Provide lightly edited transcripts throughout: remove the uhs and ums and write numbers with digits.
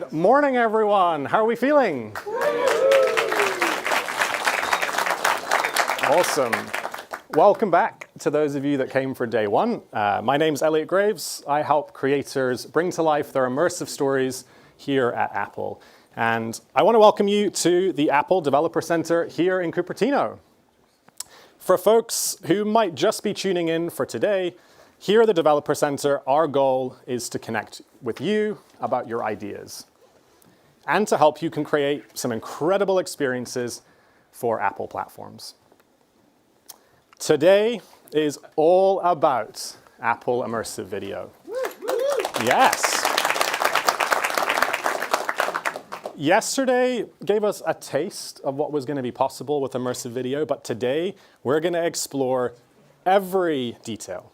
Good morning, everyone. How are we feeling? Awesome. Welcome back to those of you that came for day one. My name's Elliot Graves. I help creators bring to life their immersive stories here at Apple. And I want to welcome you to the Apple Developer Center here in Cupertino. For folks who might just be tuning in for today, here at the Developer Center, our goal is to connect with you about your ideas and to help you can create some incredible experiences for Apple platforms. Today is all about Apple Immersive Video. Yes. Yesterday gave us a taste of what was going to be possible with immersive video, but today we're going to explore every detail.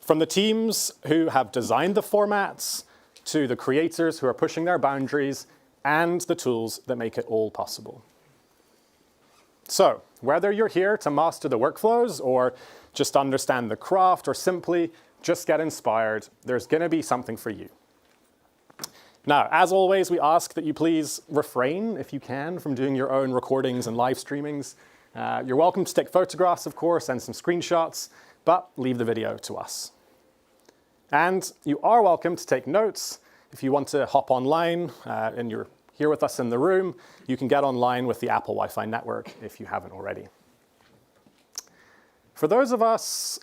From the teams who have designed the formats, to the creators who are pushing their boundaries, and the tools that make it all possible. So, whether you're here to master the workflows, or just understand the craft, or simply just get inspired, there's going to be something for you. Now, as always, we ask that you please refrain, if you can, from doing your own recordings and live streamings. You're welcome to take photographs, of course, and some screenshots, but leave the video to us. And you are welcome to take notes. If you want to hop online and you're here with us in the room, you can get online with the Apple Wi-Fi network if you haven't already. For those of us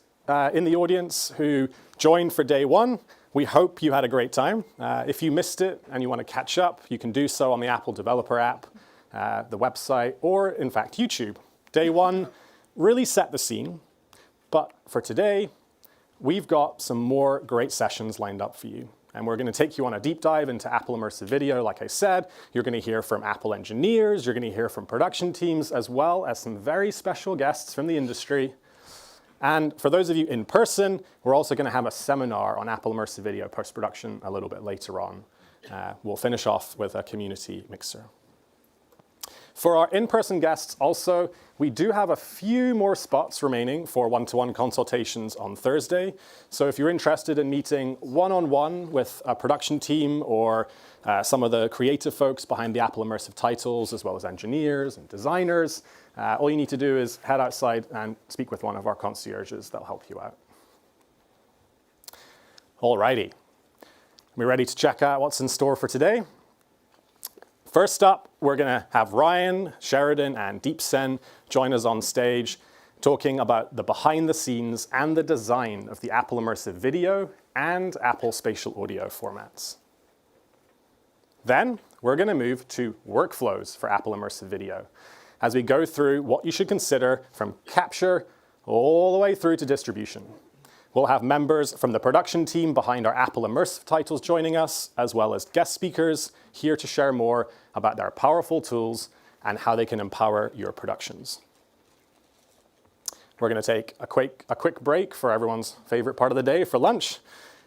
in the audience who joined for day one, we hope you had a great time. If you missed it and you want to catch up, you can do so on the Apple Developer app, the website, or in fact, YouTube. Day one really set the scene, but for today, we've got some more great sessions lined up for you. And we're going to take you on a deep dive into Apple Immersive Video. Like I said, you're going to hear from Apple engineers, you're going to hear from production teams, as well as some very special guests from the industry. And for those of you in person, we're also going to have a seminar on Apple Immersive Video post-production a little bit later on. We'll finish off with a community mixer. For our in-person guests also, we do have a few more spots remaining for one-to-one consultations on Thursday. So if you're interested in meeting one-on-one with a production team or some of the creative folks behind the Apple Immersive titles, as well as engineers and designers, all you need to do is head outside and speak with one of our concierges. They'll help you out. Alrighty. We ready to check out what's in store for today? First up, we're going to have Ryan, Sheridan, and Deepsen join us on stage talking about the behind the scenes and the design of the Apple Immersive Video and Apple Spatial Audio formats. Then, we're going to move to workflows for Apple Immersive Video as we go through what you should consider from capture all the way through to distribution. We'll have members from the production team behind our Apple Immersive titles joining us, as well as guest speakers here to share more about their powerful tools and how they can empower your productions. We're going to take a quick break for everyone's favorite part of the day for lunch.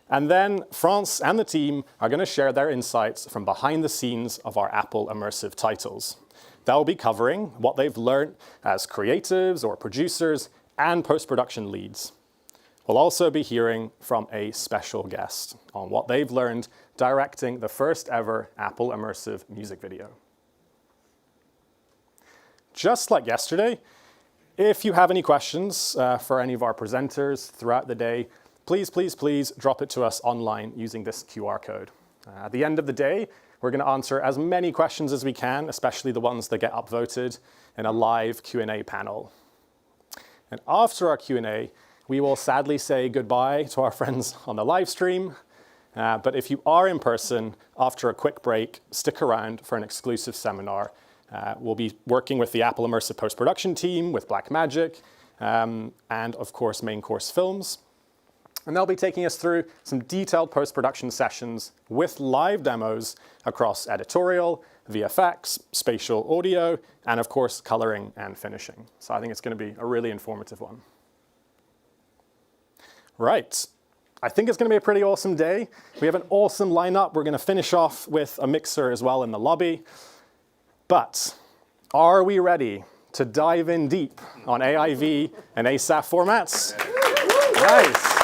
And then France and the team are going to share their insights from behind the scenes of our Apple Immersive titles. They'll be covering what they've learned as creatives or producers and post-production leads. We'll also be hearing from a special guest on what they've learned directing the first ever Apple Immersive music video. Just like yesterday, if you have any questions for any of our presenters throughout the day, please drop it to us online using this QR code. At the end of the day, we're going to answer as many questions as we can, especially the ones that get upvoted in a live Q&A panel. And after our Q&A, we will sadly say goodbye to our friends on the live stream. But if you are in person, after a quick break, stick around for an exclusive seminar. We'll be working with the Apple Immersive post-production team, with Blackmagic, and of course, Main Course Films. And they'll be taking us through some detailed post-production sessions with live demos across editorial, VFX, spatial audio, and of course, coloring and finishing. So I think it's going to be a really informative one. Right, I think it's going to be a pretty awesome day. We have an awesome lineup. We're going to finish off with a mixer as well in the lobby. But are we ready to dive in deep on AIV and ASAF formats? Nice.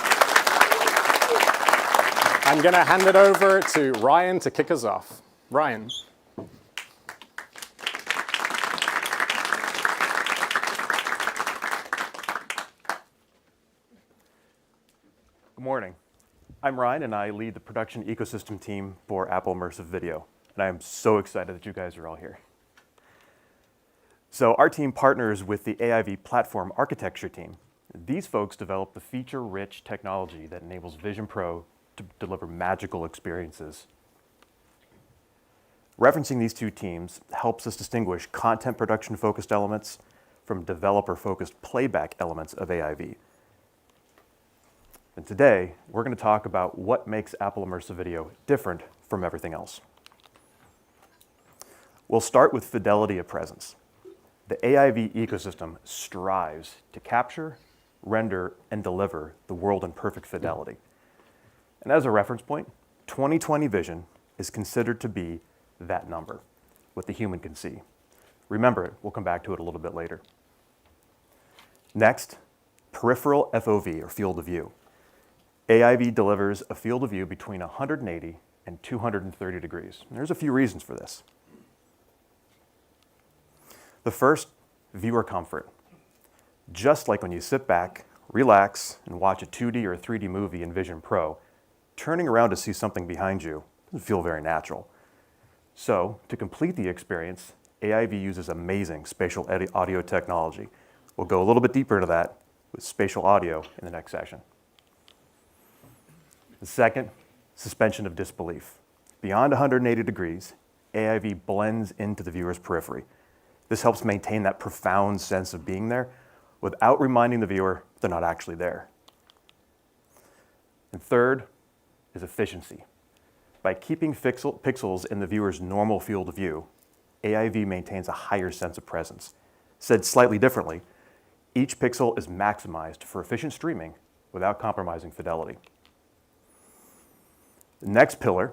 I'm going to hand it over to Ryan to kick us off. Ryan. Good morning. I'm Ryan, and I lead the production ecosystem team for Apple Immersive Video. And I am so excited that you guys are all here. So our team partners with the AIV platform architecture team. These folks develop the feature-rich technology that enables Vision Pro to deliver magical experiences. Referencing these two teams helps us distinguish content production-focused elements from developer-focused playback elements of AIV. And today, we're going to talk about what makes Apple Immersive Video different from everything else. We'll start with fidelity of presence. The AIV ecosystem strives to capture, render, and deliver the world in perfect fidelity. And as a reference point, 2020 vision is considered to be that number, what the human can see. Remember it, we'll come back to it a little bit later. Next, peripheral FOV, or field of view. AIV delivers a field of view between 180 and 230 degrees. And there's a few reasons for this. The first, viewer comfort. Just like when you sit back, relax, and watch a 2D or 3D movie in Vision Pro, turning around to see something behind you doesn't feel very natural. So, to complete the experience, AIV uses amazing spatial audio technology. We'll go a little bit deeper into that with spatial audio in the next session. The second, suspension of disbelief. Beyond 180 degrees, AIV blends into the viewer's periphery. This helps maintain that profound sense of being there without reminding the viewer they're not actually there. And third is efficiency. By keeping pixels in the viewer's normal field of view, AIV maintains a higher sense of presence. Said slightly differently, each pixel is maximized for efficient streaming without compromising fidelity. The next pillar,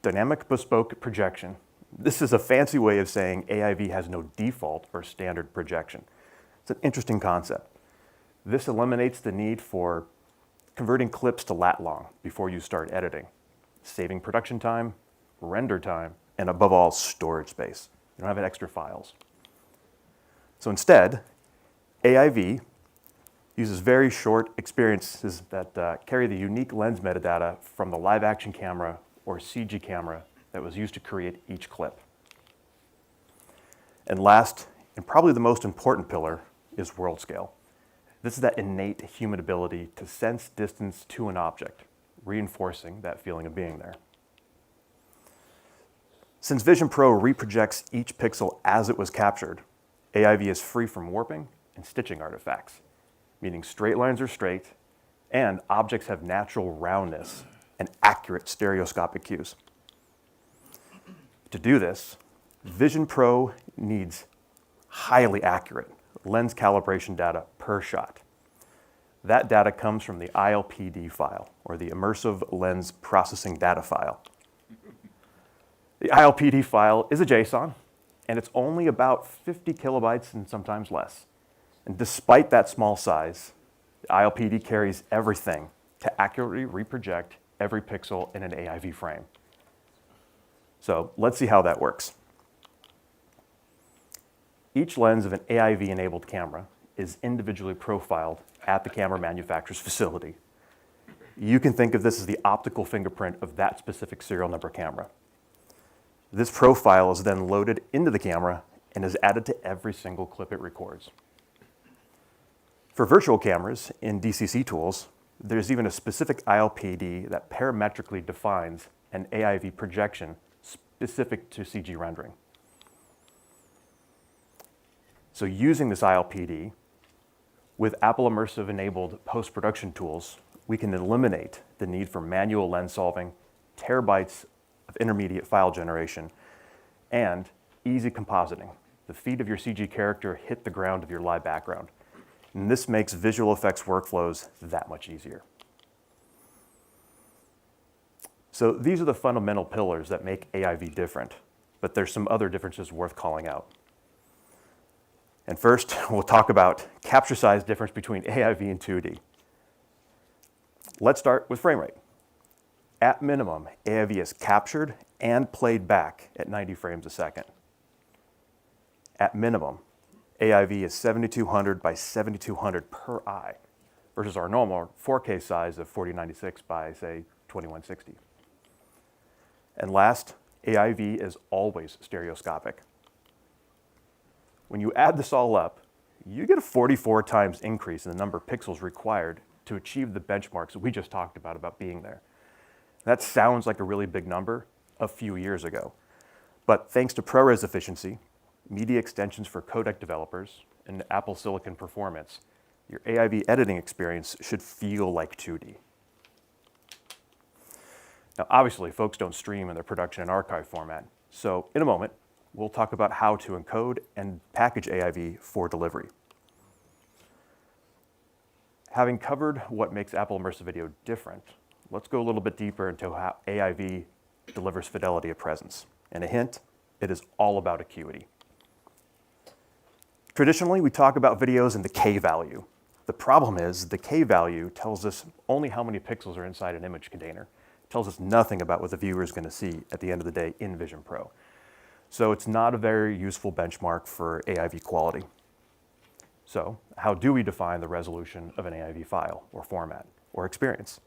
dynamic bespoke projection. This is a fancy way of saying AIV has no default or standard projection. It's an interesting concept. This eliminates the need for converting clips to lat long before you start editing, saving production time, render time, and above all, storage space. You don't have extra files. So instead, AIV uses very short experiences that carry the unique lens metadata from the live action camera or CG camera that was used to create each clip. And last, and probably the most important pillar, is world scale. This is that innate human ability to sense distance to an object, reinforcing that feeling of being there. Since Vision Pro reprojects each pixel as it was captured, AIV is free from warping and stitching artifacts, meaning straight lines are straight and objects have natural roundness and accurate stereoscopic cues. To do this, Vision Pro needs highly accurate lens calibration data per shot. That data comes from the ILPD file, or the Immersive Lens Processing Data file. The ILPD file is a JSON, and it's only about 50 kilobytes and sometimes less. And despite that small size, the ILPD carries everything to accurately reproject every pixel in an AIV frame. So let's see how that works. Each lens of an AIV-enabled camera is individually profiled at the camera manufacturer's facility. You can think of this as the optical fingerprint of that specific serial number camera. This profile is then loaded into the camera and is added to every single clip it records. For virtual cameras in DCC tools, there's even a specific ILPD that parametrically defines an AIV projection specific to CG rendering. So using this ILPD, with Apple Immersive enabled post-production tools, we can eliminate the need for manual lens solving, terabytes of intermediate file generation, and easy compositing. The feet of your CG character hit the ground of your live background. And this makes visual effects workflows that much easier. So these are the fundamental pillars that make AIV different, but there's some other differences worth calling out. And first, we'll talk about capture size difference between AIV and 2D. Let's start with frame rate. At minimum, AIV is captured and played back at 90 frames a second. At minimum, AIV is 7200 by 7200 per eye versus our normal 4K size of 4096 by, say, 2160. And last, AIV is always stereoscopic. When you add this all up, you get a 44 times increase in the number of pixels required to achieve the benchmarks that we just talked about being there. That sounds like a really big number a few years ago. But thanks to ProRes efficiency, media extensions for codec developers, and Apple Silicon performance, your AIV editing experience should feel like 2D. Now, obviously, folks don't stream in their production and archive format. So in a moment, we'll talk about how to encode and package AIV for delivery. Having covered what makes Apple Immersive Video different, let's go a little bit deeper into how AIV delivers fidelity of presence. And a hint, it is all about acuity. Traditionally, we talk about videos in the K value. The problem is the K value tells us only how many pixels are inside an image container. It tells us nothing about what the viewer is going to see at the end of the day in Vision Pro. So it's not a very useful benchmark for AIV quality. So how do we define the resolution of an AIV file or format or experience?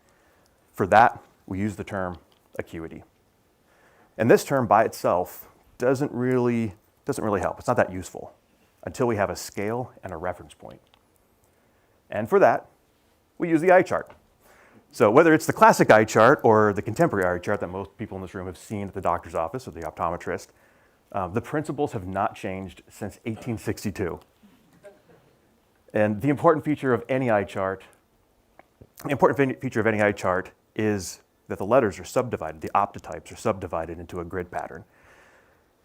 For that, we use the term acuity. And this term by itself doesn't really help. It's not that useful until we have a scale and a reference point. And for that, we use the eye chart. So whether it's the classic eye chart or the contemporary eye chart that most people in this room have seen at the doctor's office or the optometrist, the principles have not changed since 1862. And the important feature of any eye chart is that the letters are subdivided, the optotypes are subdivided into a grid pattern.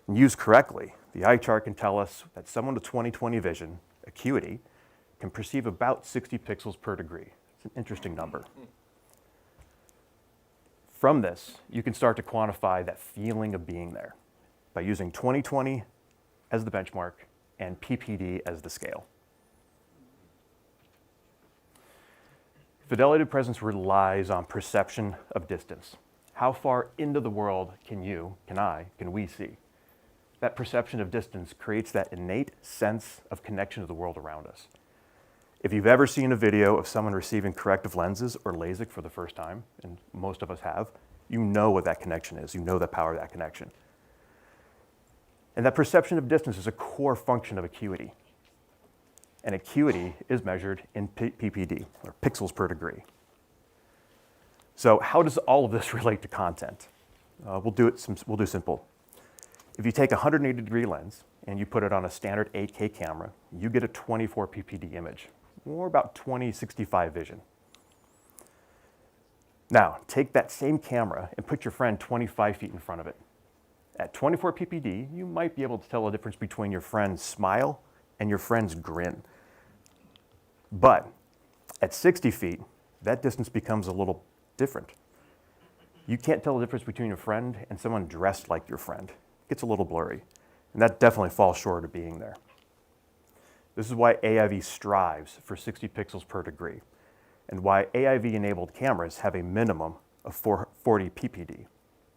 And used correctly, the eye chart can tell us that someone with 20/20 vision, acuity, can perceive about 60 pixels per degree. It's an interesting number. From this, you can start to quantify that feeling of being there by using 20/20 as the benchmark and PPD as the scale. Fidelity of presence relies on perception of distance. How far into the world can we see? That perception of distance creates that innate sense of connection to the world around us. If you've ever seen a video of someone receiving corrective lenses or LASIK for the first time, and most of us have, you know what that connection is. You know the power of that connection. And that perception of distance is a core function of acuity. And acuity is measured in PPD, or pixels per degree. So how does all of this relate to content? We'll do simple. If you take a 180-degree lens and you put it on a standard 8K camera, you get a 24 PPD image, or about 2065 vision. Now, take that same camera and put your friend 25 feet in front of it. At 24 PPD, you might be able to tell the difference between your friend's smile and your friend's grin. But at 60 feet, that distance becomes a little different. You can't tell the difference between your friend and someone dressed like your friend. It gets a little blurry, and that definitely falls short of being there. This is why AIV strives for 60 pixels per degree, and why AIV-enabled cameras have a minimum of 40 PPD,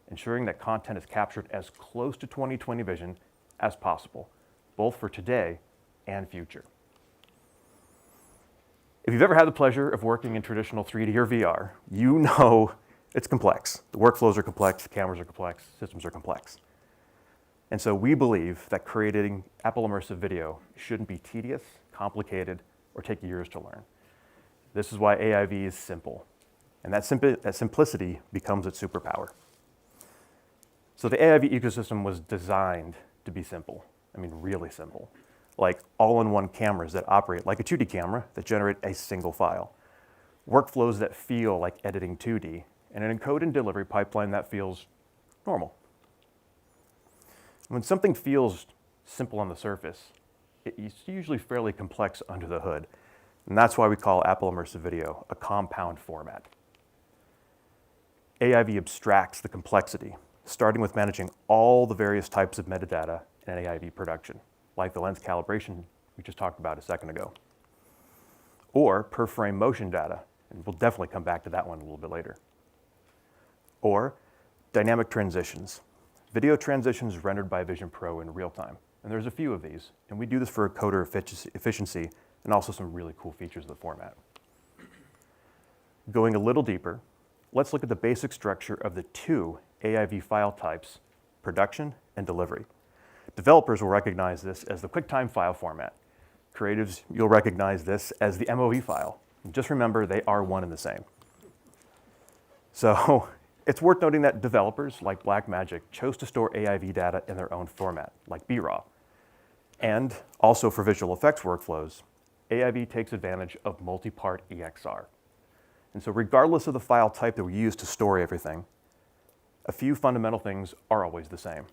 ensuring that content is captured as close to 20/20 vision as possible, both for today and future. If you've ever had the pleasure of working in traditional 3D or VR, you know it's complex. The workflows are complex, the cameras are complex, systems are complex. And so we believe that creating Apple Immersive Video shouldn't be tedious, complicated, or take years to learn. This is why AIV is simple, and that simplicity becomes its superpower. So the AIV ecosystem was designed to be simple. I mean, really simple. Like all-in-one cameras that operate like a 2D camera that generate a single file. Workflows that feel like editing 2D, and an encode and delivery pipeline that feels normal. When something feels simple on the surface, it's usually fairly complex under the hood. And that's why we call Apple Immersive Video a compound format. AIV abstracts the complexity, starting with managing all the various types of metadata in AIV production, like the lens calibration we just talked about a second ago, or per frame motion data, and we'll definitely come back to that one a little bit later. Or dynamic transitions, video transitions rendered by Vision Pro in real time. And there's a few of these, and we do this for coder efficiency and also some really cool features of the format. Going a little deeper, let's look at the basic structure of the two AIV file types, production and delivery. Developers will recognize this as the QuickTime file format. Creatives, you'll recognize this as the MOV file. And just remember, they are one and the same. So it's worth noting that developers like Blackmagic chose to store AIV data in their own format, like BRAW. And also for visual effects workflows, AIV takes advantage of multi-part EXR. And so regardless of the file type that we use to store everything, a few fundamental things are always the same.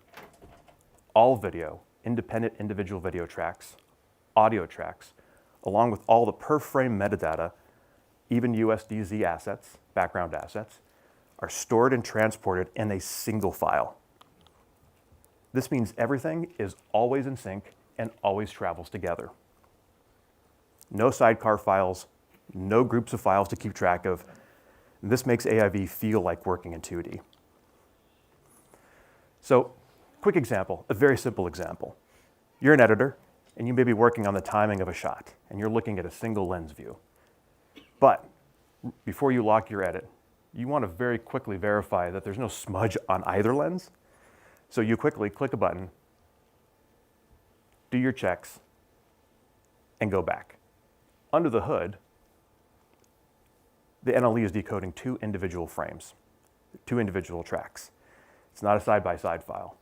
All video, independent individual video tracks, audio tracks, along with all the per frame metadata, even USDZ assets, background assets, are stored and transported in a single file. This means everything is always in sync and always travels together. No sidecar files, no groups of files to keep track of. This makes AIV feel like working in 2D. So, quick example, a very simple example. You're an editor, and you may be working on the timing of a shot, and you're looking at a single lens view. But before you lock your edit, you want to very quickly verify that there's no smudge on either lens. So you quickly click a button, do your checks, and go back. Under the hood, the NLE is decoding two individual frames, two individual tracks. It's not a side-by-side file.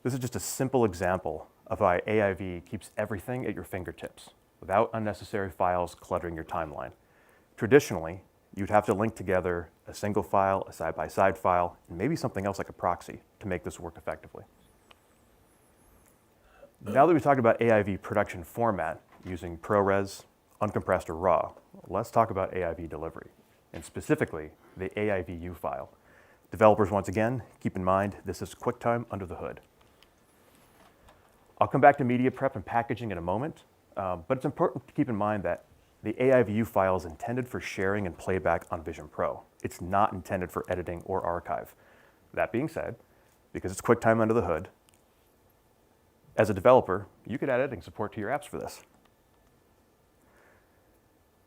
This is just a simple example of how AIV keeps everything at your fingertips without unnecessary files cluttering your timeline. Traditionally, you'd have to link together a single file, a side-by-side file, and maybe something else like a proxy to make this work effectively. Now that we've talked about AIV production format using ProRes, uncompressed, or RAW, let's talk about AIV delivery, and specifically the AIVU file. Developers, once again, keep in mind this is QuickTime under the hood. I'll come back to media prep and packaging in a moment, but it's important to keep in mind that the AIVU file is intended for sharing and playback on Vision Pro. It's not intended for editing or archive. That being said, because it's QuickTime under the hood, as a developer, you could add editing support to your apps for this.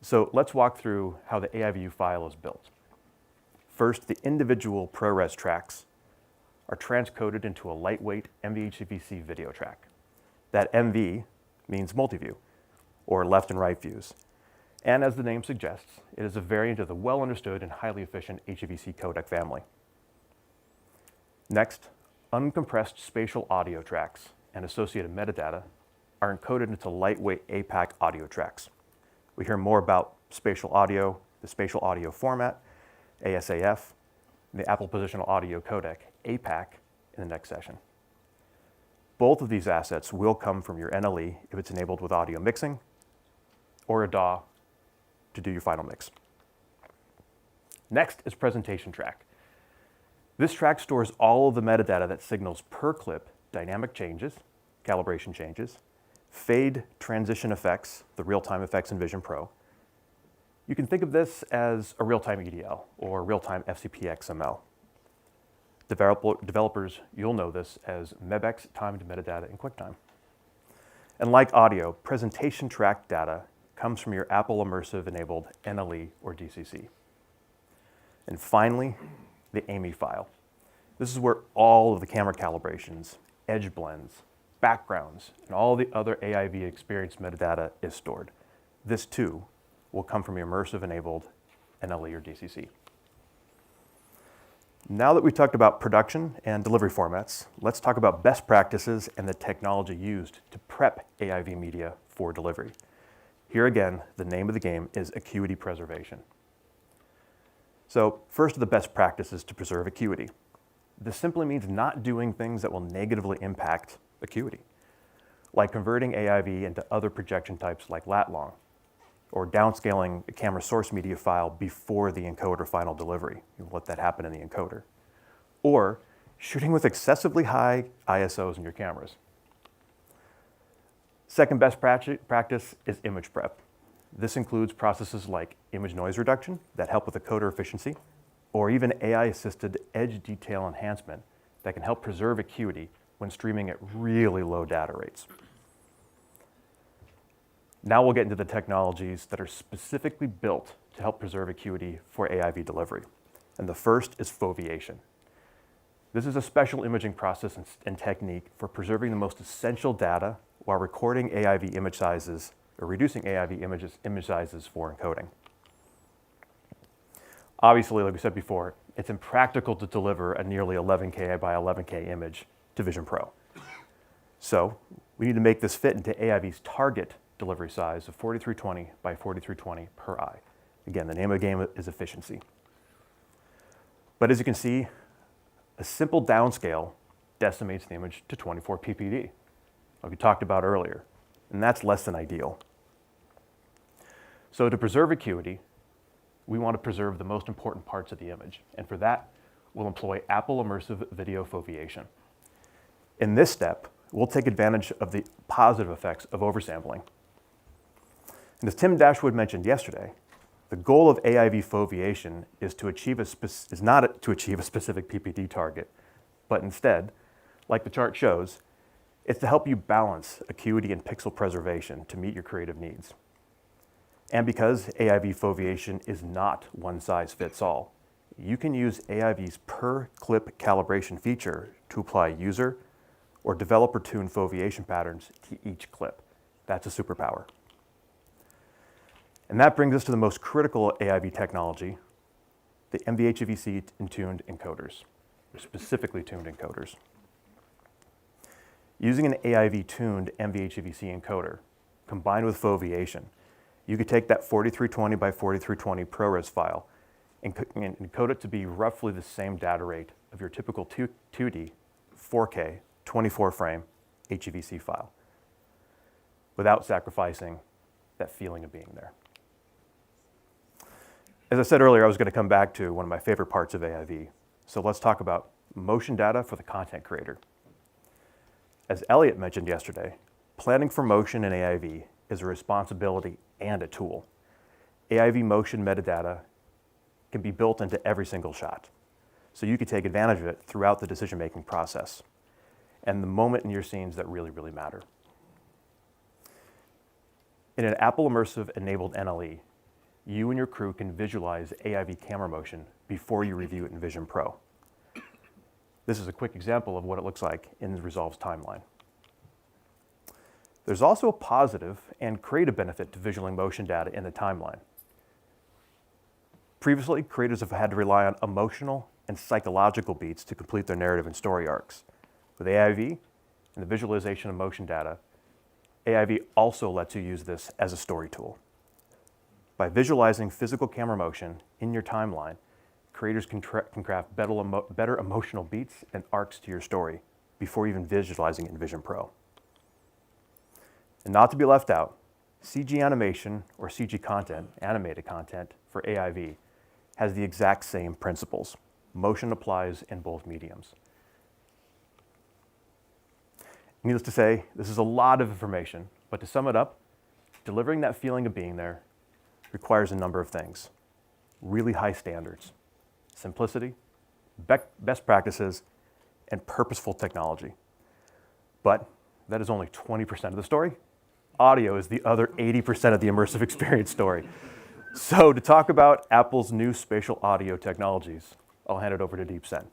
So let's walk through how the AIVU file is built. First, the individual ProRes tracks are transcoded into a lightweight MVHVC video track. That MV means multi-view, or left and right views. And as the name suggests, it is a variant of the well-understood and highly efficient HEVC codec family. Next, uncompressed spatial audio tracks and associated metadata are encoded into lightweight APAC audio tracks. We hear more about spatial audio, the spatial audio format, ASAF, and the Apple Positional Audio Codec, APAC, in the next session. Both of these assets will come from your NLE if it's enabled with audio mixing or a DAW to do your final mix. Next is presentation track. This track stores all of the metadata that signals per clip dynamic changes, calibration changes, fade transition effects, the real-time effects in Vision Pro. You can think of this as a real-time EDL or real-time FCP XML. Developers, you'll know this as MEBEX timed metadata in QuickTime. And like audio, presentation track data comes from your Apple Immersive enabled NLE or DCC. And finally, the AMI file. This is where all of the camera calibrations, edge blends, backgrounds, and all the other AIV experience metadata is stored. This too will come from your Immersive enabled NLE or DCC. Now that we've talked about production and delivery formats, let's talk about best practices and the technology used to prep AIV media for delivery. Here again, the name of the game is acuity preservation. So first of the best practices to preserve acuity. This simply means not doing things that will negatively impact acuity, like converting AIV into other projection types like lat-long, or downscaling a camera source media file before the encoder final delivery. You let that happen in the encoder. Or shooting with excessively high ISOs in your cameras. Second best practice is image prep. This includes processes like image noise reduction that help with encoder efficiency, or even AI-assisted edge detail enhancement that can help preserve acuity when streaming at really low data rates. Now we'll get into the technologies that are specifically built to help preserve acuity for AIV delivery. And the first is foveation. This is a special imaging process and technique for preserving the most essential data while recording AIV image sizes or reducing AIV image sizes for encoding. Obviously, like we said before, it's impractical to deliver a nearly 11K by 11K image to Vision Pro. So we need to make this fit into AIV's target delivery size of 4320 by 4320 per eye. Again, the name of the game is efficiency. But as you can see, a simple downscale decimates the image to 24 ppd, like we talked about earlier, and that's less than ideal. So to preserve acuity, we want to preserve the most important parts of the image, and for that, we'll employ Apple Immersive Video Foveation. In this step, we'll take advantage of the positive effects of oversampling. And as Tim Dashwood mentioned yesterday, the goal of AIV foveation is not to achieve a specific PPD target, but instead, like the chart shows, it's to help you balance acuity and pixel preservation to meet your creative needs. And because AIV foveation is not one size fits all, you can use AIV's per clip calibration feature to apply user or developer-tuned foveation patterns to each clip. That's a superpower. And that brings us to the most critical AIV technology, the MVHVC-tuned encoders, or specifically tuned encoders. Using an AIV-tuned MVHVC encoder, combined with foveation, you could take that 4320 by 4320 ProRes file and encode it to be roughly the same data rate of your typical 2D, 4K, 24-frame HEVC file, without sacrificing that feeling of being there. As I said earlier, I was going to come back to one of my favorite parts of AIV. So let's talk about motion data for the content creator. As Elliot mentioned yesterday, planning for motion in AIV is a responsibility and a tool. AIV motion metadata can be built into every single shot, so you can take advantage of it throughout the decision-making process and the moment in your scenes that really, really matter. In an Apple Immersive enabled NLE, you and your crew can visualize AIV camera motion before you review it in Vision Pro. This is a quick example of what it looks like in Resolve's timeline. There's also a positive and creative benefit to visualing motion data in the timeline. Previously, creators have had to rely on emotional and psychological beats to complete their narrative and story arcs. With AIV and the visualization of motion data, AIV also lets you use this as a story tool. By visualizing physical camera motion in your timeline, creators can craft better emotional beats and arcs to your story before even visualizing it in Vision Pro. And not to be left out, CG animation or CG content, animated content for AIV, has the exact same principles. Motion applies in both mediums. Needless to say, this is a lot of information, but to sum it up, delivering that feeling of being there requires a number of things. Really high standards, simplicity, best practices, and purposeful technology. But that is only 20% of the story. Audio is the other 80% of the immersive experience story. So to talk about Apple's new spatial audio technologies, I'll hand it over to Deep Sen.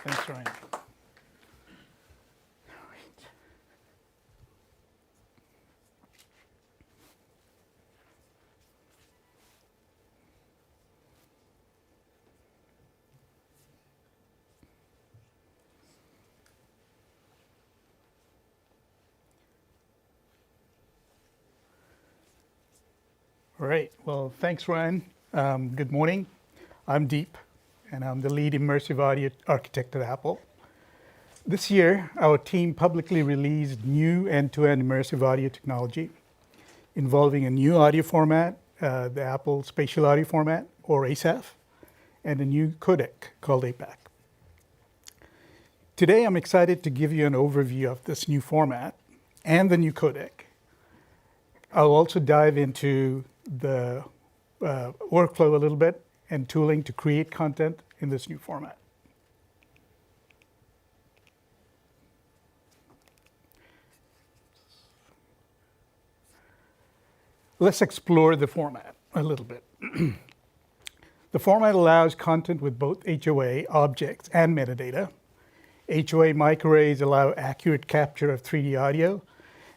Thanks, Ryan. All right, well, thanks, Ryan. Good morning. I'm Deep, and I'm the lead immersive audio architect at Apple. This year, our team publicly released new end-to-end immersive audio technology involving a new audio format, the Apple Spatial Audio format, or ASAF, and a new codec called APAC. Today, I'm excited to give you an overview of this new format and the new codec, I'll also dive into the workflow a little bit and tooling to create content in this new format. Let's explore the format a little bit. The format allows content with both HOA, objects, and metadata. HOA microarrays allow accurate capture of 3D audio,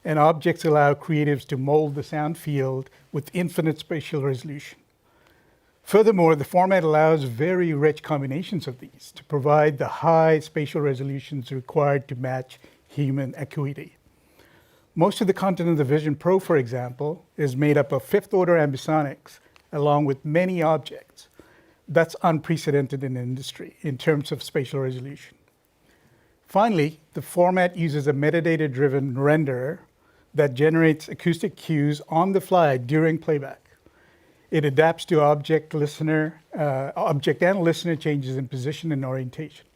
and objects allow creatives to mold the sound field with infinite spatial resolution. Furthermore, the format allows very rich combinations of these to provide the high spatial resolutions required to match human acuity. Most of the content in the Vision Pro, for example, is made up of fifth-order ambisonics along with many objects. That's unprecedented in the industry in terms of spatial resolution. Finally, the format uses a metadata-driven renderer that generates acoustic cues on the fly during playback. It adapts to object and listener changes in position and orientation,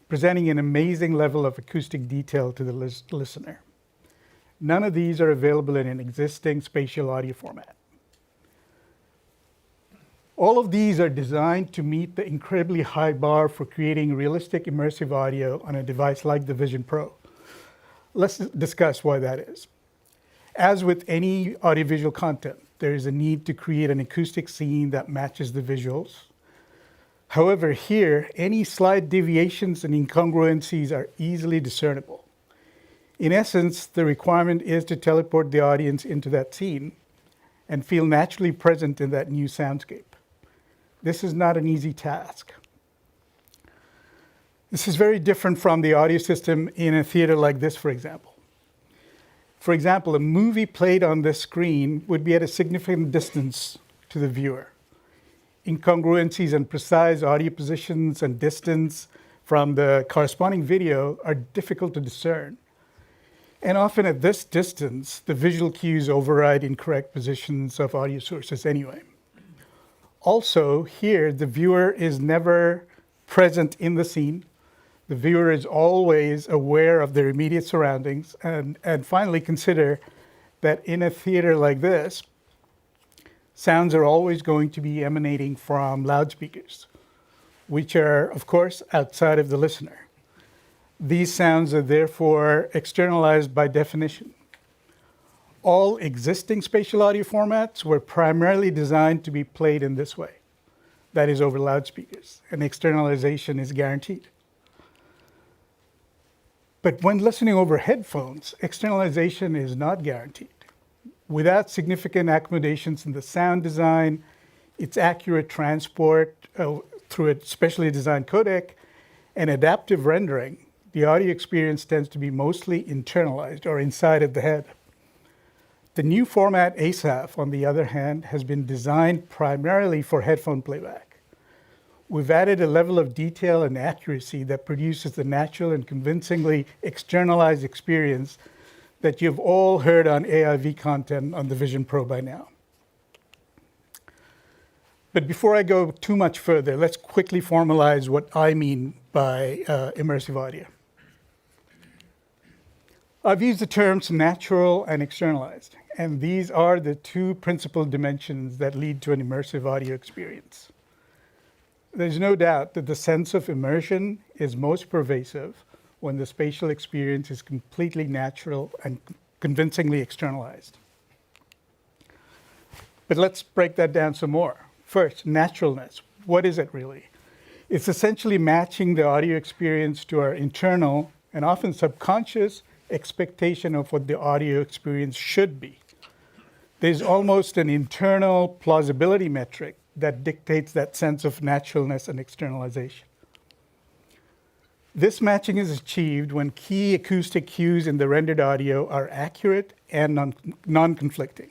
presenting an amazing level of acoustic detail to the listener. None of these are available in an existing spatial audio format. All of these are designed to meet the incredibly high bar for creating realistic immersive audio on a device like the Vision Pro. Let's discuss why that is. As with any audiovisual content, there is a need to create an acoustic scene that matches the visuals. However, here, any slight deviations and incongruencies are easily discernible. In essence, the requirement is to teleport the audience into that scene and feel naturally present in that new soundscape. This is not an easy task. This is very different from the audio system in a theater like this, for example. For example, a movie played on this screen would be at a significant distance to the viewer. Incongruencies and precise audio positions and distance from the corresponding video are difficult to discern. And often at this distance, the visual cues override incorrect positions of audio sources anyway. Also, here, the viewer is never present in the scene. The viewer is always aware of their immediate surroundings. And finally, consider that in a theater like this, sounds are always going to be emanating from loudspeakers, which are, of course, outside of the listener. These sounds are therefore externalized by definition. All existing spatial audio formats were primarily designed to be played in this way, that is, over loudspeakers, and externalization is guaranteed. But when listening over headphones, externalization is not guaranteed. Without significant accommodations in the sound design, its accurate transport through a specially designed codec, and adaptive rendering, the audio experience tends to be mostly internalized or inside of the head. The new format ASAF, on the other hand, has been designed primarily for headphone playback. We've added a level of detail and accuracy that produces the natural and convincingly externalized experience that you've all heard on AIV content on the Vision Pro by now. But before I go too much further, let's quickly formalize what I mean by immersive audio. I've used the terms natural and externalized, and these are the two principal dimensions that lead to an immersive audio experience. There's no doubt that the sense of immersion is most pervasive when the spatial experience is completely natural and convincingly externalized. But let's break that down some more. First, naturalness. What is it really? It's essentially matching the audio experience to our internal and often subconscious expectation of what the audio experience should be. There's almost an internal plausibility metric that dictates that sense of naturalness and externalization. This matching is achieved when key acoustic cues in the rendered audio are accurate and non-conflicting.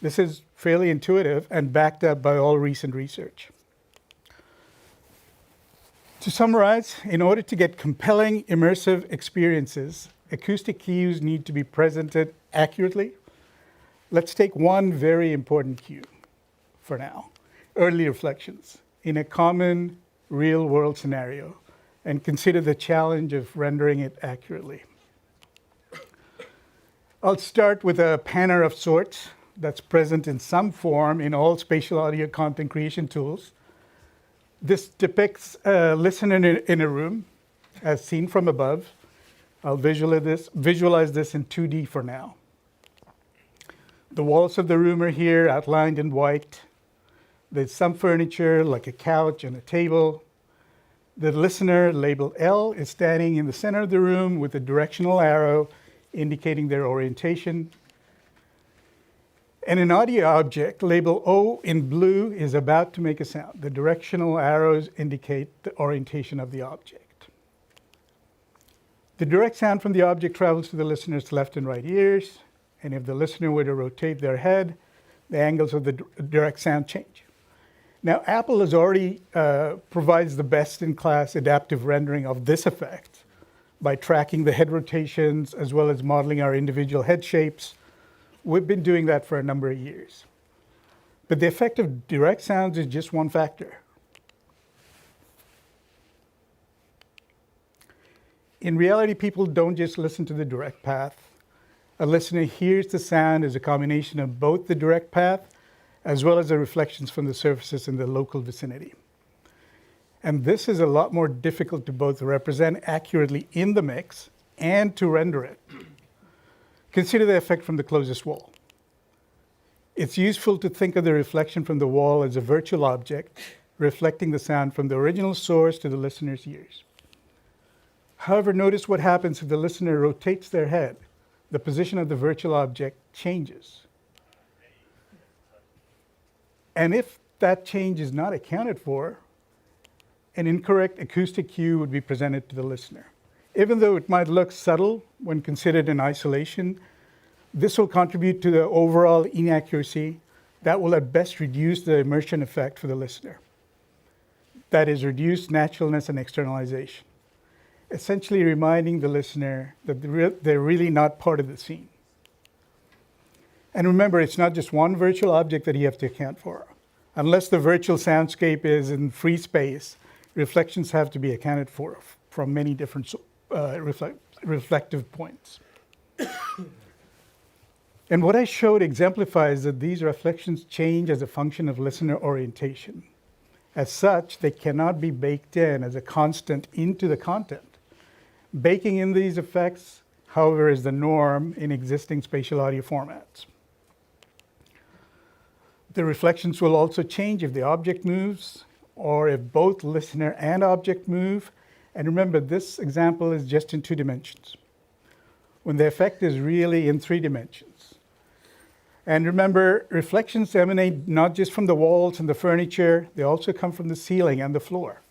This is fairly intuitive and backed up by all recent research. To summarize, in order to get compelling immersive experiences, acoustic cues need to be presented accurately. Let's take one very important cue for now, early reflections, in a common real-world scenario, and consider the challenge of rendering it accurately. I'll start with a panner of sorts that's present in some form in all spatial audio content creation tools. This depicts a listener in a room, as seen from above. I'll visualize this in 2D for now. The walls of the room are here, outlined in white. There's some furniture, like a couch and a table. The listener, labeled L, is standing in the center of the room with a directional arrow indicating their orientation. And an audio object, labeled O in blue, is about to make a sound. The directional arrows indicate the orientation of the object. The direct sound from the object travels to the listener's left and right ears, and if the listener were to rotate their head, the angles of the direct sound change. Now, Apple has already provides the best-in-class adaptive rendering of this effect by tracking the head rotations as well as modeling our individual head shapes. We've been doing that for a number of years. But the effect of direct sounds is just one factor. In reality, people don't just listen to the direct path. A listener hears the sound as a combination of both the direct path as well as the reflections from the surfaces in the local vicinity. And this is a lot more difficult to both represent accurately in the mix and to render it. Consider the effect from the closest wall. It's useful to think of the reflection from the wall as a virtual object, reflecting the sound from the original source to the listener's ears. However, notice what happens if the listener rotates their head. The position of the virtual object changes. And if that change is not accounted for, an incorrect acoustic cue would be presented to the listener. Even though it might look subtle when considered in isolation, this will contribute to the overall inaccuracy that will at best reduce the immersion effect for the listener. That is, reduce naturalness and externalization, essentially reminding the listener that they're really not part of the scene. And remember, it's not just one virtual object that you have to account for. Unless the virtual soundscape is in free space, reflections have to be accounted for from many different reflective points. And what I showed exemplifies that these reflections change as a function of listener orientation. As such, they cannot be baked in as a constant into the content. Baking in these effects, however, is the norm in existing spatial audio formats. The reflections will also change if the object moves or if both listener and object move. And remember, this example is just in 2 dimensions, when the effect is really in 3 dimensions. And remember, reflections emanate not just from the walls and the furniture, they also come from the ceiling and the floor.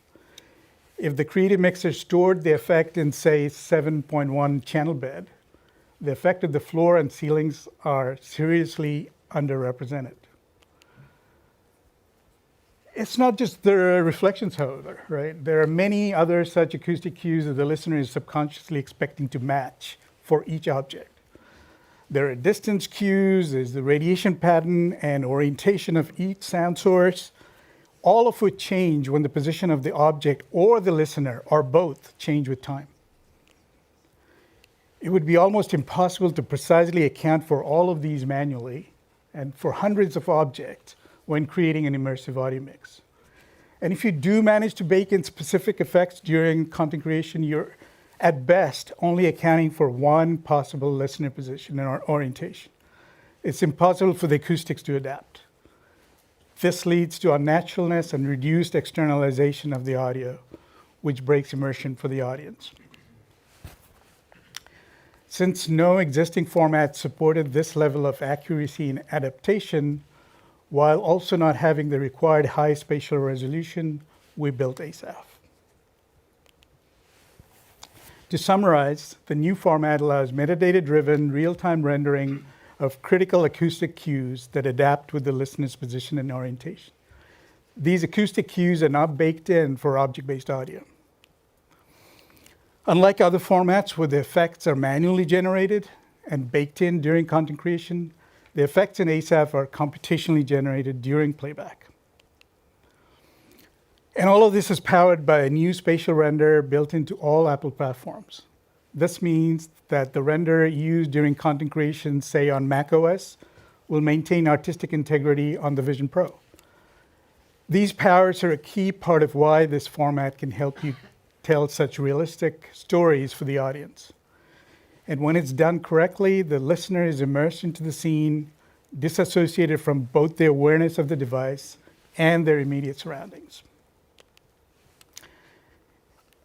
If the Creative Mixer stored the effect in, say, 7.1 channel bed, the effect of the floor and ceilings are seriously underrepresented. It's not just the reflections, however, right? There are many other such acoustic cues that the listener is subconsciously expecting to match for each object. There are distance cues, there's the radiation pattern and orientation of each sound source, all of which change when the position of the object or the listener or both change with time. It would be almost impossible to precisely account for all of these manually and for hundreds of objects when creating an immersive audio mix. And if you do manage to bake in specific effects during content creation, you're at best only accounting for one possible listener position or orientation. It's impossible for the acoustics to adapt. This leads to unnaturalness and reduced externalization of the audio, which breaks immersion for the audience. Since no existing format supported this level of accuracy and adaptation, while also not having the required high spatial resolution, we built ASAF. To summarize, the new format allows metadata-driven, real-time rendering of critical acoustic cues that adapt with the listener's position and orientation. These acoustic cues are not baked in for object-based audio. Unlike other formats where the effects are manually generated and baked in during content creation, the effects in ASAF are computationally generated during playback. And all of this is powered by a new spatial render built into all Apple platforms. This means that the renderer used during content creation, say on macOS, will maintain artistic integrity on the Vision Pro. These powers are a key part of why this format can help you tell such realistic stories for the audience. And when it's done correctly, the listener is immersed into the scene, disassociated from both the awareness of the device and their immediate surroundings.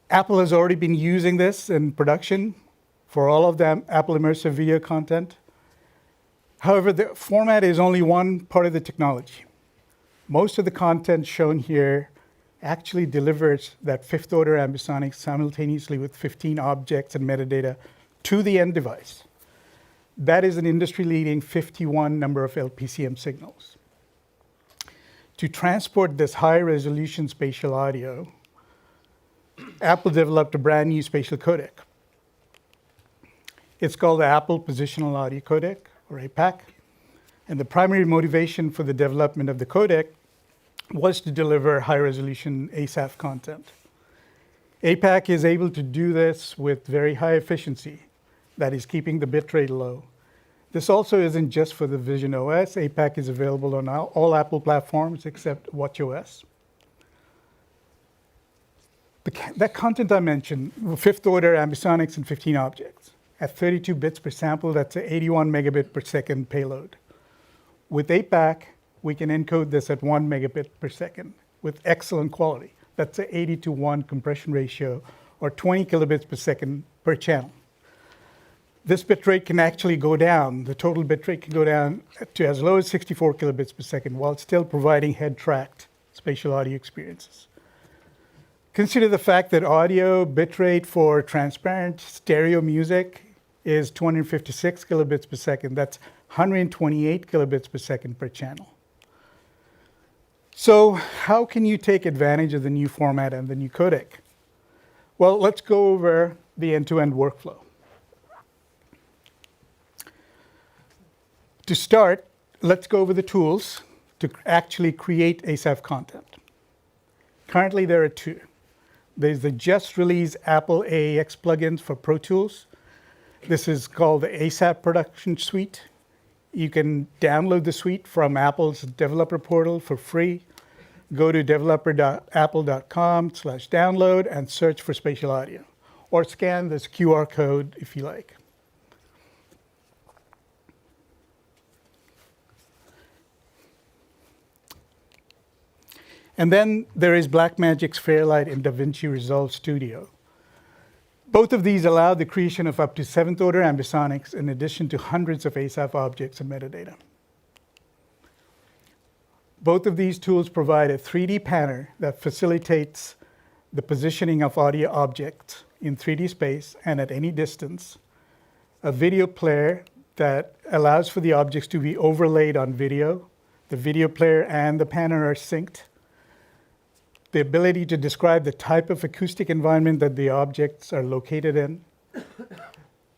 Apple has already been using this in production for all of the Apple Immersive video content. However, the format is only one part of the technology. Most of the content shown here actually delivers that fifth-order ambisonics simultaneously with 15 objects and metadata to the end device. That is an industry-leading 51 number of LPCM signals. To transport this high-resolution spatial audio, Apple developed a brand new spatial codec. It's called the Apple Positional Audio Codec, or APAC. And the primary motivation for the development of the codec was to deliver high-resolution ASAF content. APAC is able to do this with very high efficiency, that is keeping the bitrate low. This also isn't just for the visionOS. APAC is available on all Apple platforms except watchOS. That content I mentioned, fifth order ambisonics and 15 objects. At 32 bits per sample, that's an 81 megabit per second payload. With APAC, we can encode this at 1 megabit per second with excellent quality. That's an 80-to-1 compression ratio, or 20 kilobits per second per channel. This bitrate can actually go down. The total bitrate can go down to as low as 64 kilobits per second while still providing head-tracked spatial audio experiences. Consider the fact that audio bitrate for transparent stereo music is 256 kilobits per second. That's 128 kilobits per second per channel. So how can you take advantage of the new format and the new codec? Well, let's go over the end-to-end workflow. To start, let's go over the tools to actually create ASAF content. Currently, there are two. There's the just-released Apple AAX plugins for Pro Tools. This is called the ASAP Production Suite. You can download the suite from Apple's developer portal for free. Go to developer.apple.com/download and search for spatial audio, or scan this QR code if you like. And then there is Blackmagic's Fairlight and DaVinci Resolve Studio. Both of these allow the creation of up to seventh order ambisonics in addition to hundreds of ASAF objects and metadata. Both of these tools provide a 3D panner that facilitates the positioning of audio objects in 3D space and at any distance, a video player that allows for the objects to be overlaid on video. The video player and the panner are synced. The ability to describe the type of acoustic environment that the objects are located in,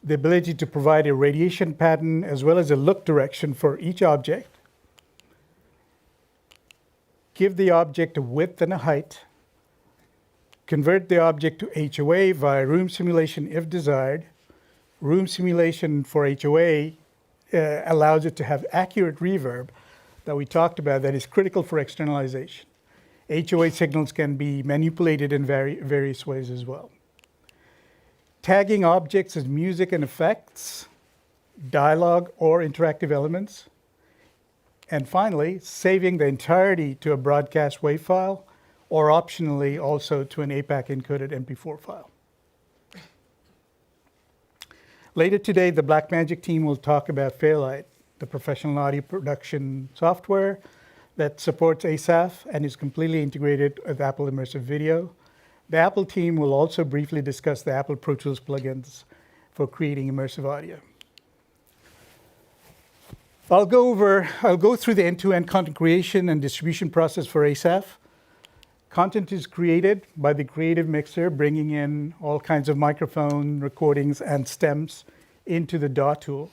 the ability to provide a radiation pattern as well as a look direction for each object, give the object a width and a height, convert the object to HOA via room simulation if desired. Room simulation for HOA allows it to have accurate reverb that we talked about that is critical for externalization. HOA signals can be manipulated in various ways as well. Tagging objects as music and effects, dialogue, or interactive elements. And finally, saving the entirety to a broadcast WAV file, or optionally also to an APAC encoded MP4 file. Later today, the Blackmagic team will talk about Fairlight, the professional audio production software that supports ASAF and is completely integrated with Apple Immersive Video. The Apple team will also briefly discuss the Apple Pro Tools plugins for creating immersive audio. I'll go through the end-to-end content creation and distribution process for ASAF. Content is created by the creative mixer, bringing in all kinds of microphone recordings and stems into the DAW tool.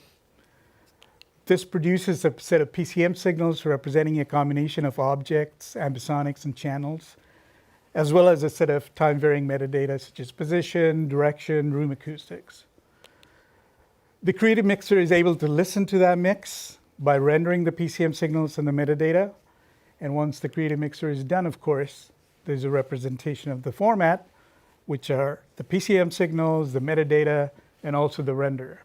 This produces a set of PCM signals representing a combination of objects, ambisonics, and channels, as well as a set of time-varying metadata such as position, direction, room acoustics. The Creative Mixer is able to listen to that mix by rendering the PCM signals and the metadata. And once the Creative Mixer is done, of course, there's a representation of the format, which are the PCM signals, the metadata, and also the renderer.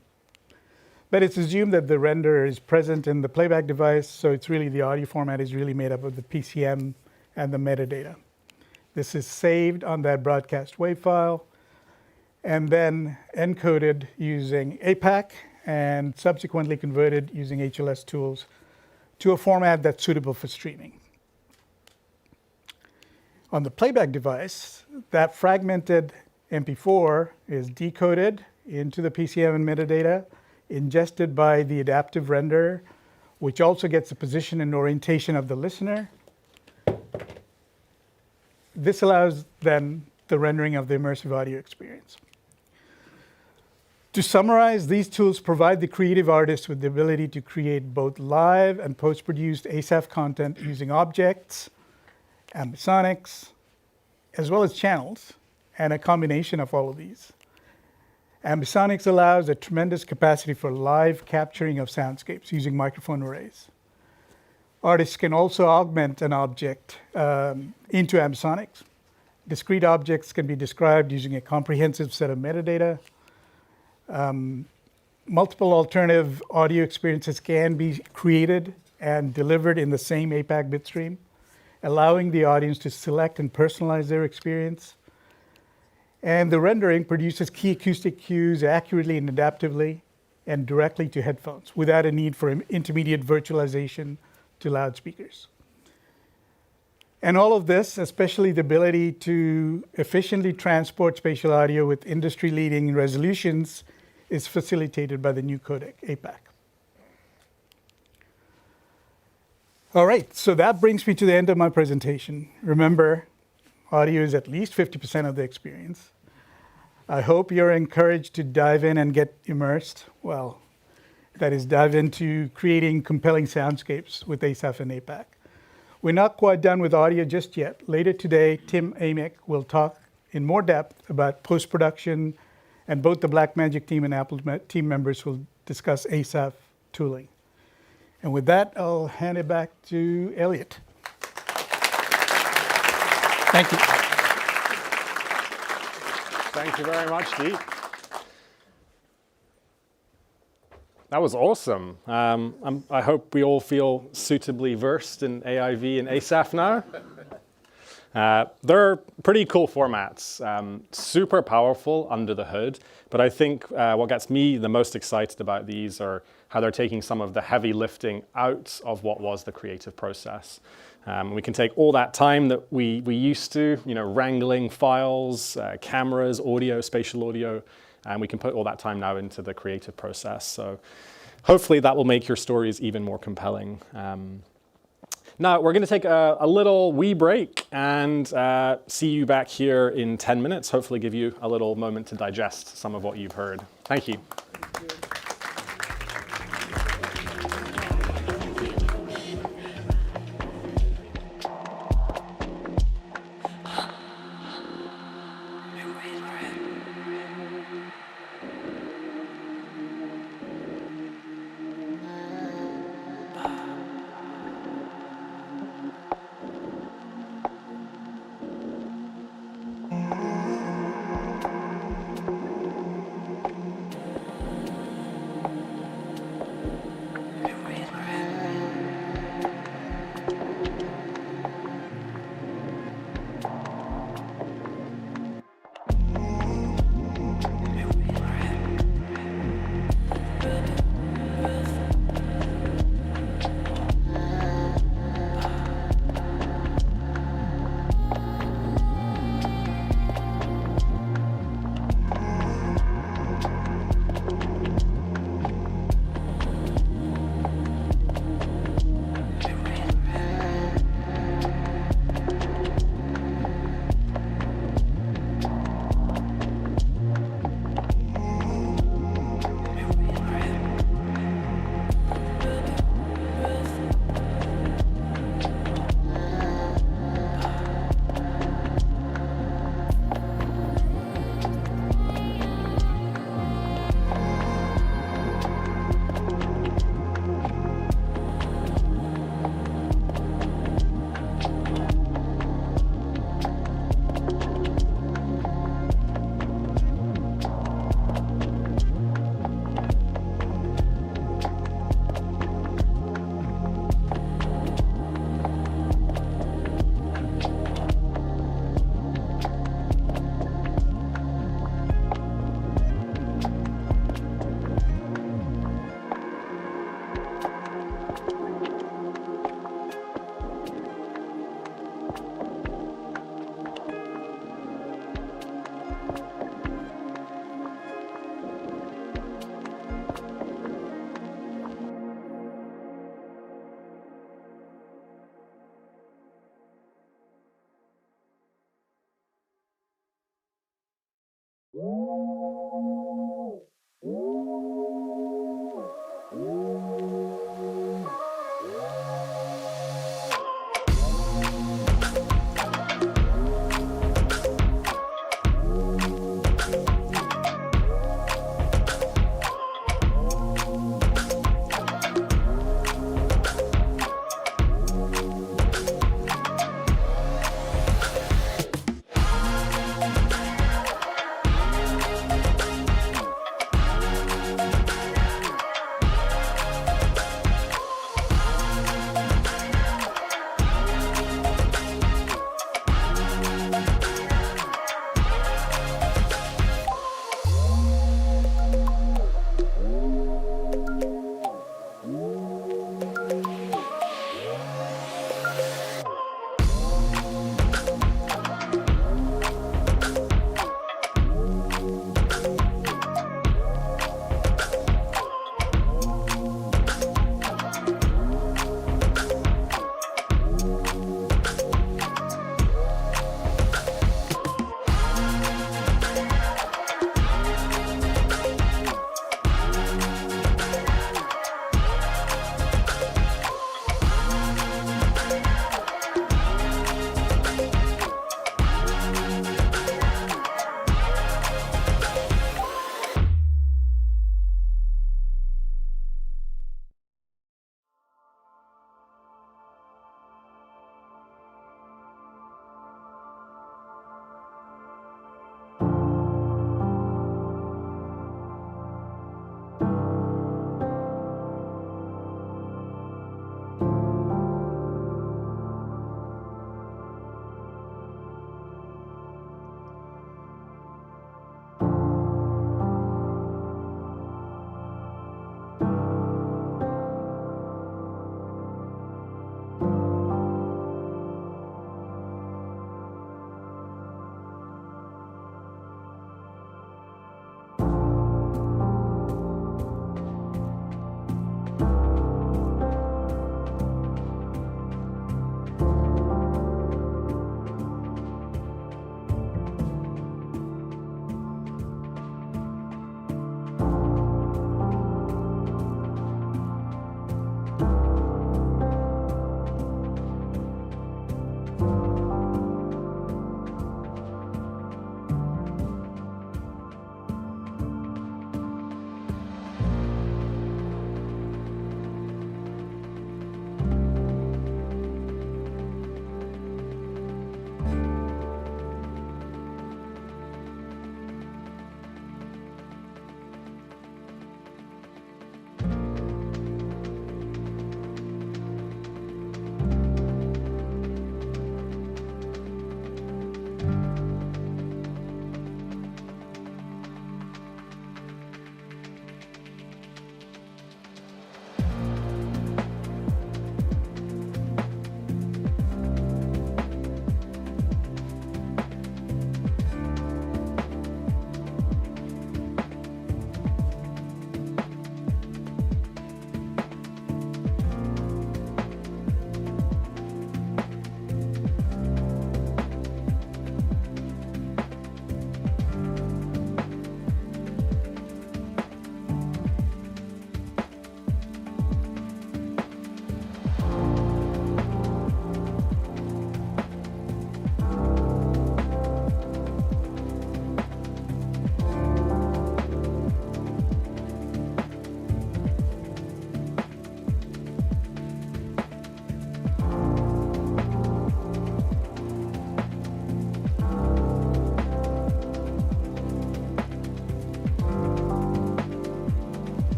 But it's assumed that the renderer is present in the playback device, so it's really the audio format is really made up of the PCM and the metadata. This is saved on that broadcast WAV file and then encoded using APAC and subsequently converted using HLS tools to a format that's suitable for streaming. On the playback device, that fragmented MP4 is decoded into the PCM and metadata, ingested by the adaptive renderer, which also gets the position and orientation of the listener. This allows then the rendering of the immersive audio experience. To summarize, these tools provide the creative artist with the ability to create both live and post-produced ASAF content using objects, ambisonics, as well as channels, and a combination of all of these. Ambisonics allows a tremendous capacity for live capturing of soundscapes using microphone arrays. Artists can also augment an object into ambisonics. Discrete objects can be described using a comprehensive set of metadata. Multiple alternative audio experiences can be created and delivered in the same APAC bitstream, allowing the audience to select and personalize their experience. And the rendering produces key acoustic cues accurately and adaptively and directly to headphones without a need for intermediate virtualization to loudspeakers. And all of this, especially the ability to efficiently transport spatial audio with industry-leading resolutions, is facilitated by the new codec, APAC. All right, so that brings me to the end of my presentation. Remember, audio is at least 50% of the experience. I hope you're encouraged to dive in and get immersed. Well, that is, dive into creating compelling soundscapes with ASAF and APAC. We're not quite done with audio just yet. Later today, Tim Amick will talk in more depth about post-production, and both the Blackmagic team and Apple team members will discuss ASAF tooling. And with that, I'll hand it back to Elliot. Thank you. Thank you very much, Deep. That was awesome. I hope we all feel suitably versed in AIV and ASAF now. They're pretty cool formats, super powerful under the hood, but I think what gets me the most excited about these are how they're taking some of the heavy lifting out of what was the creative process. We can take all that time that we used to, wrangling files, cameras, audio, spatial audio, and we can put all that time now into the creative process. So hopefully that will make your stories even more compelling. Now we're going to take a little wee break and see you back here in 10 minutes, hopefully give you a little moment to digest some of what you've heard. Thank you.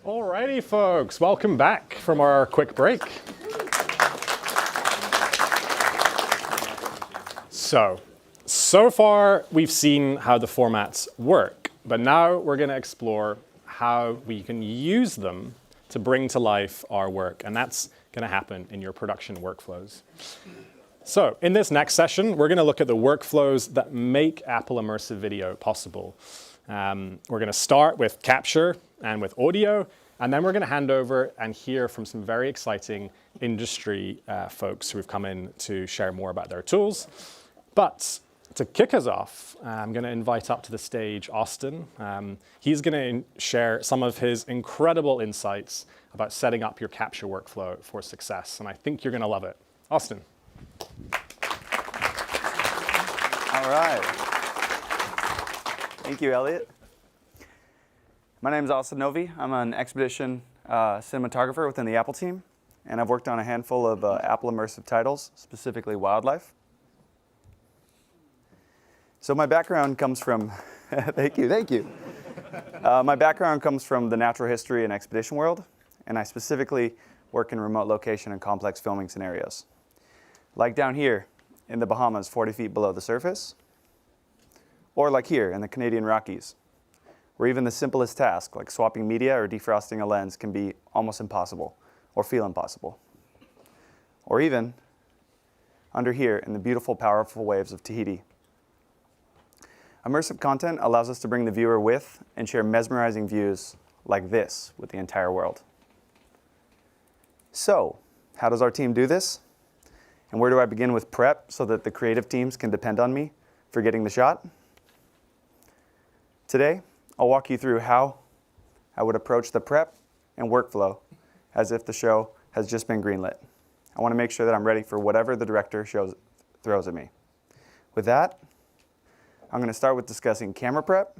Alrighty, folks, welcome back from our quick break. So far we've seen how the formats work, but now we're going to explore how we can use them to bring to life our work, and that's going to happen in your production workflows. So in this next session, we're going to look at the workflows that make Apple Immersive Video possible. We're going to start with capture and with audio, and then we're going to hand over and hear from some very exciting industry folks who have come in to share more about their tools. But to kick us off, I'm going to invite up to the stage Austin. He's going to share some of his incredible insights about setting up your capture workflow for success, and I think you're going to love it. Austin. All right. Thank you, Elliot. My name is Austin Novi. I'm an Expedition cinematographer within the Apple team, and I've worked on a handful of Apple Immersive titles, specifically wildlife. So my background comes from, thank you. My background comes from the natural history and expedition world, and I specifically work in remote location and complex filming scenarios. Like down here in the Bahamas, 40 feet below the surface, or like here in the Canadian Rockies, where even the simplest task, like swapping media or defrosting a lens, can be almost impossible or feel impossible. Or even under here in the beautiful, powerful waves of Tahiti. Immersive content allows us to bring the viewer with and share mesmerizing views like this with the entire world. So, how does our team do this? And where do I begin with prep so that the creative teams can depend on me for getting the shot? Today, I'll walk you through how I would approach the prep and workflow as if the show has just been greenlit. I want to make sure that I'm ready for whatever the director throws at me. With that, I'm going to start with discussing camera prep,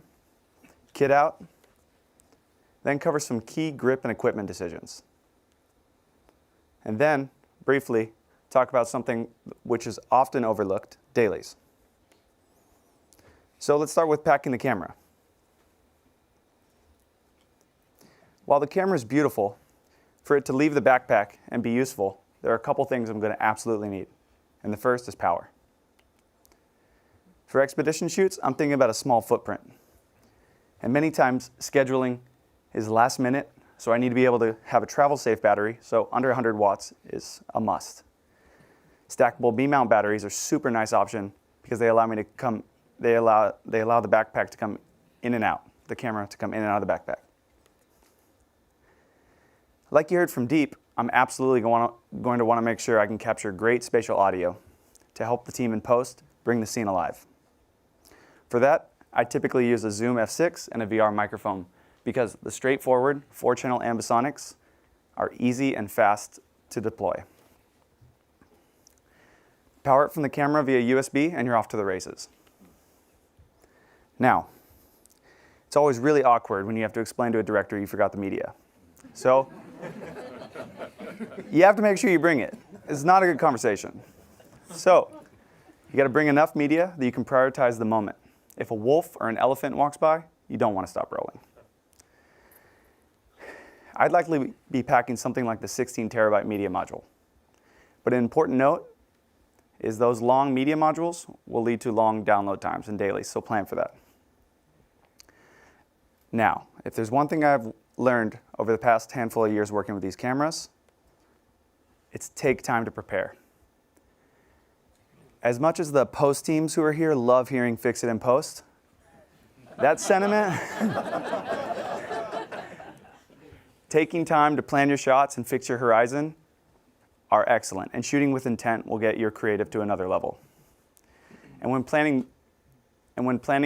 kit out, then cover some key grip and equipment decisions. And then, briefly, talk about something which is often overlooked, dailies. So let's start with packing the camera. While the camera is beautiful, for it to leave the backpack and be useful, there are a couple things I'm going to absolutely need. And the first is power. For expedition shoots, I'm thinking about a small footprint. And many times, scheduling is last minute, so I need to be able to have a travel-safe battery, so under 100 watts is a must. Stackable B-mount batteries are a super nice option because they allow the backpack to come in and out, the camera to come in and out of the backpack. Like you heard from Deep, I'm absolutely going to want to make sure I can capture great spatial audio to help the team in post bring the scene alive. For that, I typically use a Zoom F6 and a VR microphone because the straightforward 4-channel ambisonics are easy and fast to deploy. Power it from the camera via USB and you're off to the races. Now, it's always really awkward when you have to explain to a director you forgot the media. So, you have to make sure you bring it. It's not a good conversation. So, you got to bring enough media that you can prioritize the moment. If a wolf or an elephant walks by, you don't want to stop rolling. I'd likely be packing something like the 16 terabyte media module. But an important note is those long media modules will lead to long download times in Dailies, so plan for that. Now, if there's one thing I've learned over the past handful of years working with these cameras, it's take time to prepare. As much as the post teams who are here love hearing fix it in post, that sentiment, taking time to plan your shots and fix your horizon are excellent, and shooting with intent will get your creative to another level. And when planning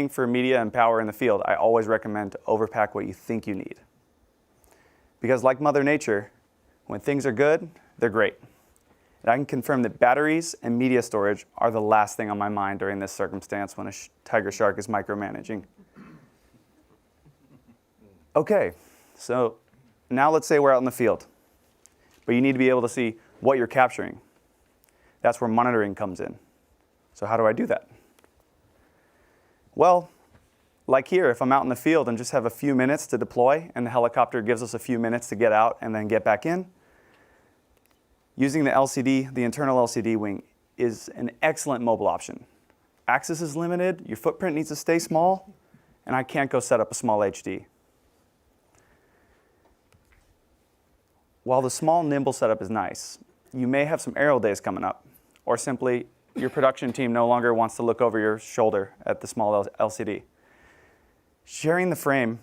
for media and power in the field, I always recommend to overpack what you think you need. Because like Mother Nature, when things are good, they're great. And I can confirm that batteries and media storage are the last thing on my mind during this circumstance when a tiger shark is micromanaging. Okay, so now let's say we're out in the field, but you need to be able to see what you're capturing. That's where monitoring comes in. So how do I do that? Well, Like here, if I'm out in the field and just have a few minutes to deploy, and the helicopter gives us a few minutes to get out and then get back in, using the LCD, the internal LCD wing, is an excellent mobile option. Access is limited, your footprint needs to stay small, and I can't go set up a small HD. While the small, nimble setup is nice, you may have some aerial days coming up, or simply your production team no longer wants to look over your shoulder at the small LCD. Sharing the frame,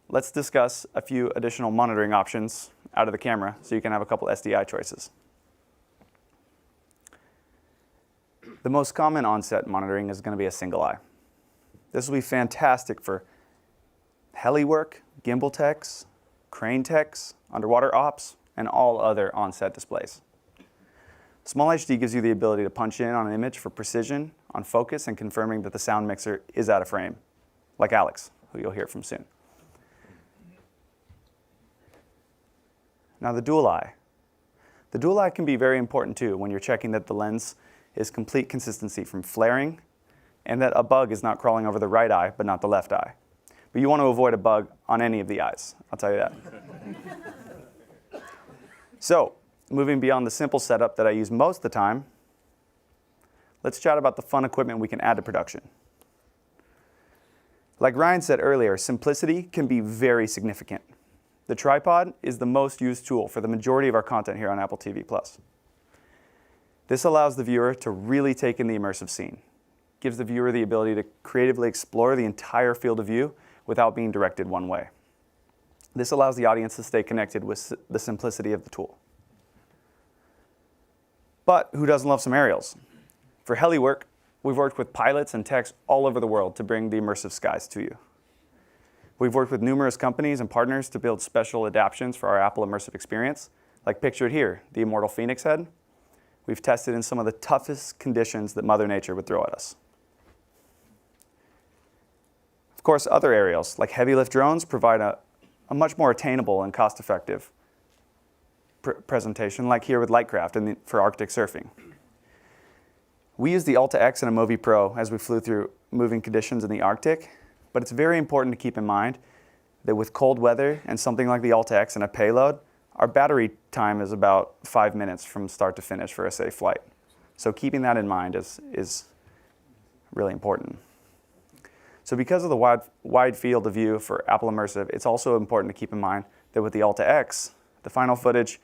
let's discuss a few additional monitoring options out of the camera so you can have a couple SDI choices. The most common on-set monitoring is going to be a single eye. This will be fantastic for heli work, gimbal techs, crane techs, underwater ops, and all other on-set displays. Small HD gives you the ability to punch in on an image for precision, on focus, and confirming that the sound mixer is out of frame, like Alex, who you'll hear from soon. Now the dual eye. The dual eye can be very important too when you're checking that the lens is complete consistency from flaring and that a bug is not crawling over the right eye but not the left eye. But you want to avoid a bug on any of the eyes, I'll tell you that. So, moving beyond the simple setup that I use most of the time, let's chat about the fun equipment we can add to production. Like Ryan said earlier, simplicity can be very significant. The tripod is the most used tool for the majority of our content here on Apple TV+. This allows the viewer to really take in the immersive scene, gives the viewer the ability to creatively explore the entire field of view without being directed one way. This allows the audience to stay connected with the simplicity of the tool. But who doesn't love some aerials? For heli work, we've worked with pilots and techs all over the world to bring the immersive skies to you. We've worked with numerous companies and partners to build special adaptations for our Apple Immersive experience, like pictured here, the immortal phoenix head. We've tested in some of the toughest conditions that Mother Nature would throw at us. Of course, other aerials, like heavy lift drones, provide a much more attainable and cost-effective presentation, like here with Lightcraft for Arctic surfing. We used the Alta X and a Movi Pro as we flew through moving conditions in the Arctic, but it's very important to keep in mind that with cold weather and something like the Alta X and a payload, our battery time is about 5 minutes from start to finish for a safe flight. So keeping that in mind is really important. So because of the wide field of view for Apple Immersive, it's also important to keep in mind that with the Alta X, the final footage,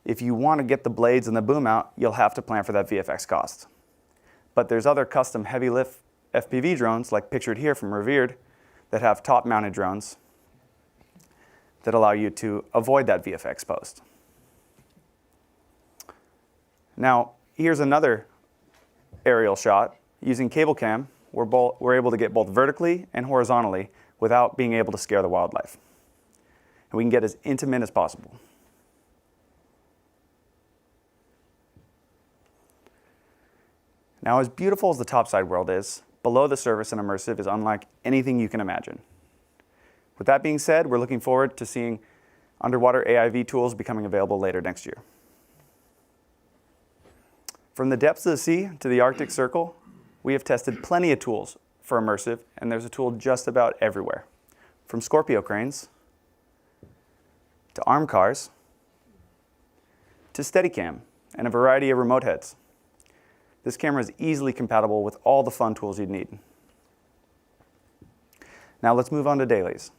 if you want to get the blades and the boom out, you'll have to plan for that VFX cost. But there's other custom heavy lift FPV drones, like pictured here from Revered, that have top-mounted drones that allow you to avoid that VFX post. Now, here's another aerial shot. Using cable cam, we're able to get both vertically and horizontally without being able to scare the wildlife. And we can get as intimate as possible. Now, as beautiful as the topside world is, below the surface in Immersive is unlike anything you can imagine. With that being said, we're looking forward to seeing underwater AIV tools becoming available later next year. From the depths of the sea to the Arctic Circle, we have tested plenty of tools for Immersive, and there's a tool just about everywhere. From Scorpio cranes, to arm cars, to Steadicam, and a variety of remote heads. This camera is easily compatible with all the fun tools you'd need. Now let's move on to dailies.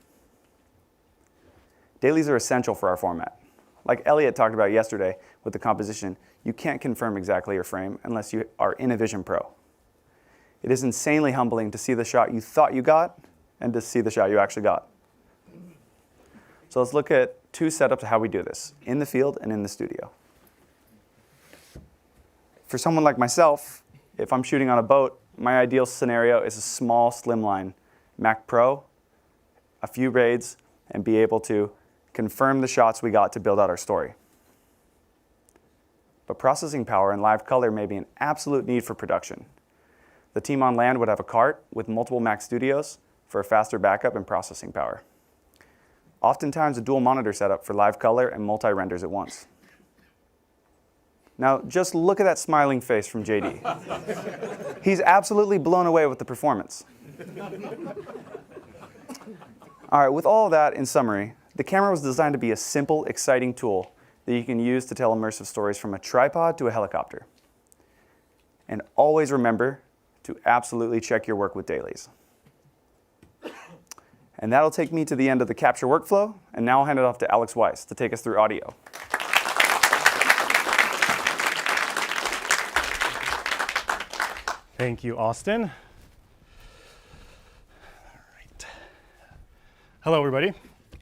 Dailies are essential for our format. Like Elliot talked about yesterday with the composition, you can't confirm exactly your frame unless you are in a Vision Pro. It is insanely humbling to see the shot you thought you got and to see the shot you actually got. So let's look at two setups of how we do this, in the field and in the studio. For someone like myself, if I'm shooting on a boat, my ideal scenario is a small, slimline Mac Pro, a few raids, and be able to confirm the shots we got to build out our story. But processing power and live color may be an absolute need for production. The team on land would have a cart with multiple Mac Studios for a faster backup and processing power. Oftentimes a dual monitor setup for live color and multi-renders at once. Now, just look at that smiling face from JD. He's absolutely blown away with the performance. All right, with all of that in summary, the camera was designed to be a simple, exciting tool that you can use to tell immersive stories from a tripod to a helicopter. And always remember to absolutely check your work with Dailies. And that'll take me to the end of the capture workflow, and now I'll hand it off to Alex Weiss to take us through audio. Thank you, Austin. All right. Hello, everybody,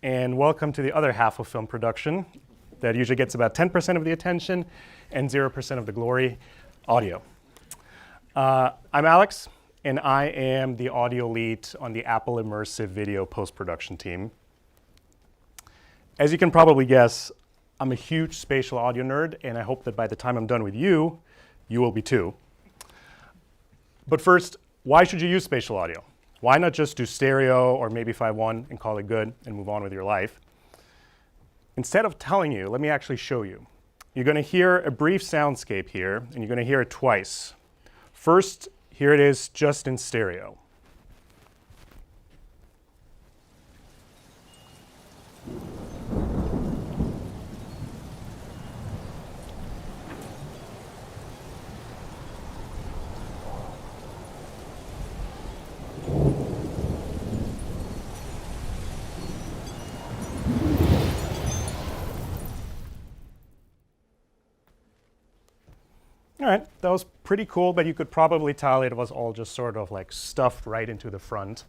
and welcome to the other half of film production that usually gets about 10% of the attention and 0% of the glory, audio. I'm Alex, and I am the audio lead on the Apple Immersive video post-production team. As you can probably guess, I'm a huge spatial audio nerd, and I hope that by the time I'm done with you, you will be too. But first, why should you use spatial audio? Why not just do stereo or maybe 5.1 and call it good and move on with your life? Instead of telling you, let me actually show you. You're going to hear a brief soundscape here, and you're going to hear it twice. First, here it is just in stereo. All right, that was pretty cool, but you could probably tell it was all just sort of like stuffed right into the front.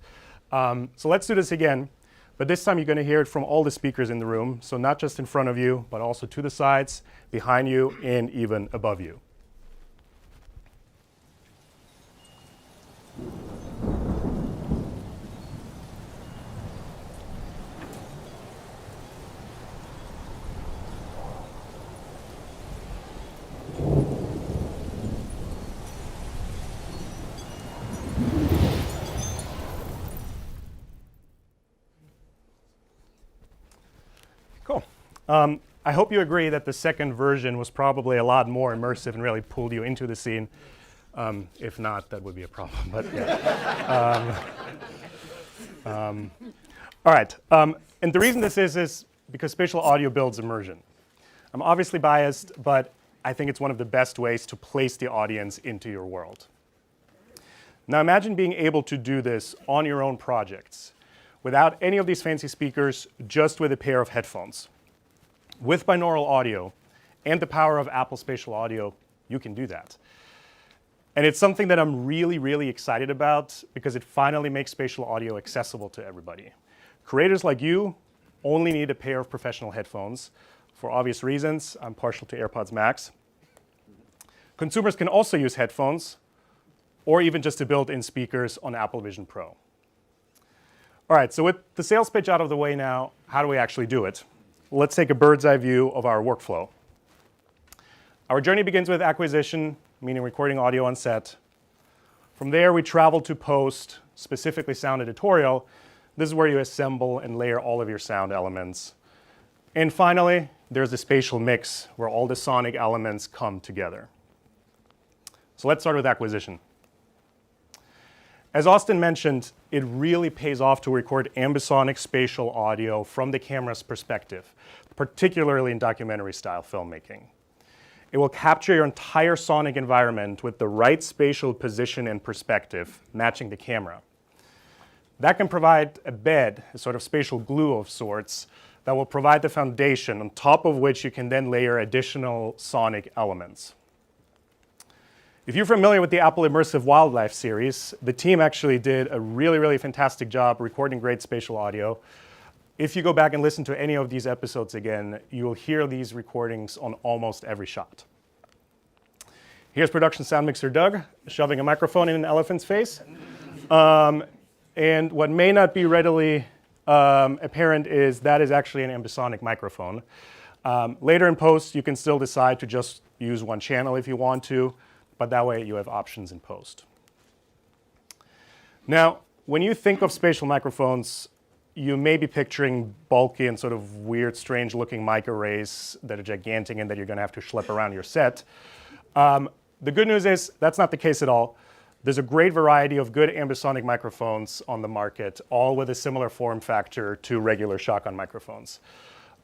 So let's do this again, but this time you're going to hear it from all the speakers in the room, so not just in front of you, but also to the sides, behind you, and even above you. Cool. I hope you agree that the second version was probably a lot more immersive and really pulled you into the scene. If not, that would be a problem. But yeah. All right. And the reason this is because spatial audio builds immersion. I'm obviously biased, but I think it's one of the best ways to place the audience into your world. Now imagine being able to do this on your own projects, without any of these fancy speakers, just with a pair of headphones. With binaural audio and the power of Apple Spatial Audio, you can do that. And it's something that I'm really, really excited about because it finally makes spatial audio accessible to everybody. Creators like you only need a pair of professional headphones. For obvious reasons, I'm partial to AirPods Max. Consumers can also use headphones or even just the built-in speakers on Apple Vision Pro. All right, so with the sales pitch out of the way now, how do we actually do it? Let's take a bird's eye view of our workflow. Our journey begins with acquisition, meaning recording audio on set. From there, we travel to post, specifically sound editorial. This is where you assemble and layer all of your sound elements. And finally, there's the spatial mix, where all the sonic elements come together. So let's start with acquisition. As Austin mentioned, it really pays off to record ambisonic spatial audio from the camera's perspective, particularly in documentary-style filmmaking. It will capture your entire sonic environment with the right spatial position and perspective, matching the camera. That can provide a bed, a sort of spatial glue of sorts, that will provide the foundation on top of which you can then layer additional sonic elements. If you're familiar with the Apple Immersive Wildlife series, the team actually did a really, really fantastic job recording great spatial audio. If you go back and listen to any of these episodes again, you will hear these recordings on almost every shot. Here's production sound mixer Doug shoving a microphone in an elephant's face. And what may not be readily apparent is that is actually an ambisonic microphone. Later in post, you can still decide to just use one channel if you want to, but that way you have options in post. Now, when you think of spatial microphones, you may be picturing bulky and sort of weird, strange-looking mic arrays that are gigantic and that you're going to have to schlep around your set. The good news is that's not the case at all. There's a great variety of good ambisonic microphones on the market, all with a similar form factor to regular shotgun microphones.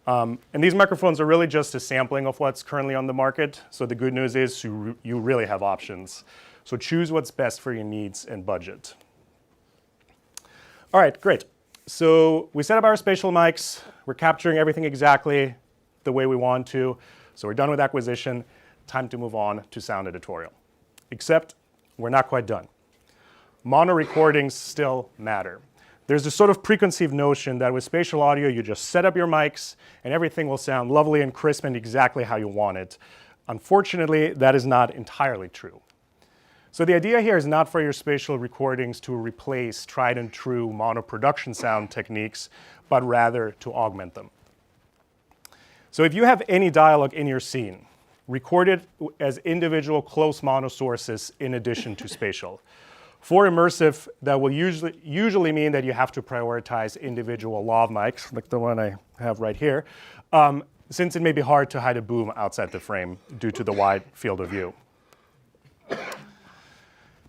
And these microphones are really just a sampling of what's currently on the market. So the good news is you really have options. So choose what's best for your needs and budget. All right, great. So we set up our spatial mics. We're capturing everything exactly the way we want to. So we're done with acquisition. Time to move on to sound editorial. Except we're not quite done. Mono recordings still matter. There's this sort of preconceived notion that with spatial audio, you just set up your mics and everything will sound lovely and crisp and exactly how you want it. Unfortunately, that is not entirely true. So the idea here is not for your spatial recordings to replace tried and true mono production sound techniques, but rather to augment them. So if you have any dialogue in your scene, record it as individual close mono sources in addition to spatial. For immersive, that will usually mean that you have to prioritize individual lav mics, like the one I have right here, since it may be hard to hide a boom outside the frame due to the wide field of view.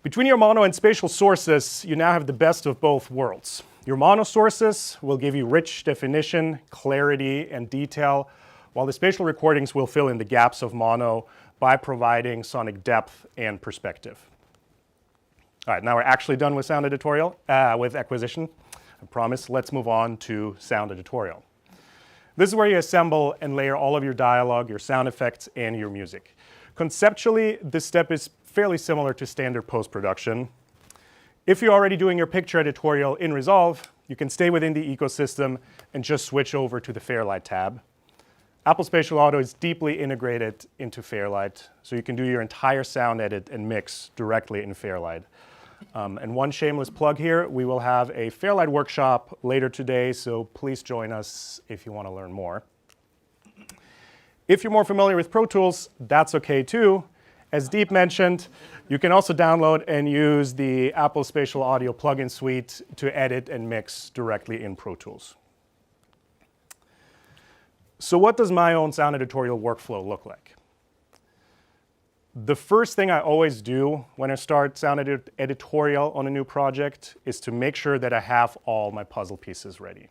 Between your mono and spatial sources, you now have the best of both worlds. Your mono sources will give you rich definition, clarity, and detail, while the spatial recordings will fill in the gaps of mono by providing sonic depth and perspective. All right, now we're actually done with sound editorial, with acquisition. I promise, let's move on to sound editorial. This is where you assemble and layer all of your dialogue, your sound effects, and your music. Conceptually, this step is fairly similar to standard post-production. If you're already doing your picture editorial in Resolve, you can stay within the ecosystem and just switch over to the Fairlight tab. Apple Spatial Audio is deeply integrated into Fairlight, so you can do your entire sound edit and mix directly in Fairlight. And one shameless plug here, we will have a Fairlight workshop later today, so please join us if you want to learn more. If you're more familiar with Pro Tools, that's okay too. As Deep mentioned, you can also download and use the Apple Spatial Audio plugin suite to edit and mix directly in Pro Tools. So what does my own sound editorial workflow look like? The first thing I always do when I start sound editorial on a new project is to make sure that I have all my puzzle pieces ready.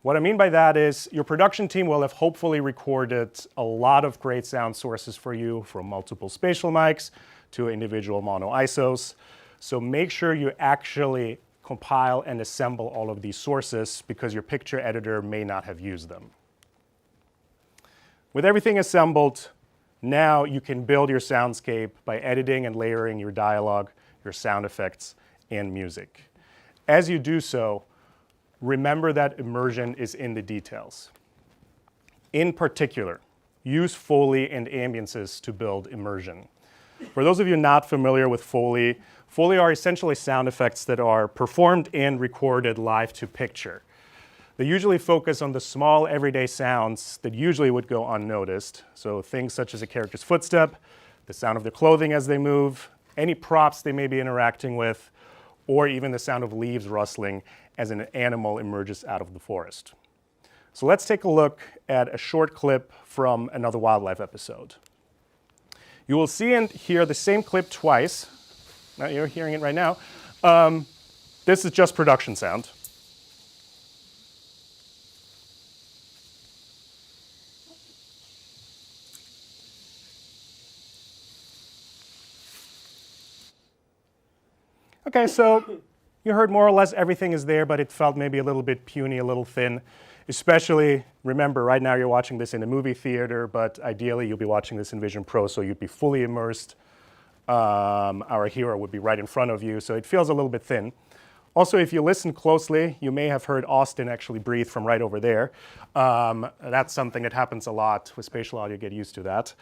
What I mean by that is your production team will have hopefully recorded a lot of great sound sources for you, from multiple spatial mics to individual mono ISOs. So make sure you actually compile and assemble all of these sources, because your picture editor may not have used them. With everything assembled, now you can build your soundscape by editing and layering your dialogue, your sound effects, and music. As you do so, remember that immersion is in the details. In particular, use Foley and ambiences to build immersion. For those of you not familiar with Foley, Foley are essentially sound effects that are performed and recorded live to picture. They usually focus on the small everyday sounds that usually would go unnoticed. So things such as a character's footstep, the sound of their clothing as they move, any props they may be interacting with, or even the sound of leaves rustling as an animal emerges out of the forest. So let's take a look at a short clip from another wildlife episode. You will see and hear the same clip twice. Now you're hearing it right now. This is just production sound. Okay, so you heard more or less everything is there, but it felt maybe a little bit puny, a little thin. Especially, remember, right now you're watching this in a movie theater, but ideally you'll be watching this in Vision Pro, so you'd be fully immersed. Our hero would be right in front of you, so it feels a little bit thin. Also, if you listen closely, you may have heard Austin actually breathe from right over there. That's something that happens a lot with spatial audio, get used to that.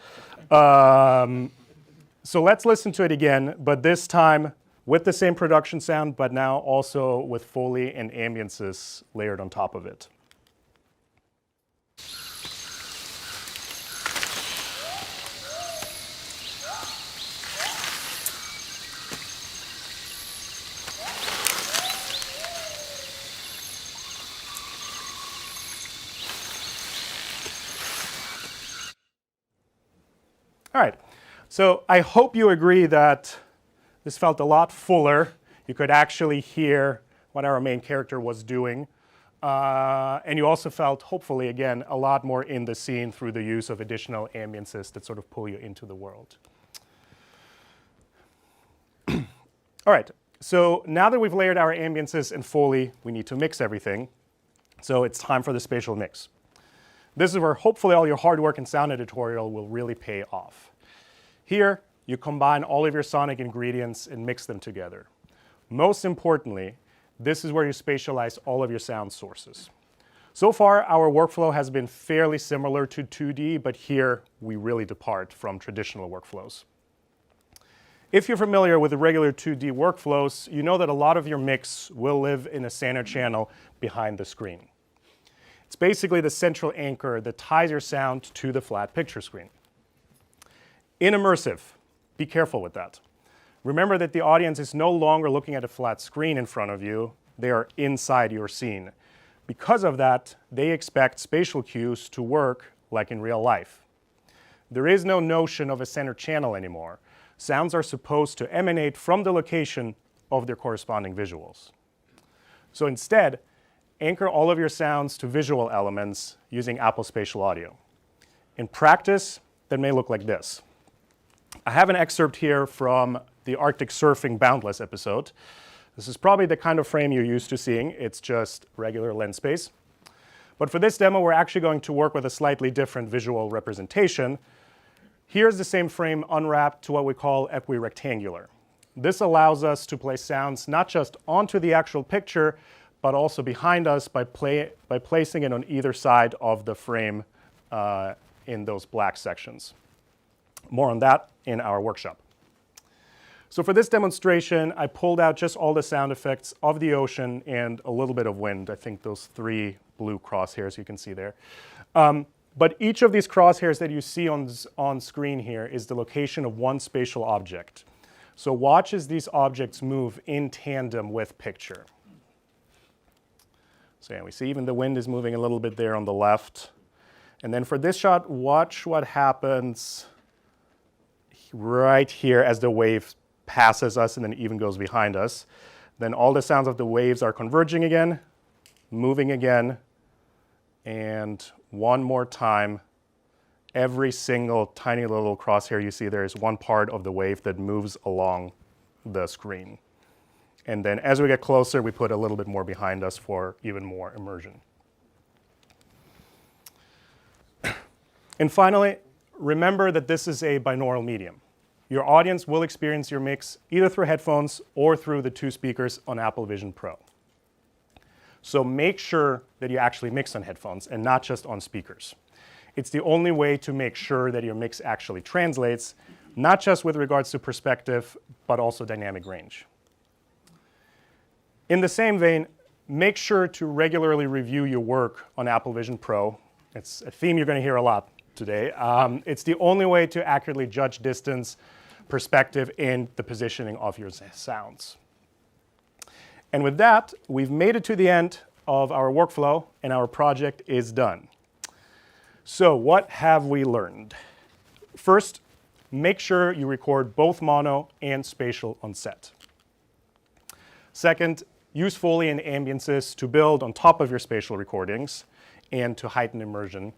So let's listen to it again, but this time with the same production sound, but now also with Foley and ambiences layered on top of it. All right, so I hope you agree that This felt a lot fuller. You could actually hear what our main character was doing. And you also felt, hopefully, again, a lot more in the scene through the use of additional ambiences that sort of pull you into the world. All right, so now that we've layered our ambiences and Foley, we need to mix everything. So it's time for the spatial mix. This is where hopefully all your hard work and sound editorial will really pay off. Here, you combine all of your sonic ingredients and mix them together. Most importantly, this is where you spatialize all of your sound sources. So far, our workflow has been fairly similar to 2D, but here we really depart from traditional workflows. If you're familiar with the regular 2D workflows, you know that a lot of your mix will live in a center channel behind the screen. It's basically the central anchor that ties your sound to the flat picture screen. In Immersive, be careful with that. Remember that the audience is no longer looking at a flat screen in front of you, they are inside your scene. Because of that, they expect spatial cues to work like in real life. There is no notion of a center channel anymore. Sounds are supposed to emanate from the location of their corresponding visuals. So instead, anchor all of your sounds to visual elements using Apple Spatial Audio. In practice, that may look like this. I have an excerpt here from the Arctic Surfing Boundless episode. This is probably the kind of frame you're used to seeing. It's just regular lens space. But for this demo, we're actually going to work with a slightly different visual representation. Here's the same frame unwrapped to what we call equirectangular. This allows us to place sounds not just onto the actual picture, but also behind us by placing it on either side of the frame in those black sections. More on that in our workshop. So for this demonstration, I pulled out just all the sound effects of the ocean and a little bit of wind. I think those 3 blue crosshairs you can see there. But each of these crosshairs that you see on screen here is the location of one spatial object. So watch as these objects move in tandem with picture. So yeah, we see even the wind is moving a little bit there on the left. And then for this shot, watch what happens right here as the wave passes us and then even goes behind us. Then all the sounds of the waves are converging again, moving again, and one more time, every single tiny little crosshair you see there is one part of the wave that moves along the screen. And then as we get closer, we put a little bit more behind us for even more immersion. And finally, remember that this is a binaural medium. Your audience will experience your mix either through headphones or through the 2 speakers on Apple Vision Pro. So make sure that you actually mix on headphones and not just on speakers. It's the only way to make sure that your mix actually translates, not just with regards to perspective, but also dynamic range. In the same vein, make sure to regularly review your work on Apple Vision Pro. It's a theme you're going to hear a lot today. It's the only way to accurately judge distance, perspective, and the positioning of your sounds. And with that, we've made it to the end of our workflow, and our project is done. So what have we learned? First, make sure you record both mono and spatial on set. Second, use Foley and ambiences to build on top of your spatial recordings and to heighten immersion.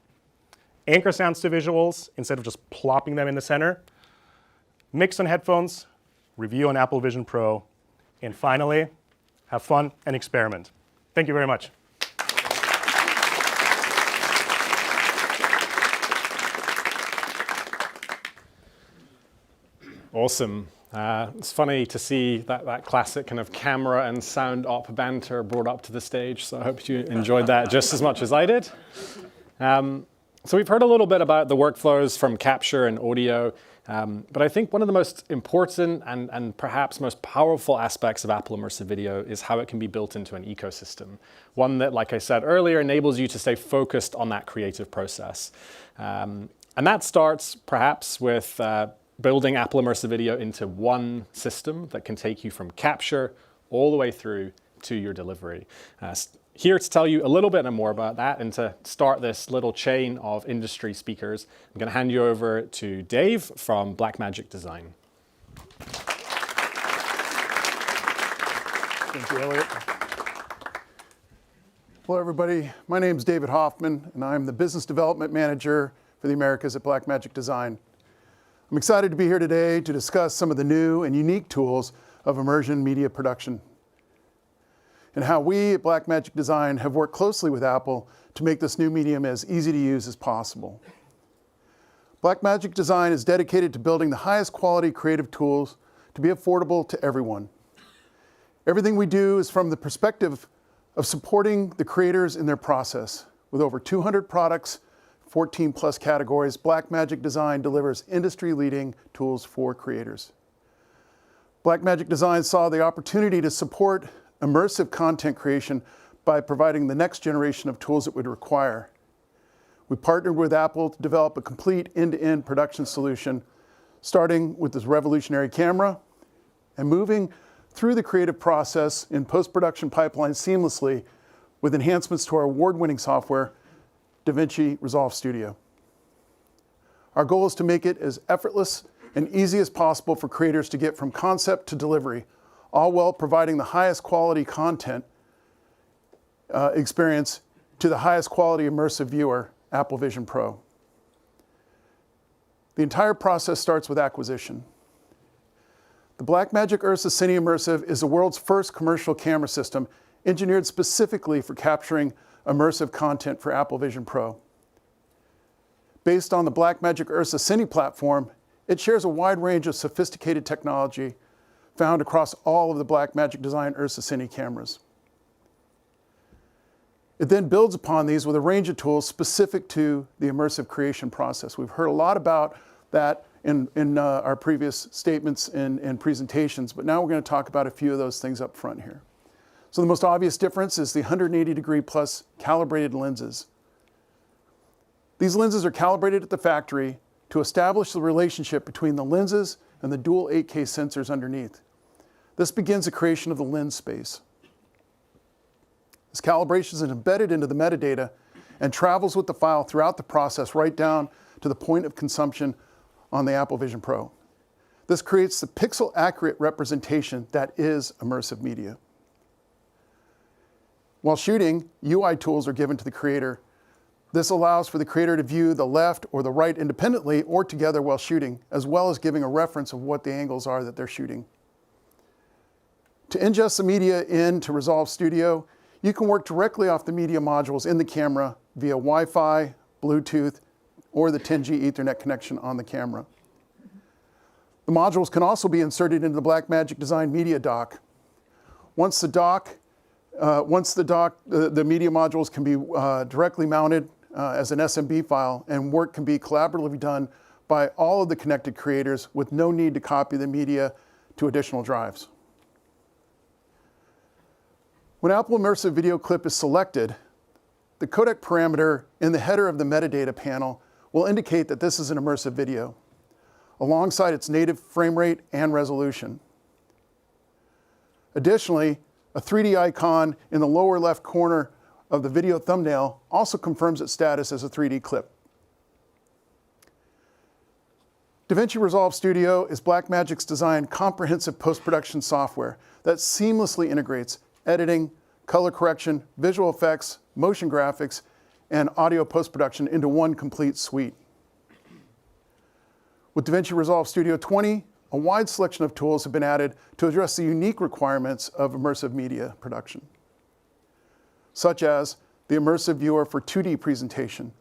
Anchor sounds to visuals instead of just plopping them in the center. Mix on headphones, review on Apple Vision Pro, and finally, have fun and experiment. Thank you very much. Awesome. It's funny to see that classic kind of camera and sound op banter brought up to the stage, so I hope you enjoyed that just as much as I did. So we've heard a little bit about the workflows from capture and audio, but I think one of the most important and perhaps most powerful aspects of Apple Immersive Video is how it can be built into an ecosystem. One that, like I said earlier, enables you to stay focused on that creative process. And that starts perhaps with building Apple Immersive Video into one system that can take you from capture all the way through to your delivery. Here to tell you a little bit more about that and to start this little chain of industry speakers, I'm going to hand you over to Dave from Blackmagic Design. Thank you, Elliot. Hello, everybody. My name is David Hoffman, and I'm the Business Development Manager for the Americas at Blackmagic Design. I'm excited to be here today to discuss some of the new and unique tools of immersion media production and how we at Blackmagic Design have worked closely with Apple to make this new medium as easy to use as possible. Blackmagic Design is dedicated to building the highest quality creative tools to be affordable to everyone. Everything we do is from the perspective of supporting the creators in their process. With over 200 products, 14 plus categories, Blackmagic Design delivers industry-leading tools for creators. Blackmagic Design saw the opportunity to support immersive content creation by providing the next generation of tools it would require. We partnered with Apple to develop a complete end-to-end production solution, starting with this revolutionary camera and moving through the creative process in post-production pipeline seamlessly with enhancements to our award-winning software, DaVinci Resolve Studio. Our goal is to make it as effortless and easy as possible for creators to get from concept to delivery, all while providing the highest quality content experience to the highest quality immersive viewer, Apple Vision Pro. The entire process starts with acquisition. The Blackmagic Ursa Cine Immersive is the world's first commercial camera system engineered specifically for capturing immersive content for Apple Vision Pro. Based on the Blackmagic Ursa Cine platform, it shares a wide range of sophisticated technology found across all of the Blackmagic Design Ursa Cine cameras. It then builds upon these with a range of tools specific to the immersive creation process. We've heard a lot about that in our previous statements and presentations, but now we're going to talk about a few of those things up front here. So the most obvious difference is the 180-degree plus calibrated lenses. These lenses are calibrated at the factory to establish the relationship between the lenses and the dual 8K sensors underneath. This begins the creation of the lens space. This calibration is embedded into the metadata and travels with the file throughout the process right down to the point of consumption on the Apple Vision Pro. This creates the pixel-accurate representation that is immersive media. While shooting, UI tools are given to the creator. This allows for the creator to view the left or the right independently or together while shooting, as well as giving a reference of what the angles are that they're shooting. To ingest the media into Resolve Studio, you can work directly off the media modules in the camera via Wi-Fi, Bluetooth, or the 10G Ethernet connection on the camera. The modules can also be inserted into the Blackmagic Design media dock. Once the media modules can be directly mounted as an SMB file, and work can be collaboratively done by all of the connected creators with no need to copy the media to additional drives. When Apple Immersive Video Clip is selected, the codec parameter in the header of the metadata panel will indicate that this is an immersive video, alongside its native frame rate and resolution. Additionally, a 3D icon in the lower left corner of the video thumbnail also confirms its status as a 3D clip. DaVinci Resolve Studio is Blackmagic's designed comprehensive post-production software that seamlessly integrates editing, color correction, visual effects, motion graphics, and audio post-production into one complete suite. With DaVinci Resolve Studio 20, a wide selection of tools have been added to address the unique requirements of immersive media production, such as the immersive viewer for 2D presentation.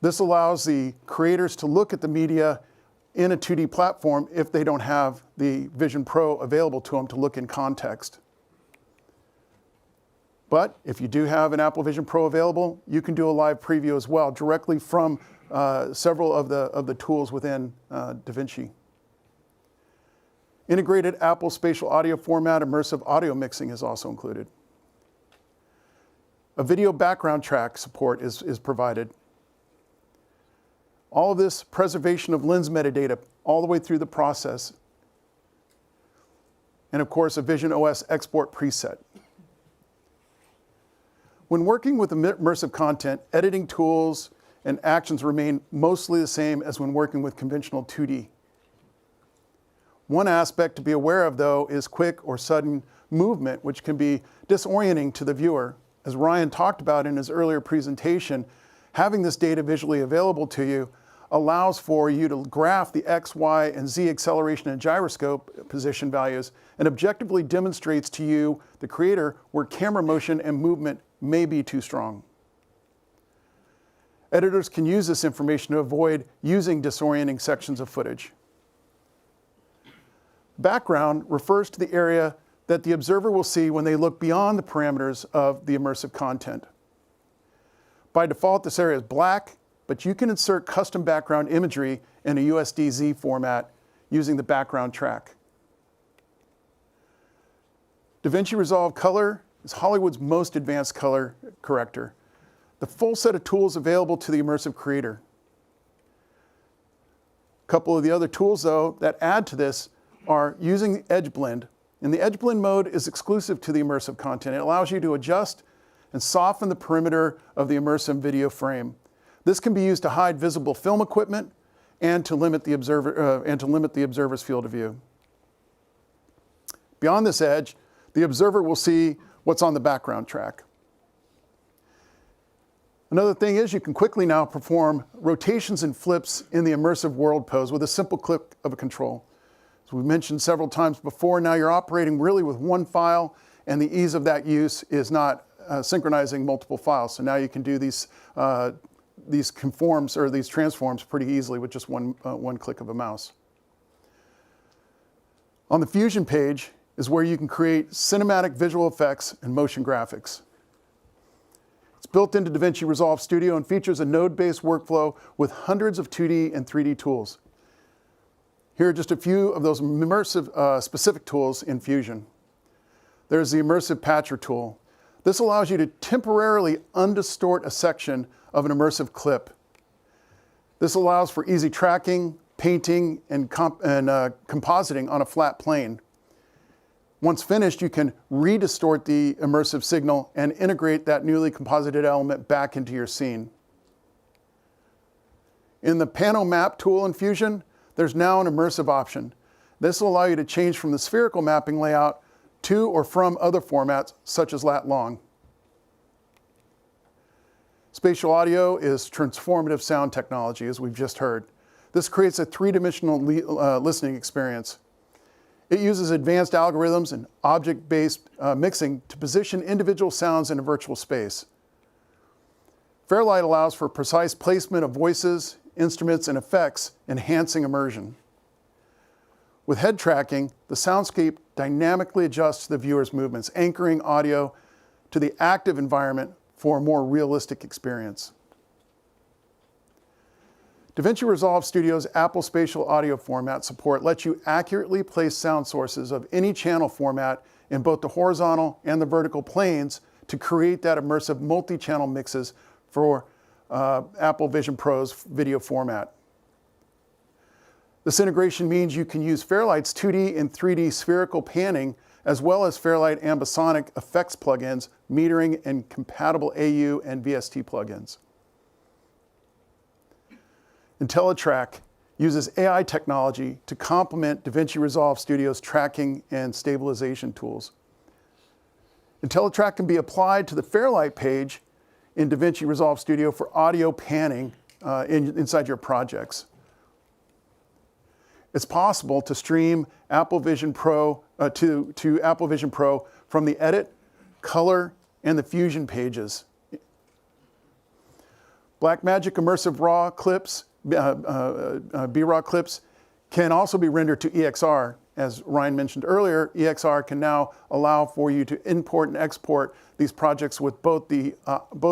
This allows the creators to look at the media in a 2D platform if they don't have the Vision Pro available to them to look in context. But if you do have an Apple Vision Pro available, you can do a live preview as well, directly from several of the tools within DaVinci. Integrated Apple Spatial audio format immersive audio mixing is also included. A video background track support is provided. All of this preservation of lens metadata all the way through the process. And of course, a visionOS export preset. When working with immersive content, editing tools and actions remain mostly the same as when working with conventional 2D. One aspect to be aware of, though, is quick or sudden movement, which can be disorienting to the viewer. As Ryan talked about in his earlier presentation, having this data visually available to you allows for you to graph the X, Y, and Z acceleration and gyroscope position values and objectively demonstrates to you, the creator, where camera motion and movement may be too strong. Editors can use this information to avoid using disorienting sections of footage. Background refers to the area that the observer will see when they look beyond the parameters of the immersive content. By default, this area is black, but you can insert custom background imagery in a USD-Z format using the background track. DaVinci Resolve Color is Hollywood's most advanced color corrector, the full set of tools available to the immersive creator. A couple of the other tools, though, that add to this are using Edge Blend. And the Edge Blend mode is exclusive to the immersive content. It allows you to adjust and soften the perimeter of the immersive video frame. This can be used to hide visible film equipment and to limit the observer's field of view. Beyond this edge, the observer will see what's on the background track. Another thing is you can quickly now perform rotations and flips in the immersive world pose with a simple click of a control. As we've mentioned several times before, now you're operating really with one file, and the ease of that use is not synchronizing multiple files. So now you can do these conforms or these transforms pretty easily with just one click of a mouse. On the Fusion page is where you can create cinematic visual effects and motion graphics. It's built into DaVinci Resolve Studio and features a node-based workflow with hundreds of 2D and 3D tools. Here are just a few of those immersive specific tools in Fusion. There's the Immersive Patcher tool. This allows you to temporarily undistort a section of an immersive clip. This allows for easy tracking, painting, and compositing on a flat plane. Once finished, you can redistort the immersive signal and integrate that newly composited element back into your scene. In the Pano Map tool in Fusion, there's now an immersive option. This will allow you to change from the spherical mapping layout to or from other formats, such as lat long. Spatial audio is transformative sound technology, as we've just heard. This creates a three-dimensional listening experience. It uses advanced algorithms and object-based mixing to position individual sounds in a virtual space. Fairlight allows for precise placement of voices, instruments, and effects, enhancing immersion. With head tracking, the soundscape dynamically adjusts the viewer's movements, anchoring audio to the active environment for a more realistic experience. DaVinci Resolve Studio's Apple Spatial audio format support lets you accurately place sound sources of any channel format in both the horizontal and the vertical planes to create that immersive multi-channel mixes for Apple Vision Pro's video format. This integration means you can use Fairlight's 2D and 3D spherical panning, as well as Fairlight ambisonic effects plugins, metering, and compatible AU and VST plugins. IntelliTrack uses AI technology to complement DaVinci Resolve Studio's tracking and stabilization tools. IntelliTrack can be applied to the Fairlight page in DaVinci Resolve Studio for audio panning inside your projects. It's possible to stream Apple Vision Pro to Apple Vision Pro from the Edit, Color, and the Fusion pages. Blackmagic Immersive RAW clips, B-RAW clips, can also be rendered to EXR. As Ryan mentioned earlier, EXR can now allow for you to import and export these projects with both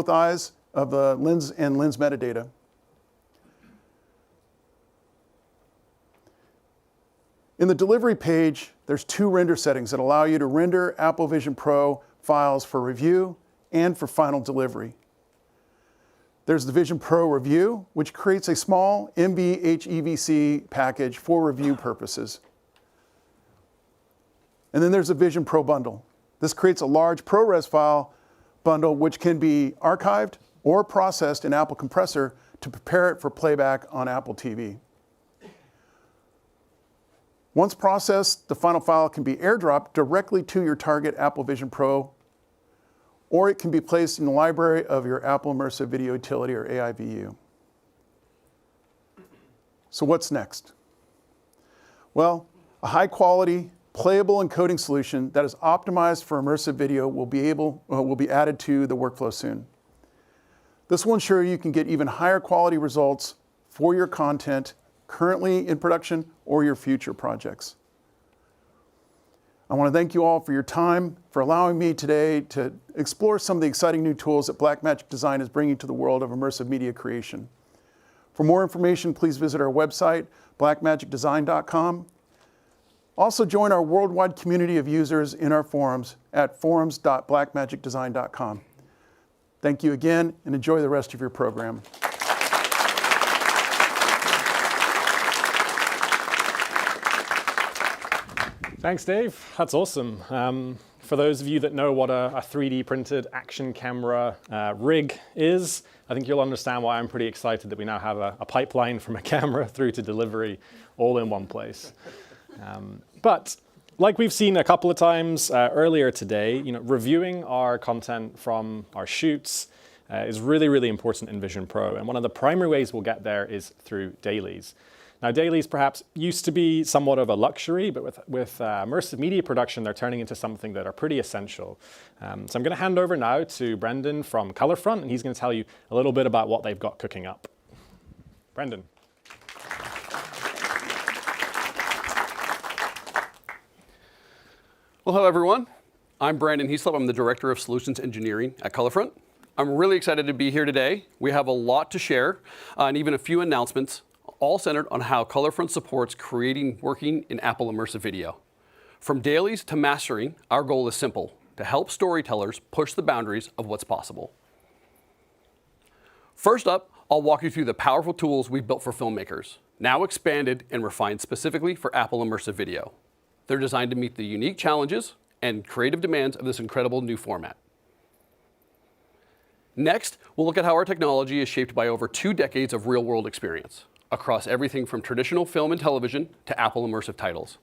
eyes of the lens and lens metadata. In the delivery page, there's two render settings that allow you to render Apple Vision Pro files for review and for final delivery. There's the Vision Pro Review, which creates a small MVHEVC package for review purposes. And then there's the Vision Pro Bundle. This creates a large ProRes file bundle which can be archived or processed in Apple Compressor to prepare it for playback on Apple TV. Once processed, the final file can be airdropped directly to your target Apple Vision Pro, or it can be placed in the library of your Apple Immersive Video Utility, or AIVU. So what's next? Well, a high-quality, playable encoding solution that is optimized for immersive video will be added to the workflow soon. This will ensure you can get even higher quality results for your content currently in production or your future projects. I want to thank you all for your time, for allowing me today to explore some of the exciting new tools that Blackmagic Design is bringing to the world of immersive media creation. For more information, please visit our website, blackmagicdesign.com. Also join our worldwide community of users in our forums at forums.blackmagicdesign.com. Thank you again, and enjoy the rest of your program. Thanks, Dave. That's awesome. For those of you that know what a 3D printed action camera rig is, I think you'll understand why I'm pretty excited that we now have a pipeline from a camera through to delivery all in one place. But like we've seen a couple of times earlier today, reviewing our content from our shoots is really, really important in Vision Pro. And one of the primary ways we'll get there is through Dailies. Now, Dailies perhaps used to be somewhat of a luxury, but with immersive media production, they're turning into something that are pretty essential. So I'm going to hand over now to Brendan from Colorfront, and he's going to tell you a little bit about what they've got cooking up. Brendan. Well, hello everyone. I'm Brandon Heaslip. I'm the Director of Solutions Engineering at Colorfront. I'm really excited to be here today. We have a lot to share and even a few announcements, all centered on how Colorfront supports creating working in Apple Immersive Video. From dailies to mastering, our goal is simple: to help storytellers push the boundaries of what's possible. First up, I'll walk you through the powerful tools we've built for filmmakers, now expanded and refined specifically for Apple Immersive Video. They're designed to meet the unique challenges and creative demands of this incredible new format. Next, we'll look at how our technology is shaped by over 2 decades of real-world experience across everything from traditional film and television to Apple Immersive titles,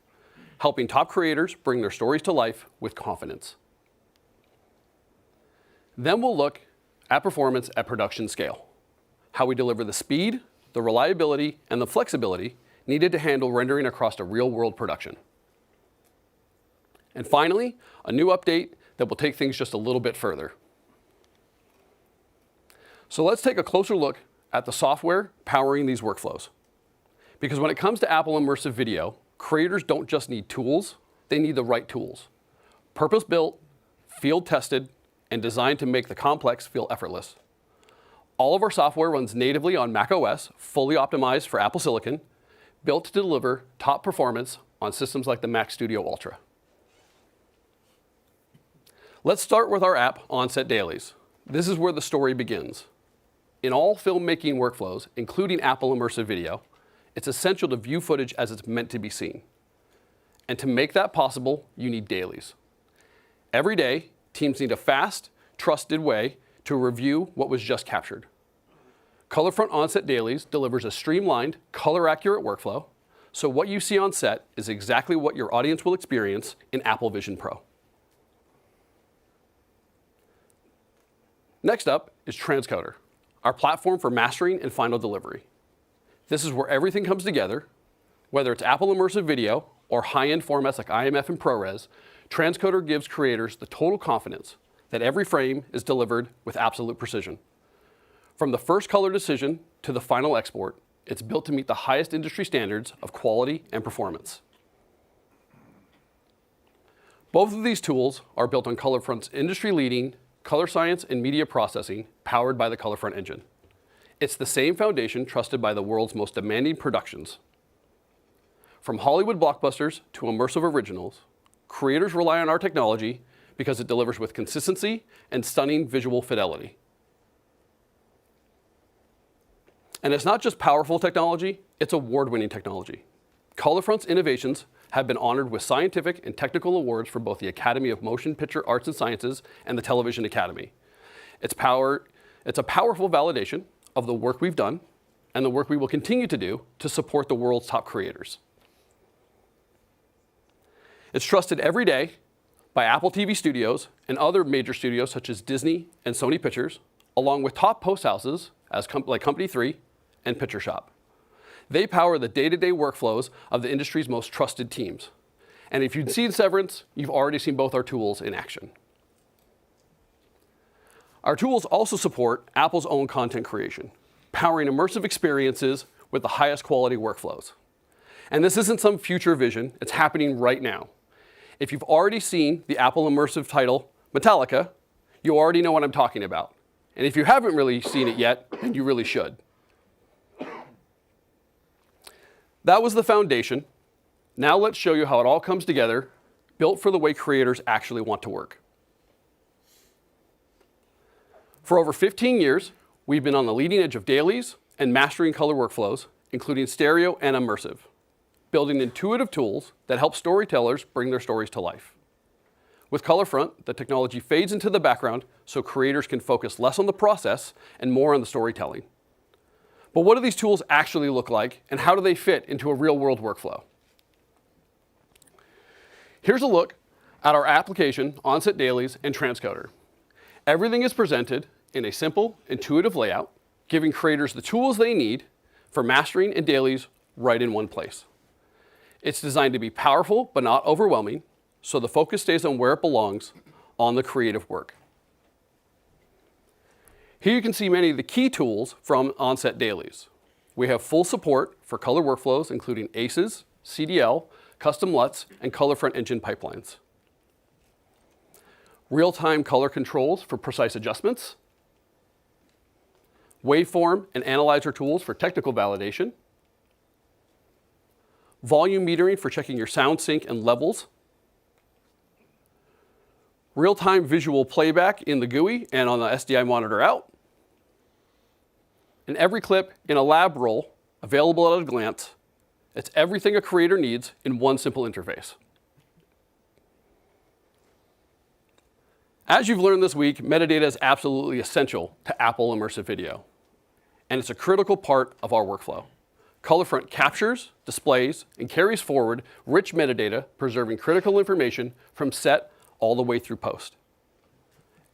helping top creators bring their stories to life with confidence. Then we'll look at performance at production scale, how we deliver the speed, the reliability, and the flexibility needed to handle rendering across a real-world production. And finally, a new update that will take things just a little bit further. So let's take a closer look at the software powering these workflows. Because when it comes to Apple Immersive Video, creators don't just need tools, they need the right tools. Purpose-built, field-tested, and designed to make the complex feel effortless. All of our software runs natively on macOS, fully optimized for Apple Silicon, built to deliver top performance on systems like the Mac Studio Ultra. Let's start with our app, Onset Dailies. This is where the story begins. In all filmmaking workflows, including Apple Immersive Video, it's essential to view footage as it's meant to be seen. And to make that possible, you need dailies. Every day, teams need a fast, trusted way to review what was just captured. Colorfront Onset Dailies delivers a streamlined, color-accurate workflow, so what you see on set is exactly what your audience will experience in Apple Vision Pro. Next up is Transcoder, our platform for mastering and final delivery. This is where everything comes together. Whether it's Apple Immersive Video or high-end formats like IMF and ProRes, Transcoder gives creators the total confidence that every frame is delivered with absolute precision. From the first color decision to the final export, it's built to meet the highest industry standards of quality and performance. Both of these tools are built on Colorfront's industry-leading color science and media processing powered by the Colorfront engine. It's the same foundation trusted by the world's most demanding productions. From Hollywood blockbusters to immersive originals, creators rely on our technology because it delivers with consistency and stunning visual fidelity. And it's not just powerful technology, it's award-winning technology. Colorfront's innovations have been honored with scientific and technical awards for both the Academy of Motion Picture Arts and Sciences and the Television Academy. It's a powerful validation of the work we've done and the work we will continue to do to support the world's top creators. It's trusted every day by Apple TV studios and other major studios such as Disney and Sony Pictures, along with top post houses like Company 3 and Picture Shop. They power the day-to-day workflows of the industry's most trusted teams. And if you've seen Severance, you've already seen both our tools in action. Our tools also support Apple's own content creation, powering immersive experiences with the highest quality workflows. And this isn't some future vision, it's happening right now. If you've already seen the Apple Immersive title, Metallica, you already know what I'm talking about. And if you haven't really seen it yet, then you really should. That was the foundation. Now let's show you how it all comes together, built for the way creators actually want to work. For over 15 years, we've been on the leading edge of dailies and mastering color workflows, including stereo and immersive, building intuitive tools that help storytellers bring their stories to life. With Colorfront, the technology fades into the background so creators can focus less on the process and more on the storytelling. But what do these tools actually look like, and how do they fit into a real-world workflow? Here's a look at our application, Onset Dailies, and Transcoder. Everything is presented in a simple, intuitive layout, giving creators the tools they need for mastering and dailies right in one place. It's designed to be powerful but not overwhelming, so the focus stays on where it belongs, on the creative work. Here you can see many of the key tools from Onset Dailies. We have full support for color workflows, including ACES, CDL, custom LUTs, and Colorfront engine pipelines. Real-time color controls for precise adjustments. Waveform and analyzer tools for technical validation. Volume metering for checking your sound sync and levels. Real-time visual playback in the GUI and on the SDI monitor out. And every clip in a lab role available at a glance. It's everything a creator needs in one simple interface. As you've learned this week, metadata is absolutely essential to Apple Immersive Video, and it's a critical part of our workflow. Colorfront captures, displays, and carries forward rich metadata, preserving critical information from set all the way through post.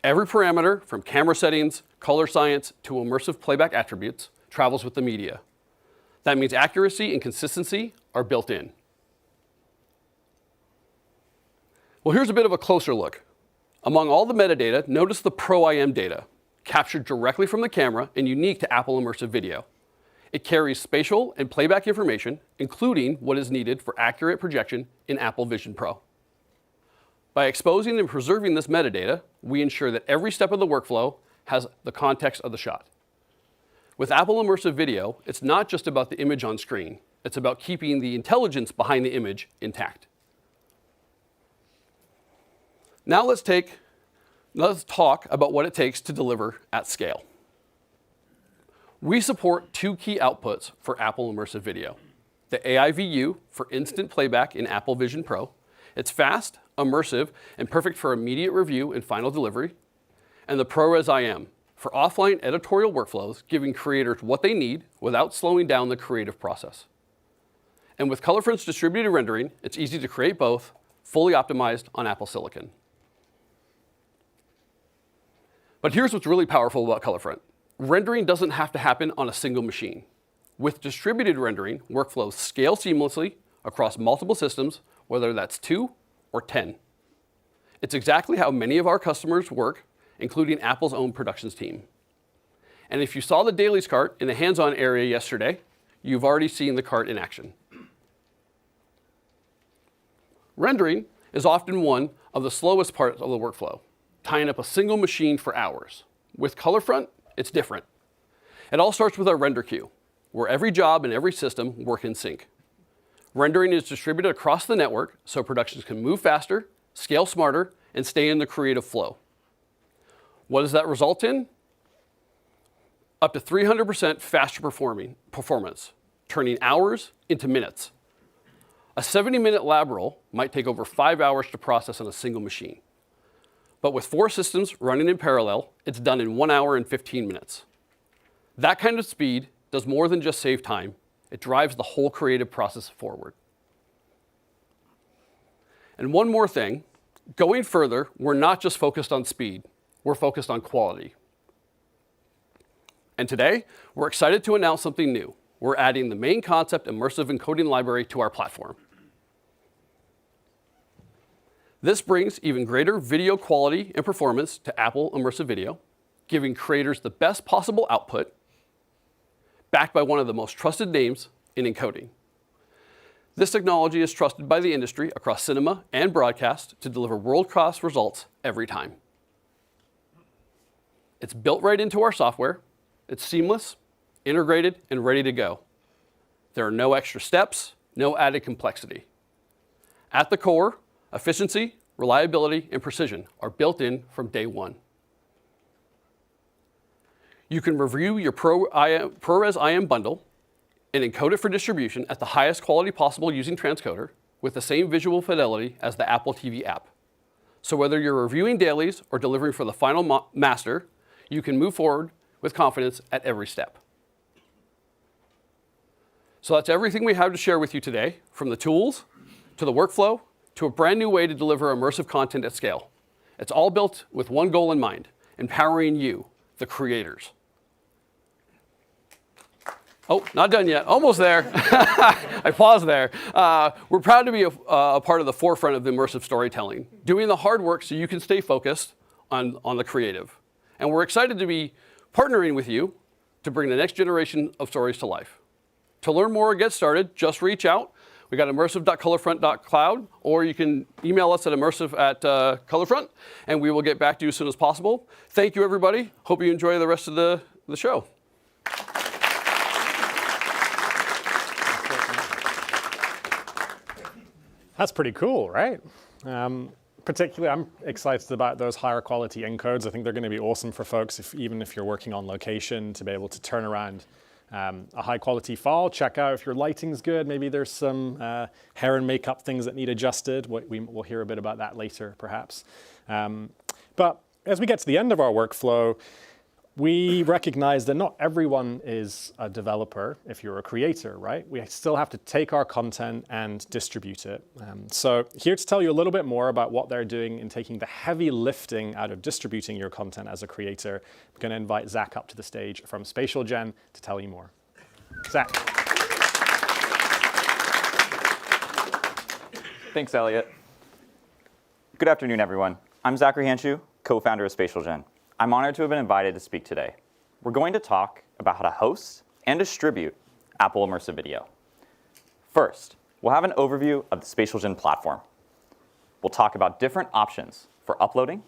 Every parameter, from camera settings, color science, to immersive playback attributes, travels with the media. That means accuracy and consistency are built in. Well, here's a bit of a closer look. Among all the metadata, notice the Pro IM data, captured directly from the camera and unique to Apple Immersive Video. It carries spatial and playback information, including what is needed for accurate projection in Apple Vision Pro. By exposing and preserving this metadata, we ensure that every step of the workflow has the context of the shot. With Apple Immersive Video, it's not just about the image on screen. It's about keeping the intelligence behind the image intact. Now let's talk about what it takes to deliver at scale. We support two key outputs for Apple Immersive Video. The AIVU for instant playback in Apple Vision Pro. It's fast, immersive, and perfect for immediate review and final delivery. And the ProRes IM for offline editorial workflows, giving creators what they need without slowing down the creative process. And with Colorfront's distributed rendering, it's easy to create both, fully optimized on Apple Silicon. But here's what's really powerful about Colorfront. Rendering doesn't have to happen on a single machine. With distributed rendering, workflows scale seamlessly across multiple systems, whether that's 2 or 10. It's exactly how many of our customers work, including Apple's own productions team. And if you saw the Dailies cart in the hands-on area yesterday, you've already seen the cart in action. Rendering is often one of the slowest parts of the workflow, tying up a single machine for hours. With Colorfront, it's different. It all starts with our render queue, where every job and every system work in sync. Rendering is distributed across the network so productions can move faster, scale smarter, and stay in the creative flow. What does that result in? Up to 300% faster performance, turning hours into minutes. A 70-minute lab roll might take over 5 hours to process on a single machine. But with 4 systems running in parallel, it's done in 1 hour and 15 minutes. That kind of speed does more than just save time. It drives the whole creative process forward. And one more thing, going further, we're not just focused on speed, we're focused on quality. And today, we're excited to announce something new. We're adding the main concept immersive encoding library to our platform. This brings even greater video quality and performance to Apple Immersive Video, giving creators the best possible output, backed by one of the most trusted names in encoding. This technology is trusted by the industry across cinema and broadcast to deliver world-class results every time. It's built right into our software. It's seamless, integrated, and ready to go. There are no extra steps, no added complexity. At the core, efficiency, reliability, and precision are built in from day one. You can review your ProRes IM bundle and encode it for distribution at the highest quality possible using transcoder with the same visual fidelity as the Apple TV app. So whether you're reviewing dailies or delivering for the final master, you can move forward with confidence at every step. So that's everything we have to share with you today, from the tools to the workflow to a brand new way to deliver immersive content at scale. It's all built with one goal in mind, empowering you, the creators. Oh, not done yet, almost there. I paused there. We're proud to be a part of the forefront of the immersive storytelling, doing the hard work so you can stay focused on the creative. And we're excited to be partnering with you to bring the next generation of stories to life. To learn more or get started, just reach out. We got immersive.colorfront.cloud, or you can email us at immersive@colorfront, and we will get back to you as soon as possible. Thank you, everybody. Hope you enjoy the rest of the show. That's pretty cool, right? Particularly, I'm excited about those higher quality encodes. I think they're going to be awesome for folks, even if you're working on location, to be able to turn around a high quality file. Check out if your lighting's good. Maybe there's some hair and makeup things that need adjusted. We'll hear a bit about that later, perhaps. But as we get to the end of our workflow, we recognize that not everyone is a developer if you're a creator, right? We still have to take our content and distribute it. So here to tell you a little bit more about what they're doing in taking the heavy lifting out of distributing your content as a creator, I'm going to invite Zach up to the stage from SpatialGen to tell you more. Zach. Thanks, Elliot. Good afternoon, everyone. I'm Zachary Hanshu, co-founder of SpatialGen. I'm honored to have been invited to speak today. We're going to talk about how to host and distribute Apple Immersive Video. First, we'll have an overview of the SpatialGen platform. We'll talk about different options for uploading,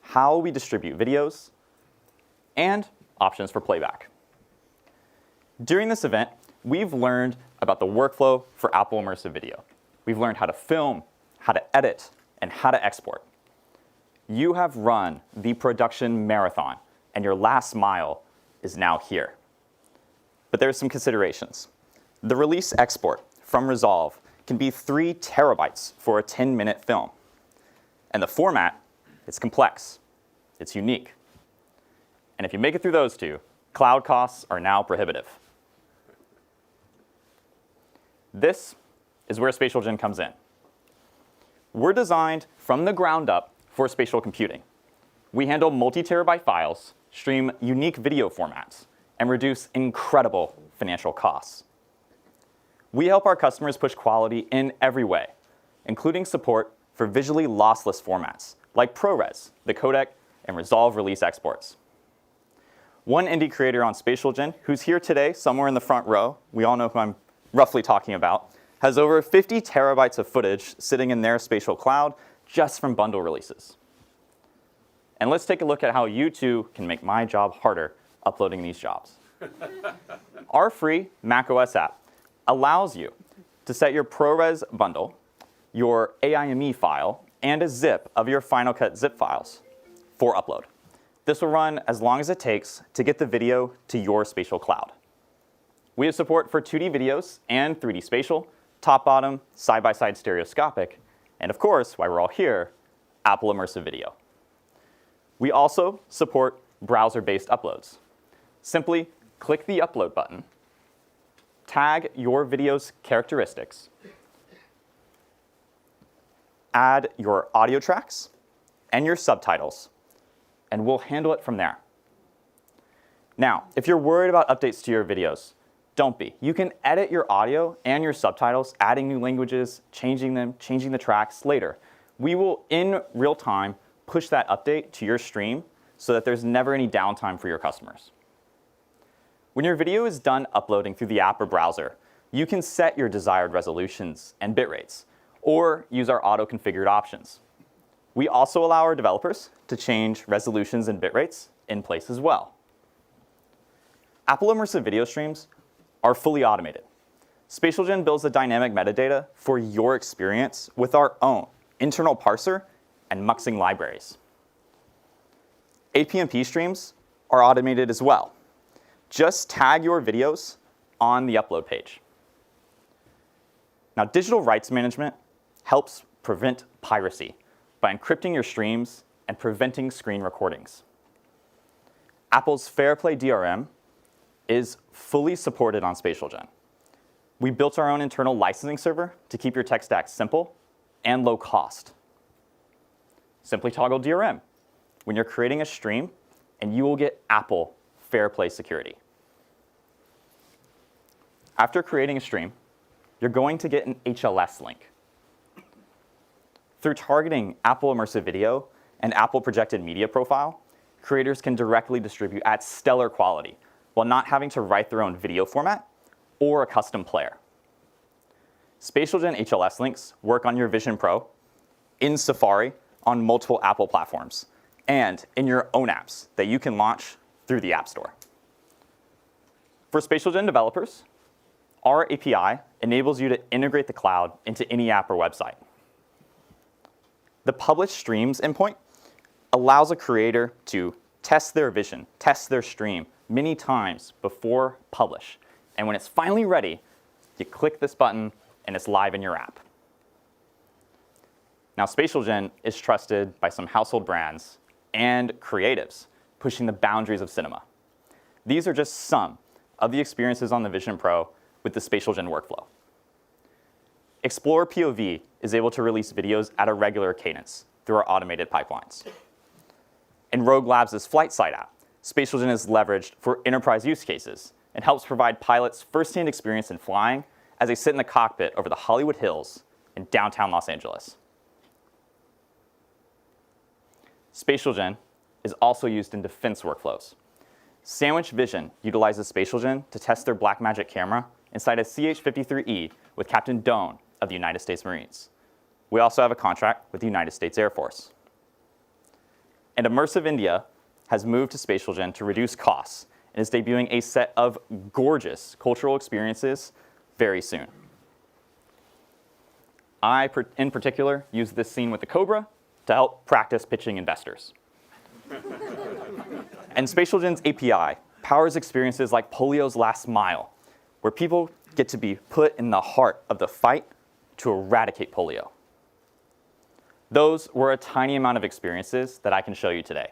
how we distribute videos, and options for playback. During this event, we've learned about the workflow for Apple Immersive Video. We've learned how to film, how to edit, and how to export. You have run the production marathon, and your last mile is now here. But there are some considerations. The release export from Resolve can be 3 terabytes for a 10-minute film. And the format is complex. It's unique. And if you make it through those 2, cloud costs are now prohibitive. This is where SpatialGen comes in. We're designed from the ground up for spatial computing. We handle multi-terabyte files, stream unique video formats, and reduce incredible financial costs. We help our customers push quality in every way, including support for visually lossless formats like ProRes, the codec, and Resolve release exports. One indie creator on SpatialGen, who's here today somewhere in the front row, we all know who I'm roughly talking about, has over 50 terabytes of footage sitting in their spatial cloud just from bundle releases. And let's take a look at how you too can make my job harder uploading these jobs. Our free macOS app allows you to set your ProRes bundle, your AIME file, and a zip of your Final Cut zip files for upload. This will run as long as it takes to get the video to your spatial cloud. We have support for 2D videos and 3D spatial, top-bottom, side-by-side stereoscopic, and of course, while we're all here, Apple Immersive Video. We also support browser-based uploads. Simply click the upload button, tag your video's characteristics, add your audio tracks and your subtitles, and we'll handle it from there. Now, if you're worried about updates to your videos, don't be. You can edit your audio and your subtitles, adding new languages, changing them, changing the tracks later. We will, in real time, push that update to your stream so that there's never any downtime for your customers. When your video is done uploading through the app or browser, you can set your desired resolutions and bit rates, or use our auto-configured options. We also allow our developers to change resolutions and bit rates in place as well. Apple Immersive video streams are fully automated. SpatialGen builds the dynamic metadata for your experience with our own internal parser and muxing libraries. APMP streams are automated as well. Just tag your videos on the upload page. Now, digital rights management helps prevent piracy by encrypting your streams and preventing screen recordings. Apple's FairPlay DRM is fully supported on SpatialGen. We built our own internal licensing server to keep your tech stack simple and low cost. Simply toggle DRM when you're creating a stream, and you will get Apple FairPlay security. After creating a stream, you're going to get an HLS link. Through targeting Apple Immersive Video and Apple Projected Media Profile, creators can directly distribute at stellar quality while not having to write their own video format or a custom player. SpatialGen HLS links work on your Vision Pro, in Safari, on multiple Apple platforms, and in your own apps that you can launch through the App Store. For SpatialGen developers, our API enables you to integrate the cloud into any app or website. The Publish Streams endpoint allows a creator to test their vision, test their stream many times before publish. And when it's finally ready, you click this button and it's live in your app. Now, SpatialGen is trusted by some household brands and creatives pushing the boundaries of cinema. These are just some of the experiences on the Vision Pro with the SpatialGen workflow. Explore POV is able to release videos at a regular cadence through our automated pipelines. In Rogue Labs' Flight Site app, SpatialGen is leveraged for enterprise use cases and helps provide pilots firsthand experience in flying as they sit in the cockpit over the Hollywood Hills in downtown Los Angeles. SpatialGen is also used in defense workflows. Sandwich Vision utilizes SpatialGen to test their Blackmagic camera inside a CH-53E with Captain Doan of the United States Marines. We also have a contract with the United States Air Force. And Immersive India has moved to SpatialGen to reduce costs and is debuting a set of gorgeous cultural experiences very soon. I, in particular, use this scene with the Cobra to help practice pitching investors. And SpatialGen's API powers experiences like Polio's Last Mile, where people get to be put in the heart of the fight to eradicate polio. Those were a tiny amount of experiences that I can show you today.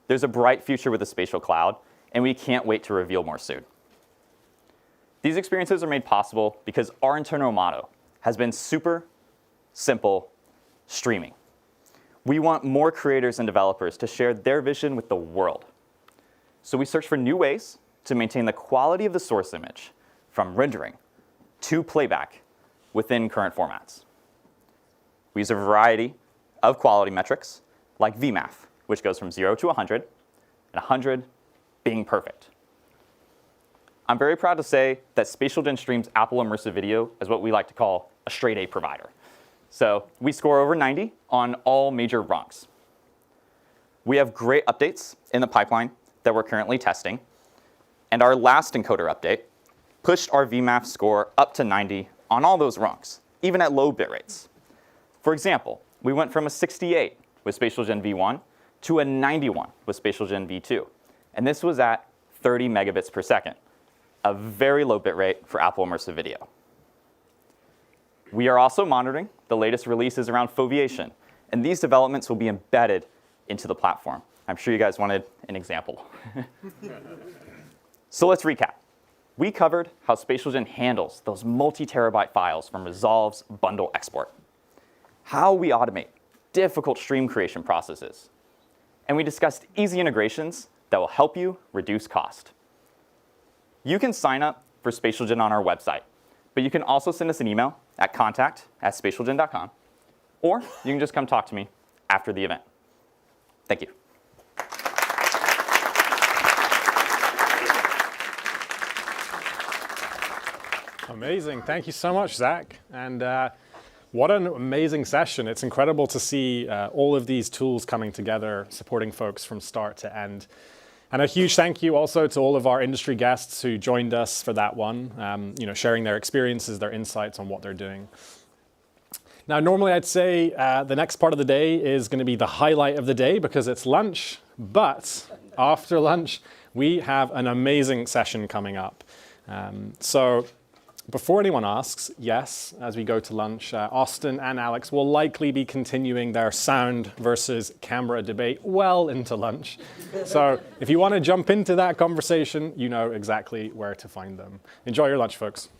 There's a bright future with the spatial cloud, and we can't wait to reveal more soon. These experiences are made possible because our internal motto has been super simple streaming. We want more creators and developers to share their vision with the world. So we search for new ways to maintain the quality of the source image from rendering to playback within current formats. We use a variety of quality metrics like VMAF, which goes from 0 to 100, and 100 being perfect. I'm very proud to say that SpatialGen streams Apple Immersive Video as what we like to call a straight A provider. So we score over 90 on all major rungs. We have great updates in the pipeline that we're currently testing, and our last encoder update pushed our VMAF score up to 90 on all those rungs, even at low bit rates. For example, we went from a 68 with SpatialGen V1 to a 91 with SpatialGen V2, and this was at 30 megabits per second, a very low bit rate for Apple Immersive Video. We are also monitoring the latest releases around foveation, and these developments will be embedded into the platform. I'm sure you guys wanted an example. So let's recap. We covered how SpatialGen handles those multi-terabyte files from Resolve's bundle export, how we automate difficult stream creation processes. And we discussed easy integrations that will help you reduce cost. You can sign up for SpatialGen on our website, but you can also send us an email at contact@spatialgen.com, or you can just come talk to me after the event. Thank you. Amazing. Thank you so much, Zach. And what an amazing session. It's incredible to see all of these tools coming together, supporting folks from start to end. And a huge thank you also to all of our industry guests who joined us for that one, sharing their experiences, their insights on what they're doing. Now, normally I'd say the next part of the day is going to be the highlight of the day because it's lunch. But after lunch, we have an amazing session coming up. So before anyone asks, yes, as we go to lunch, Austin and Alex will likely be continuing their sound versus camera debate well into lunch. So if you want to jump into that conversation, you know exactly where to find them. Enjoy your lunch, folks.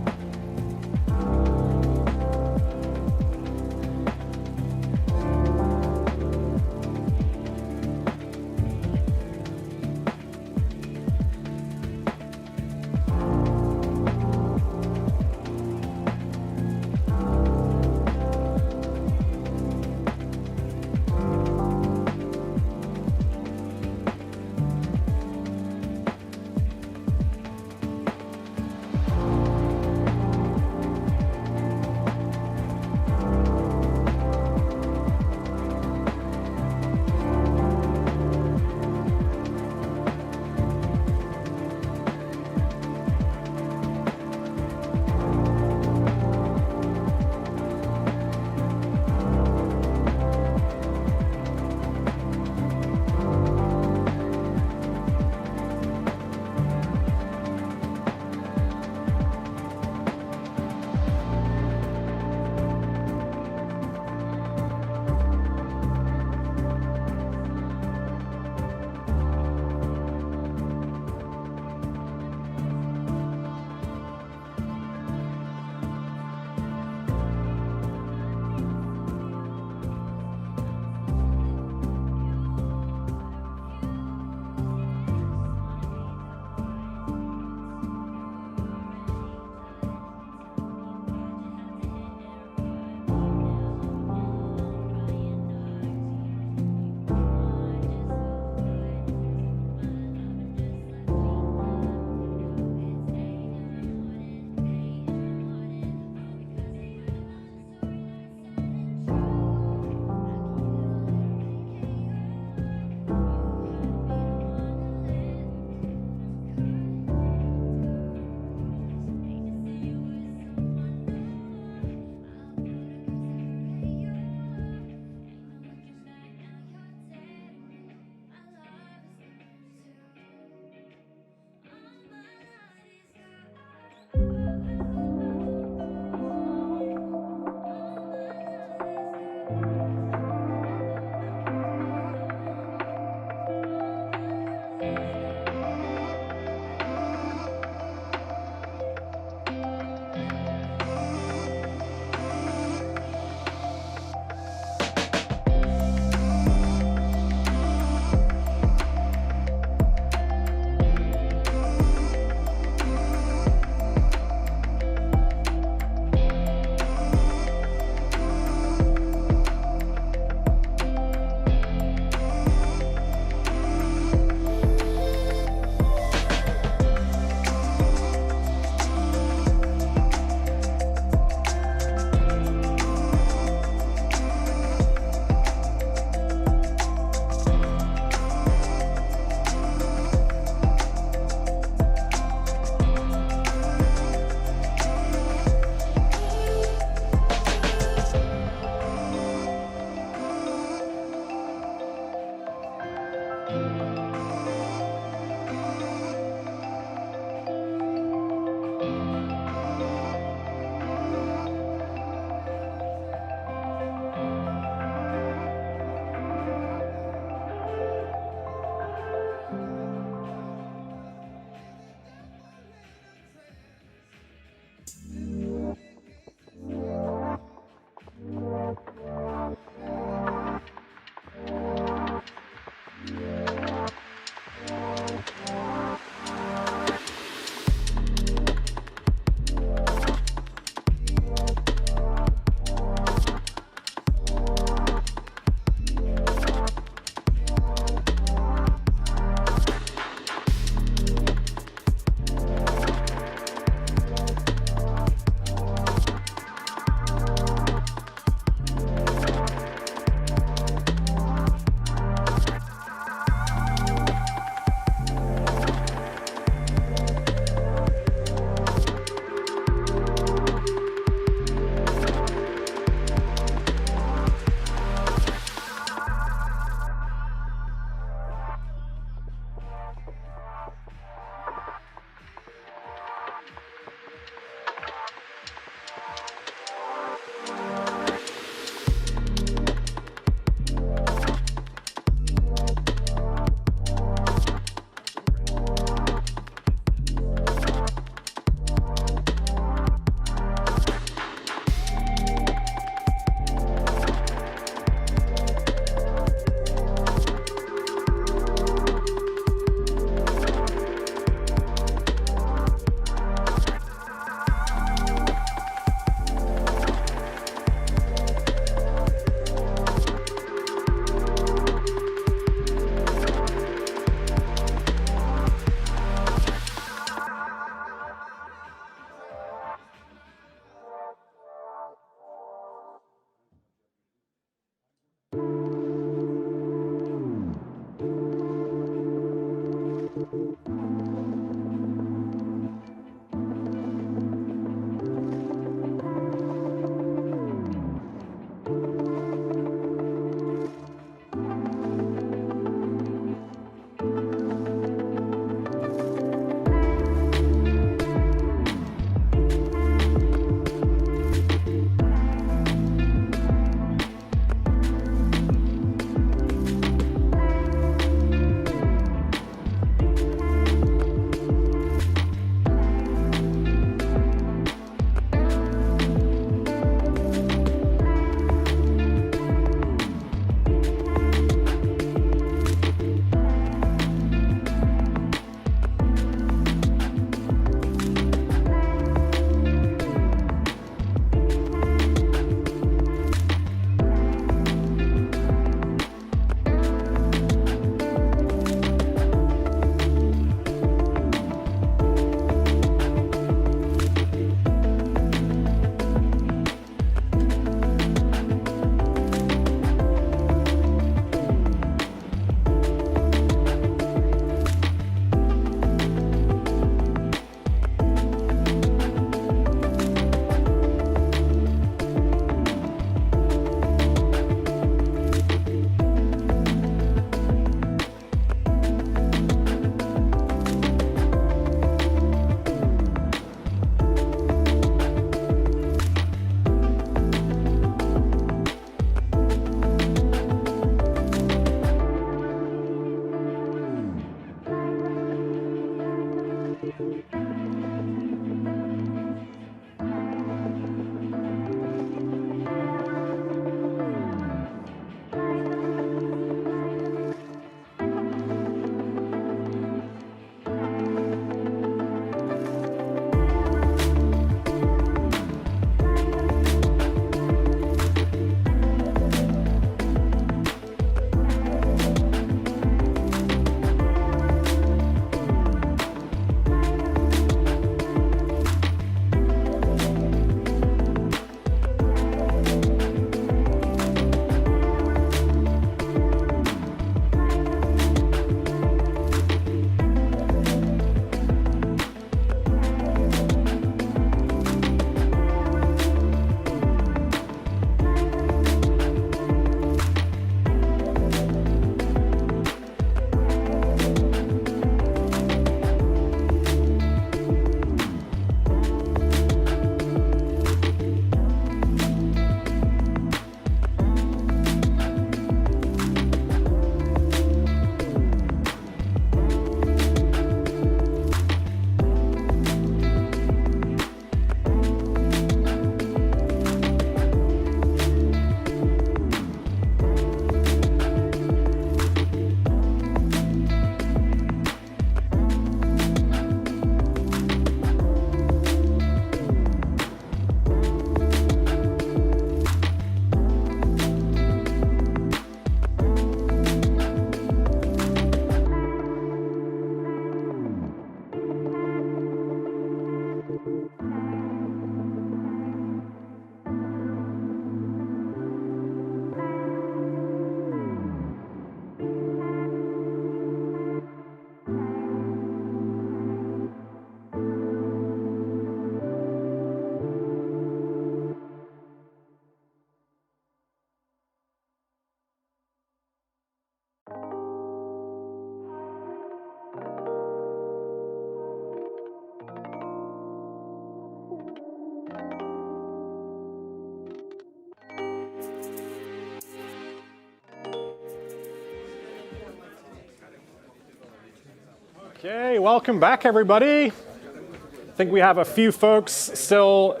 Okay, welcome back, everybody. I think we have a few folks still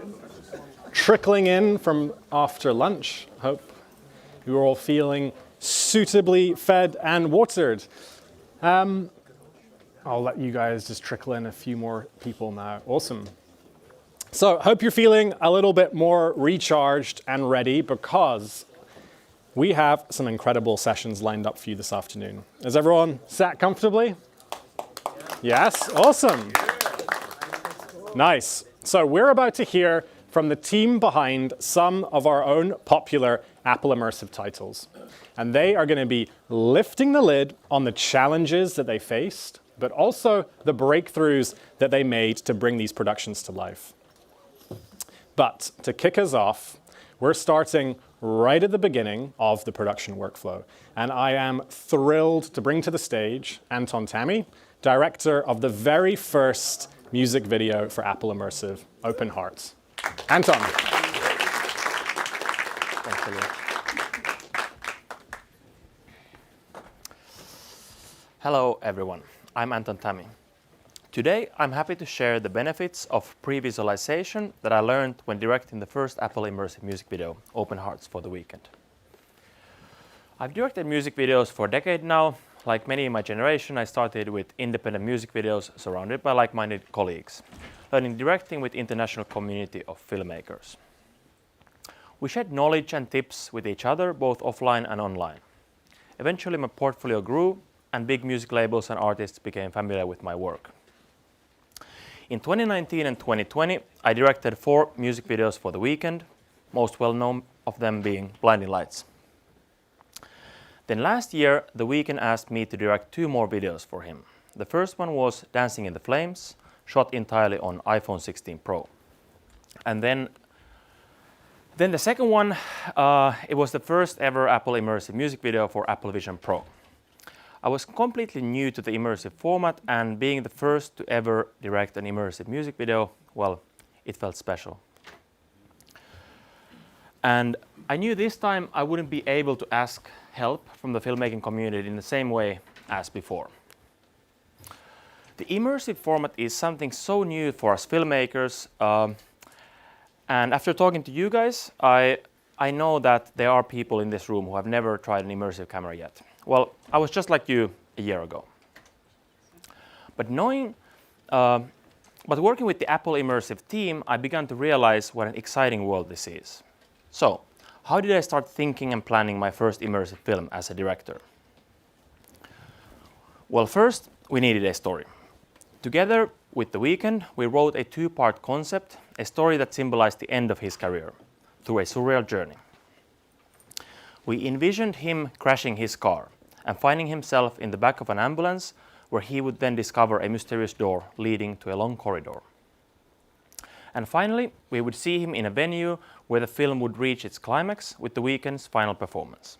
trickling in from after lunch. Hope you're all feeling suitably fed and watered. I'll let you guys just trickle in a few more people now. Awesome. So, hope you're feeling a little bit more recharged and ready because we have some incredible sessions lined up for you this afternoon. Is everyone sat comfortably? Yes, awesome. Nice. So we're about to hear from the team behind some of our own popular Apple Immersive titles. And they are going to be lifting the lid on the challenges that they faced, but also the breakthroughs that they made to bring these productions to life. But to kick us off, we're starting right at the beginning of the production workflow. And I am thrilled to bring to the stage Anton Tammy, director of the very first music video for Apple Immersive, Open Hearts. Anton. Thanks, Elliot. Hello, everyone. I'm Anton Tammy. Today, I'm happy to share the benefits of pre-visualization that I learned when directing the first Apple Immersive music video, Open Hearts, for the Weeknd. I've directed music videos for a decade now. Like many in my generation, I started with independent music videos surrounded by like-minded colleagues, learning directing with international community of filmmakers. We shared knowledge and tips with each other, both offline and online. Eventually, my portfolio grew, and big music labels and artists became familiar with my work. In 2019 and 2020, I directed 4 music videos for the Weeknd, most well-known of them being Blinding Lights. Then last year, the Weeknd asked me to direct 2 more videos for him. The first one was Dancing in the Flames, shot entirely on iPhone 16 Pro. And then the second one, it was the first ever Apple Immersive music video for Apple Vision Pro. I was completely new to the immersive format, and being the first to ever direct an immersive music video, well, it felt special. And I knew this time I wouldn't be able to ask help from the filmmaking community in the same way as before. The immersive format is something so new for us filmmakers, and after talking to you guys, I know that there are people in this room who have never tried an immersive camera yet. Well, I was just like you a year ago. But working with the Apple Immersive team, I began to realize what an exciting world this is. So, how did I start thinking and planning my first immersive film as a director? Well, first, we needed a story. Together with the Weeknd, we wrote a 2-part concept, a story that symbolized the end of his career, through a surreal journey. We envisioned him crashing his car and finding himself in the back of an ambulance, where he would then discover a mysterious door leading to a long corridor. And finally, we would see him in a venue where the film would reach its climax with the Weeknd's final performance.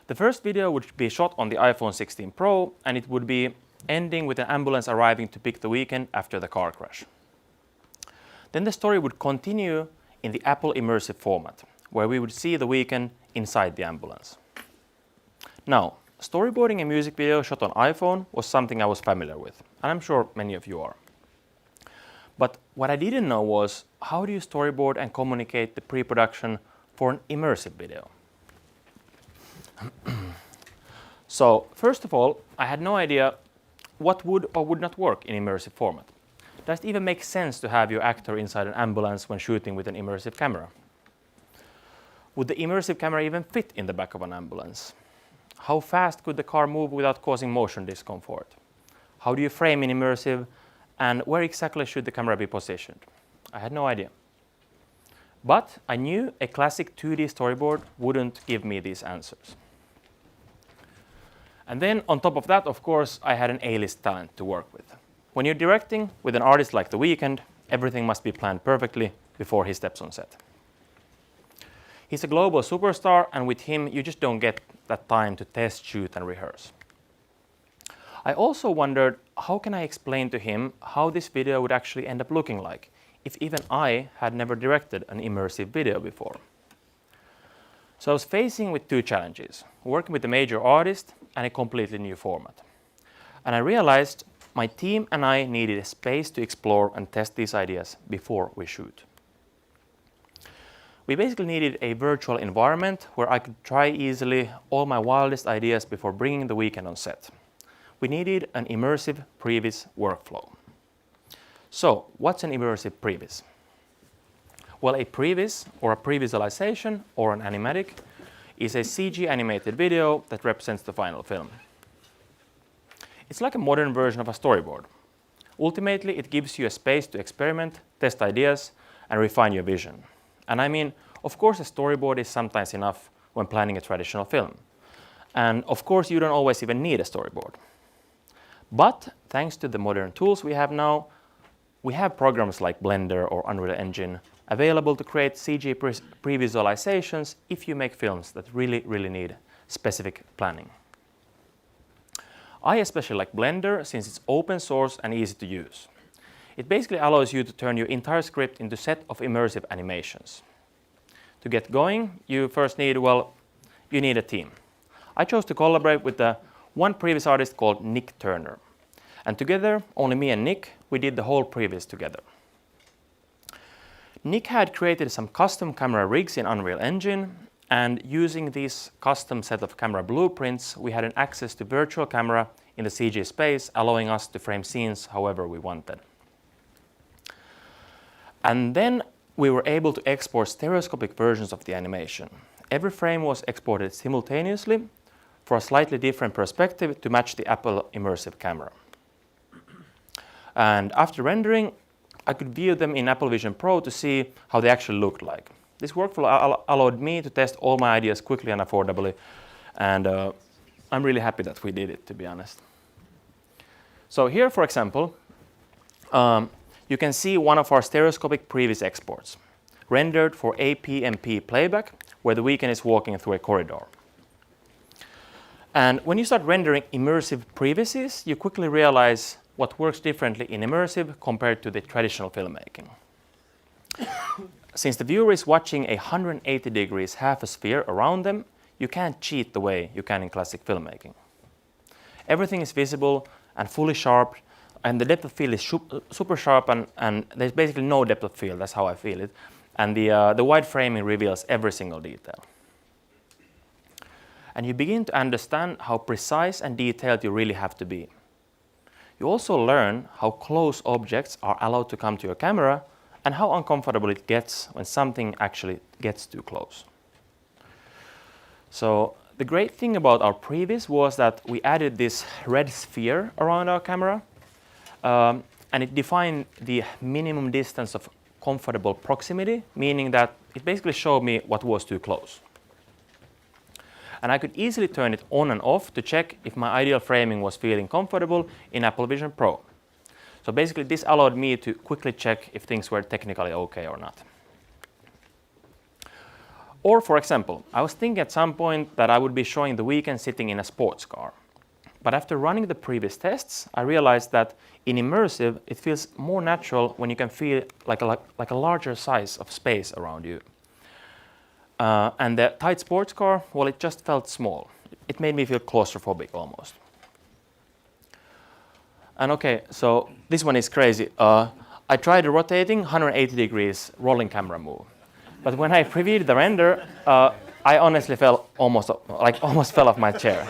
The first video would be shot on the iPhone 16 Pro, and it would be ending with an ambulance arriving to pick the Weeknd after the car crash. Then the story would continue in the Apple Immersive format, where we would see the Weeknd inside the ambulance. Now, storyboarding a music video shot on iPhone was something I was familiar with, and I'm sure many of you are. But what I didn't know was, how do you storyboard and communicate the pre-production for an immersive video? So, first of all, I had no idea what would or would not work in immersive format. Does it even make sense to have your actor inside an ambulance when shooting with an immersive camera? Would the immersive camera even fit in the back of an ambulance? How fast could the car move without causing motion discomfort? How do you frame in immersive, and where exactly should the camera be positioned? I had no idea. But I knew a classic 2D storyboard wouldn't give me these answers. And then on top of that, of course, I had an A-list talent to work with. When you're directing with an artist like The Weeknd, everything must be planned perfectly before he steps on set. He's a global superstar, and with him, you just don't get that time to test, shoot, and rehearse. I also wondered, how can I explain to him how this video would actually end up looking like, if even I had never directed an immersive video before? So I was facing with 2 challenges, working with a major artist and a completely new format. And I realized my team and I needed a space to explore and test these ideas before we shoot. We basically needed a virtual environment where I could try easily all my wildest ideas before bringing the Weeknd on set. We needed an immersive previs workflow. So, what's an immersive previs? Well, a previs, or a previsualization, or an animatic, is a CG animated video that represents the final film. It's like a modern version of a storyboard. Ultimately, it gives you a space to experiment, test ideas, and refine your vision. And I mean, of course, a storyboard is sometimes enough when planning a traditional film. And of course, you don't always even need a storyboard. But thanks to the modern tools we have now, we have programs like Blender or Unreal Engine available to create CG pre-visualizations if you make films that really need specific planning. I especially like Blender since it's open source and easy to use. It basically allows you to turn your entire script into a set of immersive animations. To get going, you first need, you need a team. I chose to collaborate with one previs artist called Nick Turner. And together, only me and Nick, we did the whole previs together. Nick had created some custom camera rigs in Unreal Engine, and using this custom set of camera blueprints, we had an access to virtual camera in the CG space, allowing us to frame scenes however we wanted. And then we were able to export stereoscopic versions of the animation. Every frame was exported simultaneously for a slightly different perspective to match the Apple Immersive camera. And after rendering, I could view them in Apple Vision Pro to see how they actually looked like. This workflow allowed me to test all my ideas quickly and affordably, and I'm really happy that we did it, to be honest. So here, for example, you can see one of our stereoscopic previs exports, rendered for APMP playback, where the Weeknd is walking through a corridor. And when you start rendering immersive previses, you quickly realize what works differently in immersive compared to the traditional filmmaking. Since the viewer is watching a 180 degrees half a sphere around them, you can't cheat the way you can in classic filmmaking. Everything is visible and fully sharp, and the depth of field is super sharp, and there's basically no depth of field, that's how I feel it. And the wide framing reveals every single detail. And you begin to understand how precise and detailed you really have to be. You also learn how close objects are allowed to come to your camera and how uncomfortable it gets when something actually gets too close. So the great thing about our previs was that we added this red sphere around our camera, and it defined the minimum distance of comfortable proximity, meaning that it basically showed me what was too close. And I could easily turn it on and off to check if my ideal framing was feeling comfortable in Apple Vision Pro. So basically this allowed me to quickly check if things were technically okay or not. Or for example, I was thinking at some point that I would be showing the Weeknd sitting in a sports car. But after running the previous tests, I realized that in immersive, it feels more natural when you can feel like a larger size of space around you. And the tight sports car, well, it just felt small. It made me feel claustrophobic almost. And okay, so this one is crazy. I tried a rotating 180 degrees rolling camera move. But when I previewed the render, I honestly almost fell off my chair.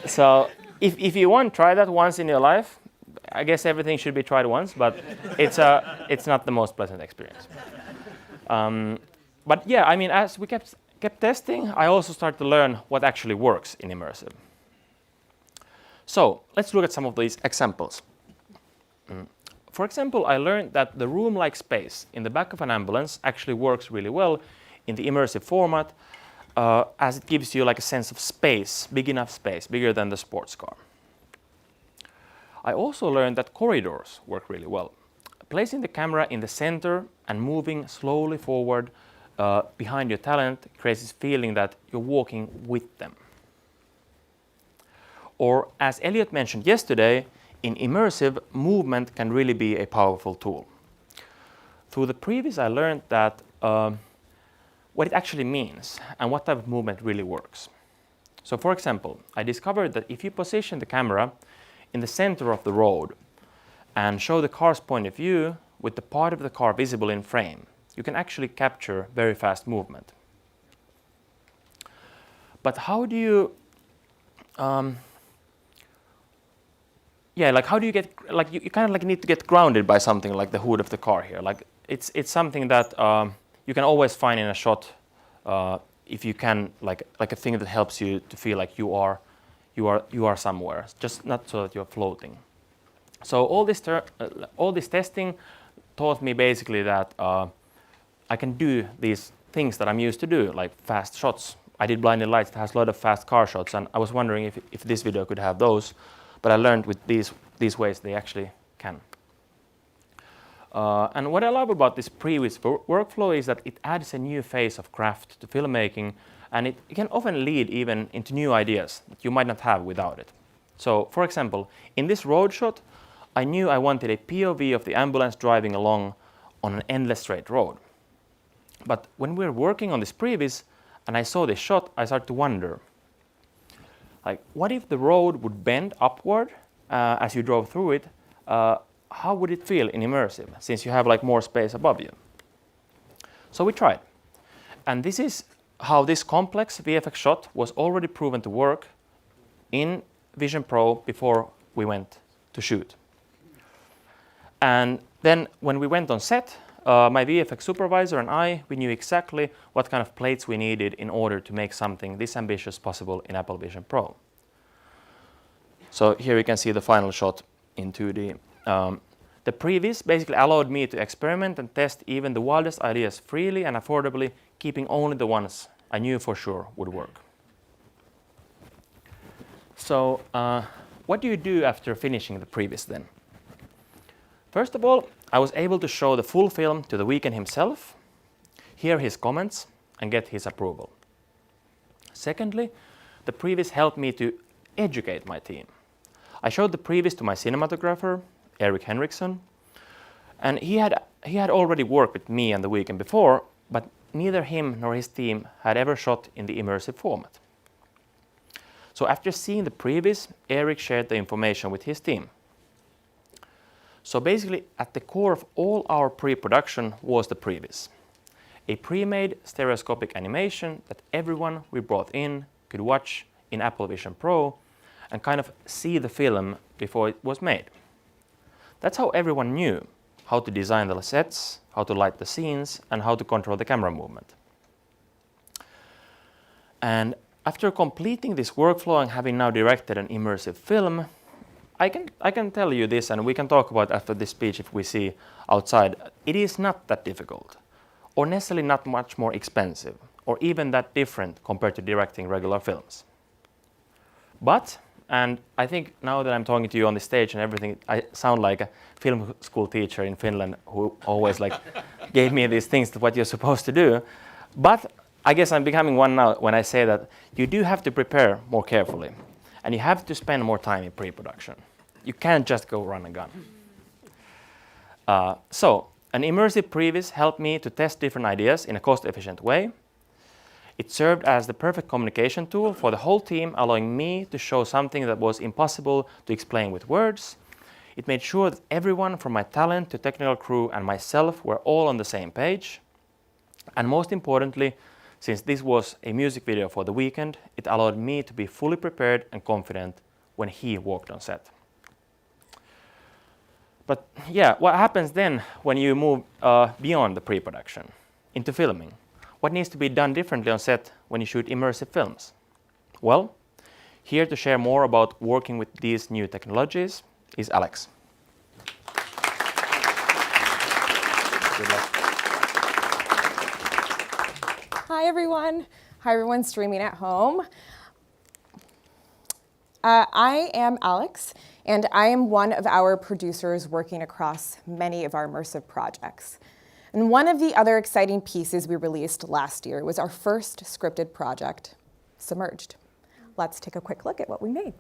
So if you want to try that once in your life, I guess everything should be tried once, but it's not the most pleasant experience. But yeah, I mean, as we kept testing, I also started to learn what actually works in immersive. So let's look at some of these examples. For example, I learned that the room-like space in the back of an ambulance actually works really well in the immersive format, as it gives you like a sense of space, big enough space, bigger than the sports car. I also learned that corridors work really well. Placing the camera in the center and moving slowly forward behind your talent creates this feeling that you're walking with them. Or as Elliot mentioned yesterday, in immersive, movement can really be a powerful tool. Through the previs, I learned that what it actually means and what type of movement really works. So for example, I discovered that if you position the camera in the center of the road and show the car's point of view with the part of the car visible in frame, you can actually capture very fast movement. But how do you, how do you get, you kind of need to get grounded by something like the hood of the car here. Like it's something that you can always find in a shot if you can, like a thing that helps you to feel like you are somewhere, just not so that you're floating. So all this testing taught me basically that I can do these things that I'm used to do, like fast shots. I did blinded lights that has a lot of fast car shots, and I was wondering if this video could have those, but I learned with these ways they actually can. And what I love about this previous workflow is that it adds a new phase of craft to filmmaking, and it can often lead even into new ideas that you might not have without it. So, for example, in this road shot, I knew I wanted a POV of the ambulance driving along on an endless straight road. But when we were working on this previs and I saw this shot, I started to wonder, like, what if the road would bend upward as you drove through it? How would it feel in immersive, since you have like more space above you? So we tried. And this is how this complex VFX shot was already proven to work in Vision Pro before we went to shoot. And then when we went on set, my VFX supervisor and we knew exactly what kind of plates we needed in order to make something this ambitious possible in Apple Vision Pro. So here you can see the final shot in 2D. The previs basically allowed me to experiment and test even the wildest ideas freely and affordably, keeping only the ones I knew for sure would work. So what do you do after finishing the previs then? First of all, I was able to show the full film to the Weeknd himself, hear his comments, and get his approval. Secondly, the previs helped me to educate my team. I showed the previs to my cinematographer, Erik Henriksson, and he had already worked with me and the Weeknd before, but neither him nor his team had ever shot in the immersive format. So after seeing the previs, Erik shared the information with his team. So basically, at the core of all our pre-production was the previs, a pre-made stereoscopic animation that everyone we brought in could watch in Apple Vision Pro and kind of see the film before it was made. That's how everyone knew how to design the sets, how to light the scenes, and how to control the camera movement. And after completing this workflow and having now directed an immersive film, I can tell you this, and we can talk about after this speech if we see outside, it is not that difficult, or necessarily not much more expensive, or even that different compared to directing regular films. But, and I think now that I'm talking to you on the stage and everything, I sound like a film school teacher in Finland who always like gave me these things, what you're supposed to do. But I guess I'm becoming one now when I say that you do have to prepare more carefully, and you have to spend more time in pre-production. You can't just go run and gun. So an immersive previs helped me to test different ideas in a cost-efficient way. It served as the perfect communication tool for the whole team, allowing me to show something that was impossible to explain with words. It made sure that everyone from my talent to technical crew and myself were all on the same page. And most importantly, since this was a music video for the Weeknd, it allowed me to be fully prepared and confident when he walked on set. But yeah, what happens then when you move beyond the pre-production into filming? What needs to be done differently on set when you shoot immersive films? Well, here to share more about working with these new technologies is Alex. Good luck. Hi everyone. Hi everyone streaming at home. I am Alex, and I am one of our producers working across many of our immersive projects. And one of the other exciting pieces we released last year was our first scripted project, Submerged. Let's take a quick look at what we made.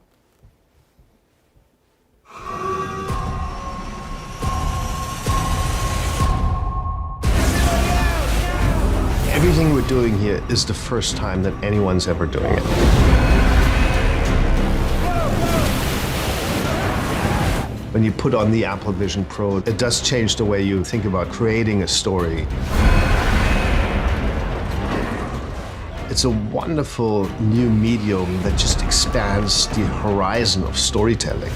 Everything we're doing here is the first time that anyone's ever doing it. When you put on the Apple Vision Pro, it does change the way you think about creating a story. It's a wonderful new medium that just expands the horizon of storytelling.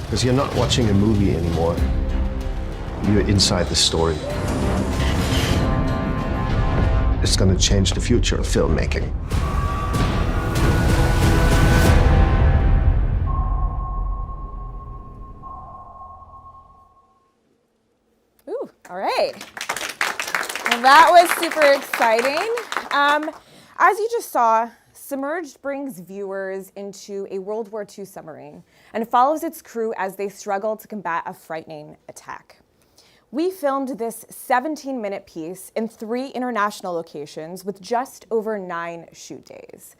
Because you're not watching a movie anymore. You're inside the story. It's going to change the future of filmmaking. Ooh, all right. Well, that was super exciting. As you just saw, Submerged brings viewers into a World War II submarine and follows its crew as they struggle to combat a frightening attack. We filmed this 17-minute piece in 3 international locations with just over 9 shoot days.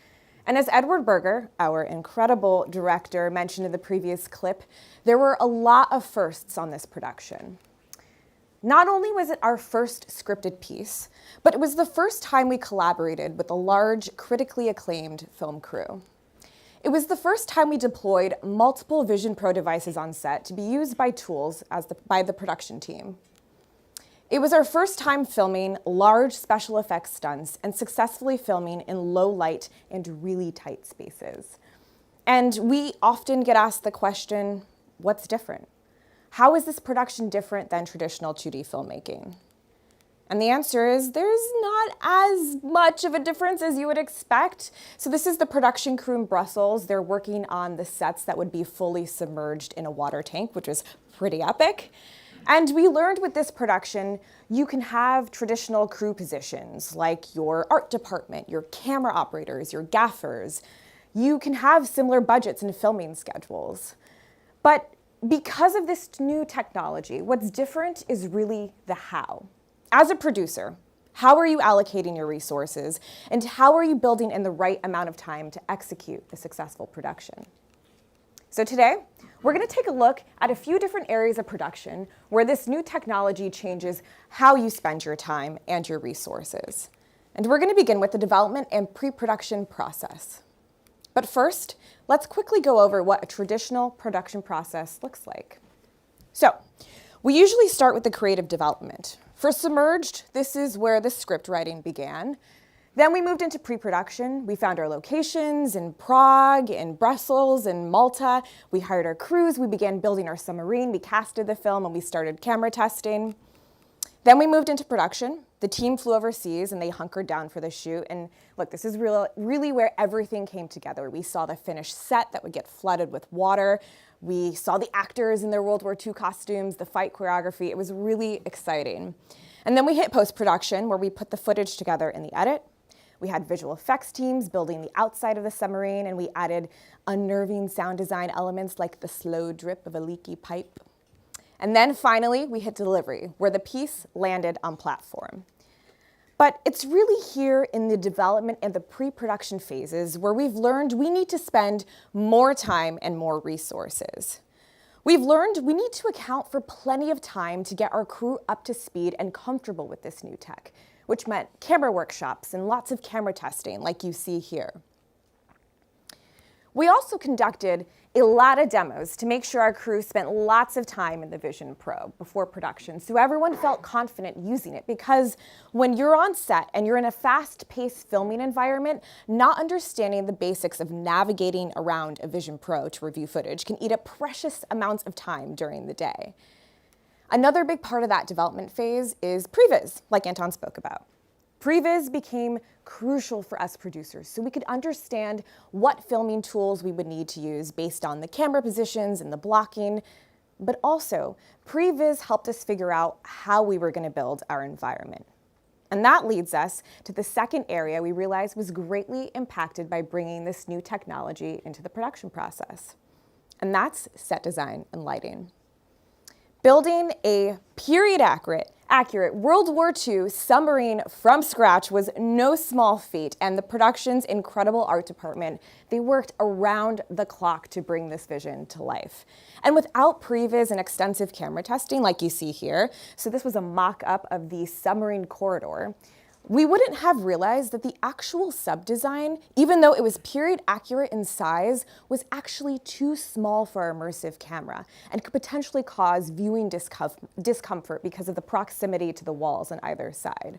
And as Edward Berger, our incredible director, mentioned in the previous clip, there were a lot of firsts on this production. Not only was it our first scripted piece, but it was the first time we collaborated with a large, critically acclaimed film crew. It was the first time we deployed multiple Vision Pro devices on set to be used by tools by the production team. It was our first time filming large special effects stunts and successfully filming in low light and really tight spaces. And we often get asked the question, what's different? How is this production different than traditional 2D filmmaking? And the answer is there's not as much of a difference as you would expect. So this is the production crew in Brussels. They're working on the sets that would be fully submerged in a water tank, which is pretty epic. And we learned with this production, you can have traditional crew positions like your art department, your camera operators, your gaffers. You can have similar budgets and filming schedules. But because of this new technology, what's different is really the how. As a producer, how are you allocating your resources, and how are you building in the right amount of time to execute a successful production? So today, we're going to take a look at a few different areas of production where this new technology changes how you spend your time and your resources. And we're going to begin with the development and pre-production process. But first, let's quickly go over what a traditional production process looks like. So, we usually start with the creative development. For Submerged, this is where the script writing began. Then we moved into pre-production. We found our locations in Prague, in Brussels, in Malta. We hired our crews. We began building our submarine. We casted the film, and we started camera testing. Then we moved into production. The team flew overseas, and they hunkered down for the shoot. And look, this is really where everything came together. We saw the finished set that would get flooded with water. We saw the actors in their World War II costumes, the fight choreography. It was really exciting. And then we hit post-production, where we put the footage together in the edit. We had visual effects teams building the outside of the submarine, and we added unnerving sound design elements like the slow drip of a leaky pipe. And then finally, we hit delivery, where the piece landed on platform. But it's really here in the development and the pre-production phases where we've learned we need to spend more time and more resources. We've learned we need to account for plenty of time to get our crew up to speed and comfortable with this new tech, which meant camera workshops and lots of camera testing like you see here. We also conducted a lot of demos to make sure our crew spent lots of time in the Vision Pro before production, so everyone felt confident using it, because when you're on set and you're in a fast-paced filming environment, not understanding the basics of navigating around a Vision Pro to review footage can eat up precious amounts of time during the day. Another big part of that development phase is previs, like Anton spoke about. Previs became crucial for us producers so we could understand what filming tools we would need to use based on the camera positions and the blocking, but also previs helped us figure out how we were going to build our environment. And that leads us to the second area we realized was greatly impacted by bringing this new technology into the production process, and that's set design and lighting. Building a period-accurate World War II submarine from scratch was no small feat, and the production's incredible art department, they worked around the clock to bring this vision to life. And without previs and extensive camera testing like you see here, so this was a mock-up of the submarine corridor, we wouldn't have realized that the actual sub-design, even though it was period accurate in size, was actually too small for our immersive camera and could potentially cause viewing discomfort because of the proximity to the walls on either side.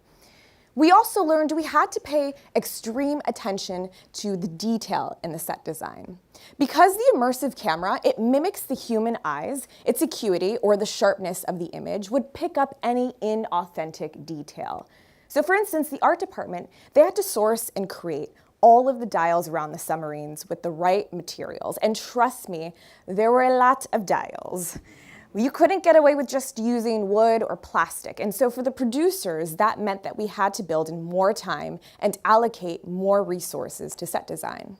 We also learned we had to pay extreme attention to the detail in the set design. Because the immersive camera, it mimics the human eyes, its acuity or the sharpness of the image would pick up any inauthentic detail. So for instance, the art department, they had to source and create all of the dials around the submarines with the right materials. And trust me, there were a lot of dials. You couldn't get away with just using wood or plastic. And so for the producers, that meant that we had to build in more time and allocate more resources to set design.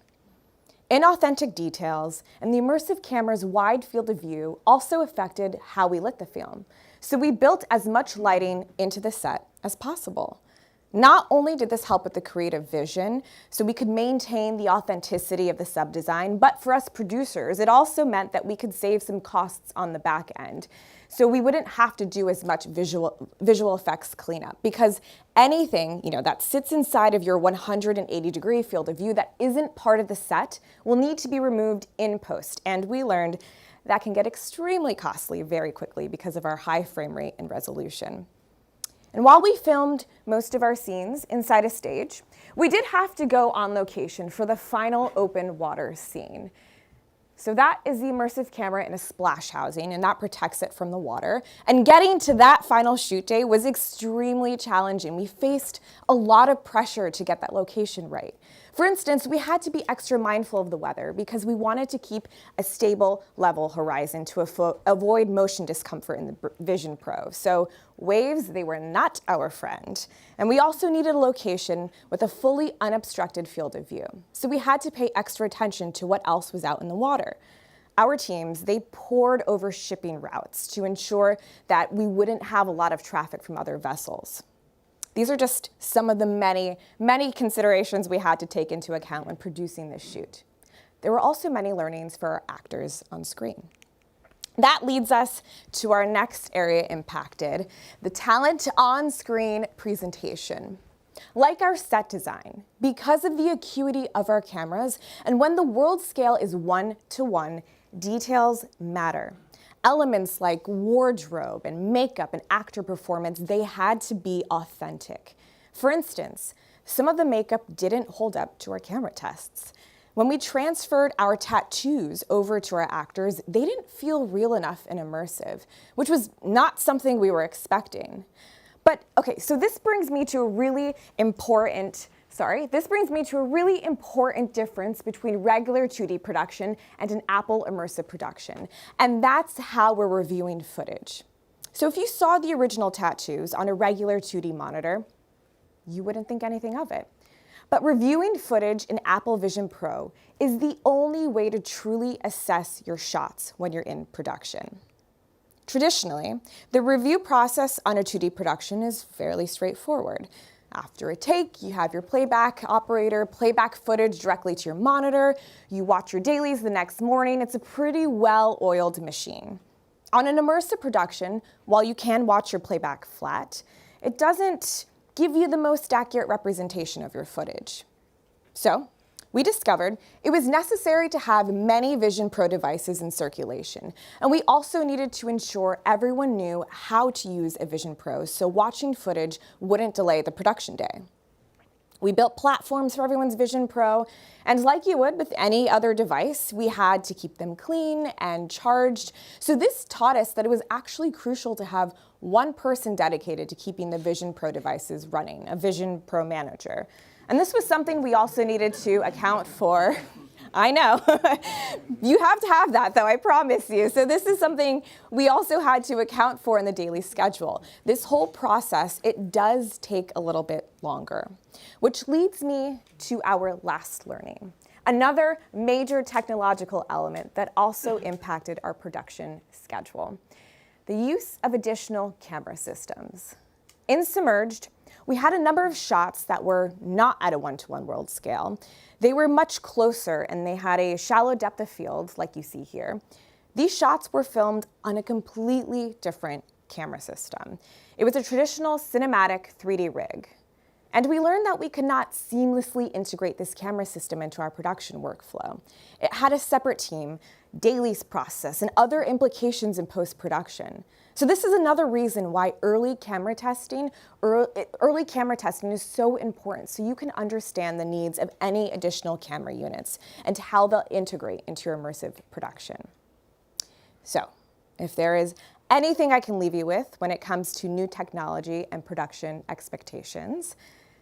Inauthentic details and the immersive camera's wide field of view also affected how we lit the film. So we built as much lighting into the set as possible. Not only did this help with the creative vision, so we could maintain the authenticity of the sub-design, but for us producers, it also meant that we could save some costs on the back end. So we wouldn't have to do as much visual effects cleanup, because anything that sits inside of your 180-degree field of view that isn't part of the set will need to be removed in post. And we learned that can get extremely costly very quickly because of our high frame rate and resolution. And while we filmed most of our scenes inside a stage, we did have to go on location for the final open water scene. So that is the immersive camera in a splash housing, and that protects it from the water. And getting to that final shoot day was extremely challenging. We faced a lot of pressure to get that location right. For instance, we had to be extra mindful of the weather because we wanted to keep a stable level horizon to avoid motion discomfort in the Vision Pro. So waves, they were not our friend. And we also needed a location with a fully unobstructed field of view. So we had to pay extra attention to what else was out in the water. Our teams, they pored over shipping routes to ensure that we wouldn't have a lot of traffic from other vessels. These are just some of the many, many considerations we had to take into account when producing this shoot. There were also many learnings for our actors on screen. That leads us to our next area impacted, the talent on-screen presentation. Like our set design, because of the acuity of our cameras, and when the world scale is 1-to-1, details matter. Elements like wardrobe and makeup and actor performance, they had to be authentic. For instance, some of the makeup didn't hold up to our camera tests. When we transferred our tattoos over to our actors, they didn't feel real enough and immersive, which was not something we were expecting. But okay, so this brings me to a really important difference between regular 2D production and an Apple Immersive production, and that's how we're reviewing footage. So if you saw the original tattoos on a regular 2D monitor, you wouldn't think anything of it. But reviewing footage in Apple Vision Pro is the only way to truly assess your shots when you're in production. Traditionally, the review process on a 2D production is fairly straightforward. After a take, you have your playback operator playback footage directly to your monitor. You watch your dailies the next morning. It's a pretty well-oiled machine. On an immersive production, while you can watch your playback flat, it doesn't give you the most accurate representation of your footage. So, we discovered it was necessary to have many Vision Pro devices in circulation, and we also needed to ensure everyone knew how to use a Vision Pro so watching footage wouldn't delay the production day. We built platforms for everyone's Vision Pro, and like you would with any other device, we had to keep them clean and charged. So this taught us that it was actually crucial to have one person dedicated to keeping the Vision Pro devices running, a Vision Pro manager. And this was something we also needed to account for. I know. You have to have that, though, I promise you. So this is something we also had to account for in the daily schedule. This whole process, it does take a little bit longer, which leads me to our last learning. Another major technological element that also impacted our production schedule, the use of additional camera systems. In Submerged, we had a number of shots that were not at a 1-to-1 world scale. They were much closer and they had a shallow depth of field, like you see here. These shots were filmed on a completely different camera system. It was a traditional cinematic 3D rig. And we learned that we could not seamlessly integrate this camera system into our production workflow. It had a separate team, Dailies process, and other implications in post-production. So this is another reason why early camera testing is so important, so you can understand the needs of any additional camera units and how they'll integrate into your immersive production. So, if there is anything I can leave you with when it comes to new technology and production expectations,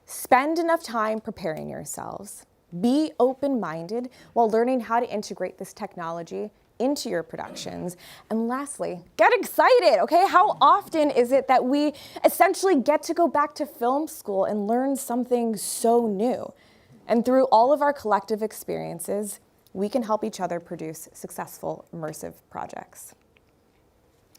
spend enough time preparing yourselves. Be open-minded while learning how to integrate this technology into your productions. And lastly, get excited, okay? How often is it that we essentially get to go back to film school and learn something so new? And through all of our collective experiences, we can help each other produce successful immersive projects.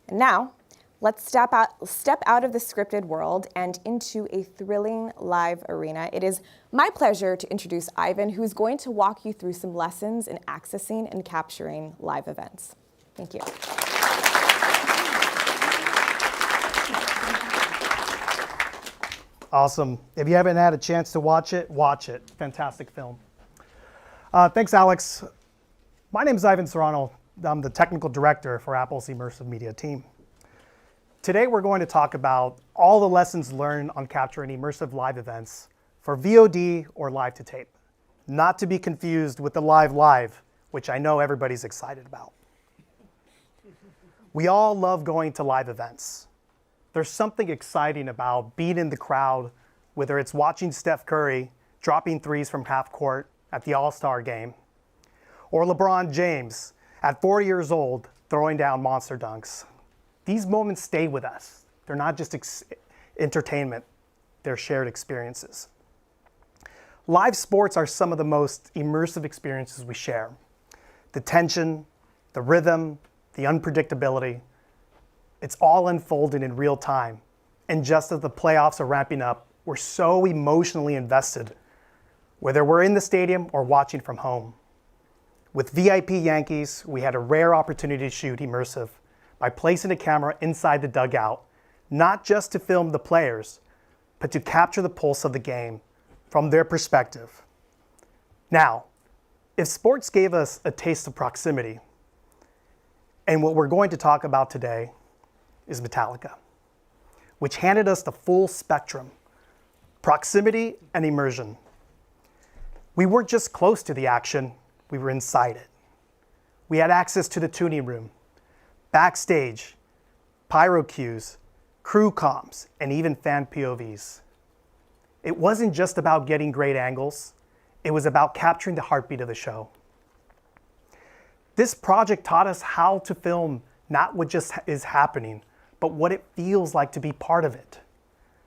And now, let's step out of the scripted world and into a thrilling live arena. It is my pleasure to introduce Ivan, who's going to walk you through some lessons in accessing and capturing live events. Thank you. Awesome. If you haven't had a chance to watch it, watch it. Fantastic film. Thanks, Alex. My name is Ivan Serrano. I'm the technical director for Apple's Immersive Media team. Today, we're going to talk about all the lessons learned on capturing immersive live events for VOD or live to tape, not to be confused with the live, which I know everybody's excited about. We all love going to live events. There's something exciting about being in the crowd, whether it's watching Steph Curry dropping threes from half court at the All-Star game, or LeBron James at 40 years old throwing down monster dunks. These moments stay with us. They're not just entertainment, they're shared experiences. Live sports are some of the most immersive experiences we share. The tension, the rhythm, the unpredictability, it's all unfolding in real time. And just as the playoffs are ramping up, we're so emotionally invested, whether we're in the stadium or watching from home. With VIP Yankees, we had a rare opportunity to shoot immersive by placing a camera inside the dugout, not just to film the players, but to capture the pulse of the game from their perspective. Now, if sports gave us a taste of proximity, and what we're going to talk about today is Metallica, which handed us the full spectrum, proximity and immersion. We weren't just close to the action, we were inside it. We had access to the tuning room, backstage, pyro cues, crew comms, and even fan POVs. It wasn't just about getting great angles, it was about capturing the heartbeat of the show. This project taught us how to film not what just is happening, but what it feels like to be part of it.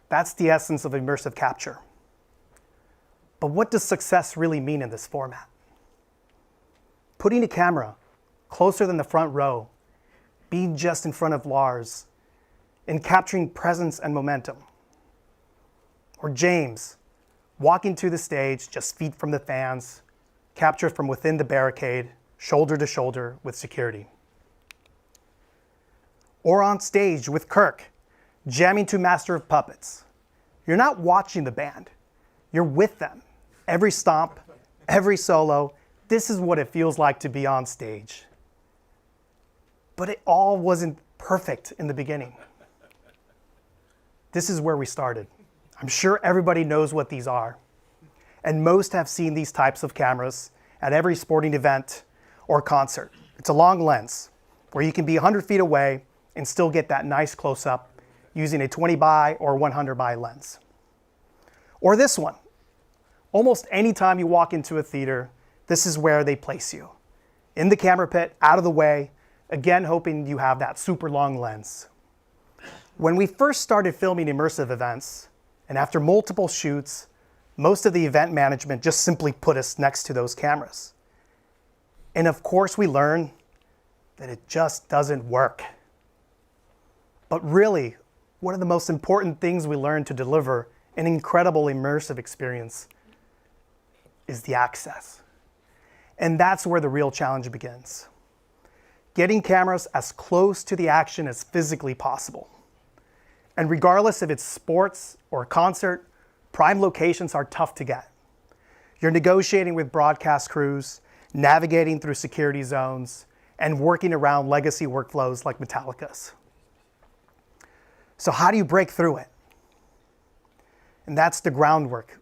That's the essence of immersive capture. But what does success really mean in this format? Putting a camera closer than the front row, being just in front of Lars, and capturing presence and momentum. Or James, walking to the stage just feet from the fans, captured from within the barricade, shoulder to shoulder with security. Or on stage with Kirk, jamming to Master of Puppets. You're not watching the band, you're with them. Every stomp, every solo, this is what it feels like to be on stage. But it all wasn't perfect in the beginning. This is where we started. I'm sure everybody knows what these are. And most have seen these types of cameras at every sporting event or concert. It's a long lens where you can be 100 feet away and still get that nice close-up using a 20 by or 100 by lens. Or this one. Almost any time you walk into a theater, this is where they place you. In the camera pit, out of the way, again hoping you have that super long lens. When we first started filming immersive events, and after multiple shoots, most of the event management just simply put us next to those cameras. And of course we learned that it just doesn't work. But really, one of the most important things we learned to deliver an incredible immersive experience is the access. And that's where the real challenge begins. Getting cameras as close to the action as physically possible. And regardless if it's sports or a concert, Prime locations are tough to get. You're negotiating with broadcast crews, navigating through security zones, and working around legacy workflows like Metallica's. So how do you break through it? And that's the groundwork.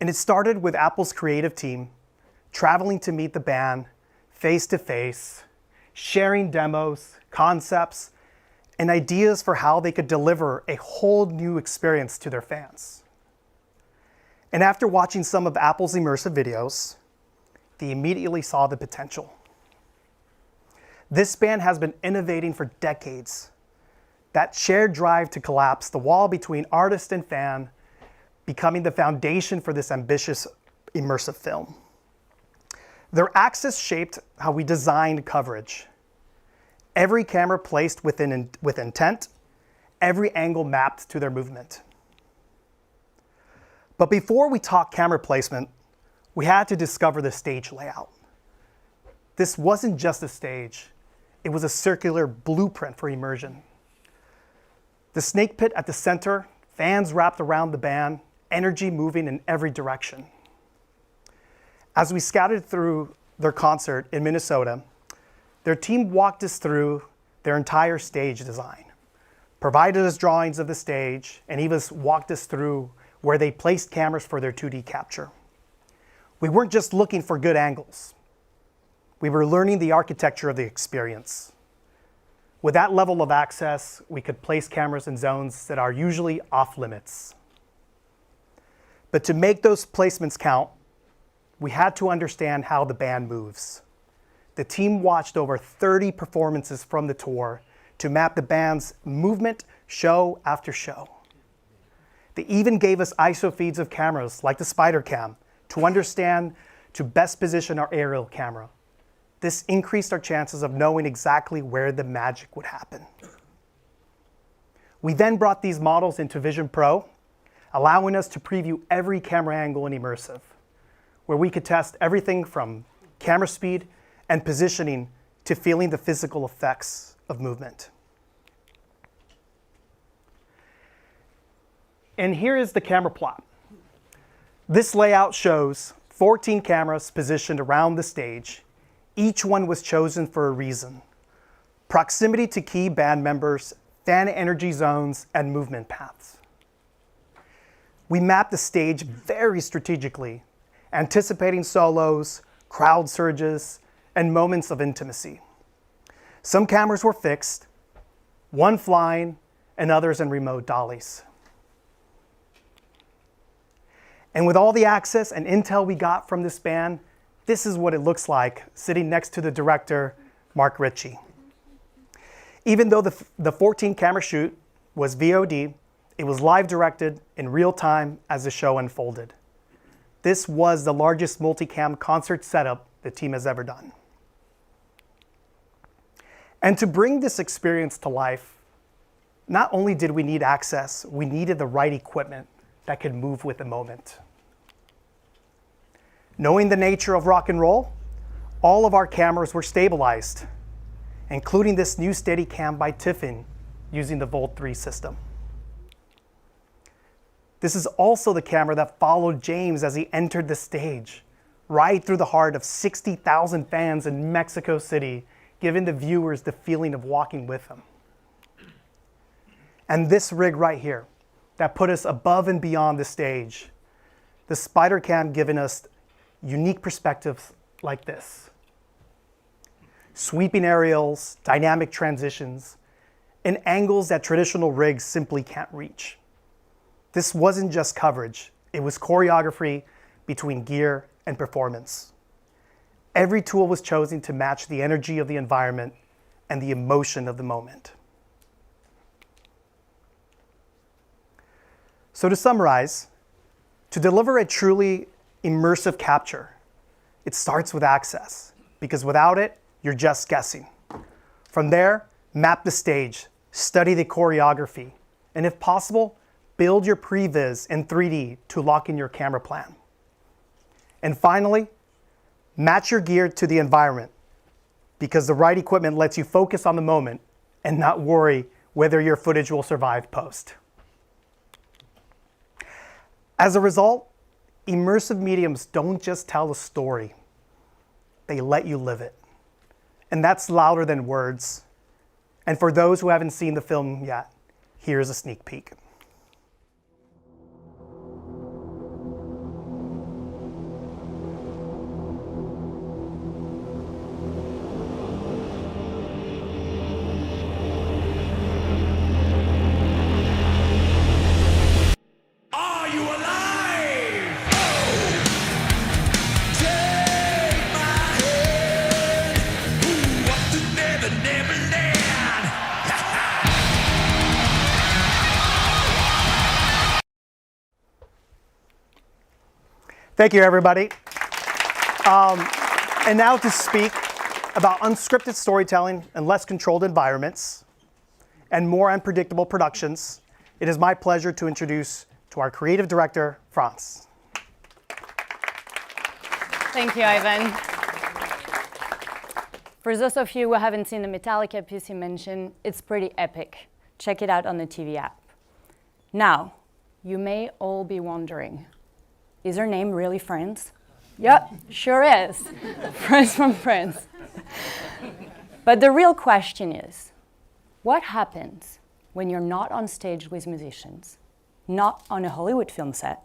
And it started with Apple's creative team traveling to meet the band face to face, sharing demos, concepts, and ideas for how they could deliver a whole new experience to their fans. And after watching some of Apple's immersive videos, they immediately saw the potential. This band has been innovating for decades. That shared drive to collapse the wall between artist and fan, becoming the foundation for this ambitious immersive film. Their access shaped how we designed coverage. Every camera placed with intent, every angle mapped to their movement. But before we talk camera placement, we had to discover the stage layout. This wasn't just a stage, it was a circular blueprint for immersion. The snake pit at the center, fans wrapped around the band, energy moving in every direction. As we scouted through their concert in Minnesota, their team walked us through their entire stage design, provided us drawings of the stage, and even walked us through where they placed cameras for their 2D capture. We weren't just looking for good angles. We were learning the architecture of the experience. With that level of access, we could place cameras in zones that are usually off limits. But to make those placements count, we had to understand how the band moves. The team watched over 30 performances from the tour to map the band's movement show after show. They even gave us ISO feeds of cameras like the SpiderCam to understand to best position our aerial camera. This increased our chances of knowing exactly where the magic would happen. We then brought these models into Vision Pro, allowing us to preview every camera angle in Immersive, where we could test everything from camera speed and positioning to feeling the physical effects of movement. And here is the camera plot. This layout shows 14 cameras positioned around the stage. Each one was chosen for a reason: proximity to key band members, fan energy zones, and movement paths. We mapped the stage very strategically, anticipating solos, crowd surges, and moments of intimacy. Some cameras were fixed, one flying, and others in remote dollies. And with all the access and intel we got from this band, this is what it looks like sitting next to the director, Mark Ritchie. Even though the 14 camera shoot was VOD, it was live directed in real time as the show unfolded. This was the largest multicam concert setup the team has ever done. And to bring this experience to life, not only did we need access, we needed the right equipment that could move with the moment. Knowing the nature of rock and roll, all of our cameras were stabilized, including this new Steadicam by Tiffin using the Volt 3 system. This is also the camera that followed James as he entered the stage, right through the heart of 60,000 fans in Mexico City, giving the viewers the feeling of walking with him. And this rig right here, that put us above and beyond the stage, the SpiderCam giving us unique perspectives like this. Sweeping aerials, dynamic transitions, and angles that traditional rigs simply can't reach. This wasn't just coverage, it was choreography between gear and performance. Every tool was chosen to match the energy of the environment and the emotion of the moment. So to summarize, to deliver a truly immersive capture, it starts with access, because without it, you're just guessing. From there, map the stage, study the choreography, and if possible, build your previs in 3D to lock in your camera plan. And finally, match your gear to the environment, because the right equipment lets you focus on the moment and not worry whether your footage will survive post. As a result, immersive mediums don't just tell a story, they let you live it. And that's louder than words. And for those who haven't seen the film yet, here's a sneak peek. Thank you, everybody. And now to speak about unscripted storytelling and less controlled environments and more unpredictable productions, it is my pleasure to introduce to our creative director, Franz. Thank you, Ivan. For those of you who haven't seen the Metallica piece he mentioned, it's pretty epic. Check it out on the TV app. Now, you may all be wondering, is her name really Franz? Yep, sure is. Franz from France. But the real question is, what happens when you're not on stage with musicians, not on a Hollywood film set,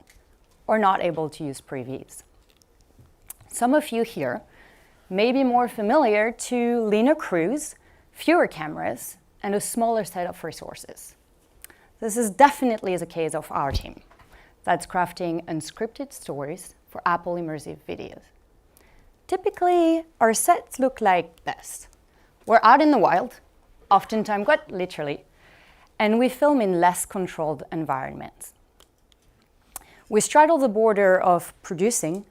or not able to use previews? Some of you here may be more familiar to leaner crews, fewer cameras, and a smaller set of resources. This is definitely the case of our team that's crafting unscripted stories for Apple Immersive videos. Typically, our sets look like this. We're out in the wild, oftentimes quite literally, and we film in less controlled environments. We straddle the border of producing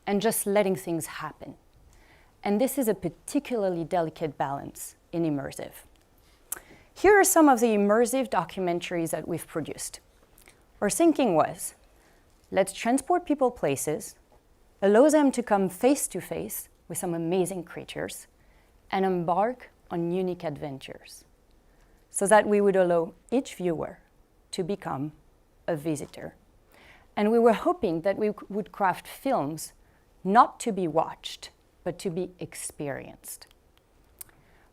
and just letting things happen. And this is a particularly delicate balance in immersive. Here are some of the immersive documentaries that we've produced. Our thinking was, let's transport people places, allow them to come face to face with some amazing creatures, and embark on unique adventures, so that we would allow each viewer to become a visitor. And we were hoping that we would craft films not to be watched, but to be experienced.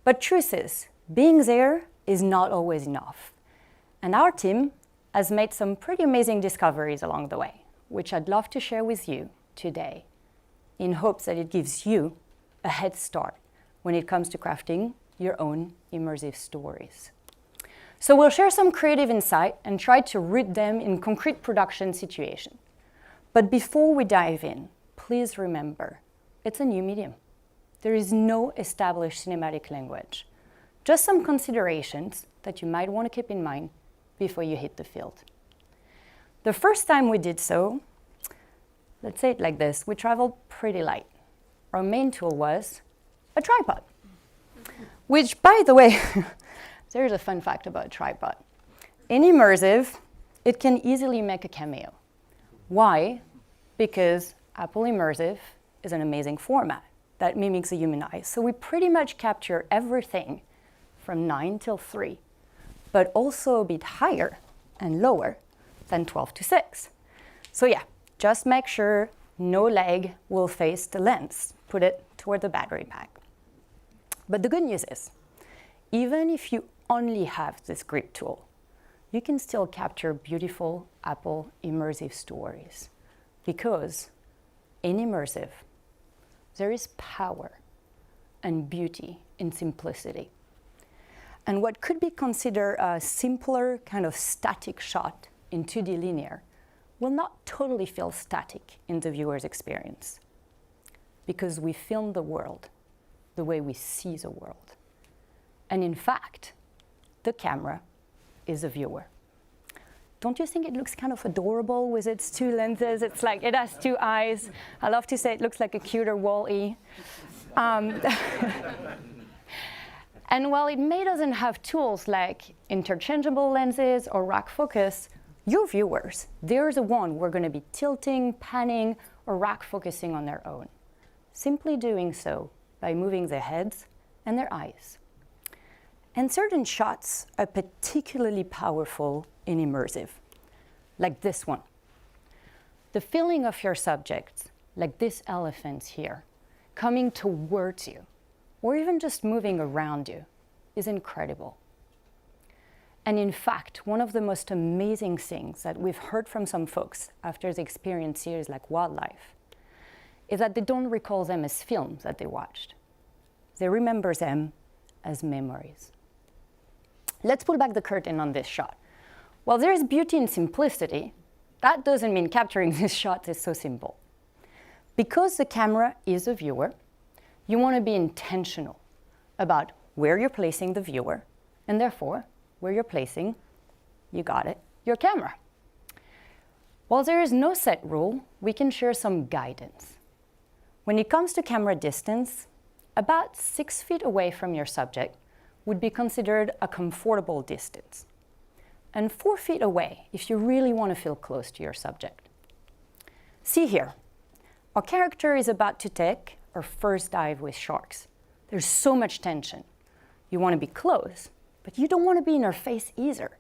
But truth is, being there is not always enough. And our team has made some pretty amazing discoveries along the way, which I'd love to share with you today, in hopes that it gives you a head start when it comes to crafting your own immersive stories. So we'll share some creative insight and try to root them in concrete production situations. But before we dive in, please remember, it's a new medium. There is no established cinematic language. Just some considerations that you might want to keep in mind before you hit the field. The first time we did so, let's say it like this, we traveled pretty light. Our main tool was a tripod, which, by the way, there's a fun fact about a tripod. In immersive, it can easily make a cameo. Why? Because Apple Immersive is an amazing format that mimics the human eye. So we pretty much capture everything from 9 till 3, but also a bit higher and lower than 12 to 6. So yeah, just make sure no leg will face the lens. Put it toward the battery pack. But the good news is, even if you only have this grip tool, you can still capture beautiful Apple Immersive stories. Because in immersive, there is power and beauty in simplicity. And what could be considered a simpler kind of static shot in 2D linear will not totally feel static in the viewer's experience, because we film the world the way we see the world. And in fact, the camera is a viewer. Don't you think it looks kind of adorable with its two lenses? It's like it has two eyes. I love to say it looks like a cuter Wall-E. And while it may doesn't have tools like interchangeable lenses or rack focus, your viewers, they're the one who are going to be tilting, panning, or rack focusing on their own. Simply doing so by moving their heads and their eyes. And certain shots are particularly powerful in immersive, like this one. The feeling of your subject, like this elephant here, coming towards you, or even just moving around you, is incredible. And in fact, one of the most amazing things that we've heard from some folks after they experience series like Wildlife is that they don't recall them as films that they watched. They remember them as memories. Let's pull back the curtain on this shot. While there is beauty in simplicity, that doesn't mean capturing this shot is so simple. Because the camera is a viewer, you want to be intentional about where you're placing the viewer, and therefore, where you're placing, you got it, your camera. While there is no set rule, we can share some guidance. When it comes to camera distance, about 6 feet away from your subject would be considered a comfortable distance, and 4 feet away if you really want to feel close to your subject. See here, our character is about to take our first dive with sharks. There's so much tension. You want to be close, but you don't want to be in her face either.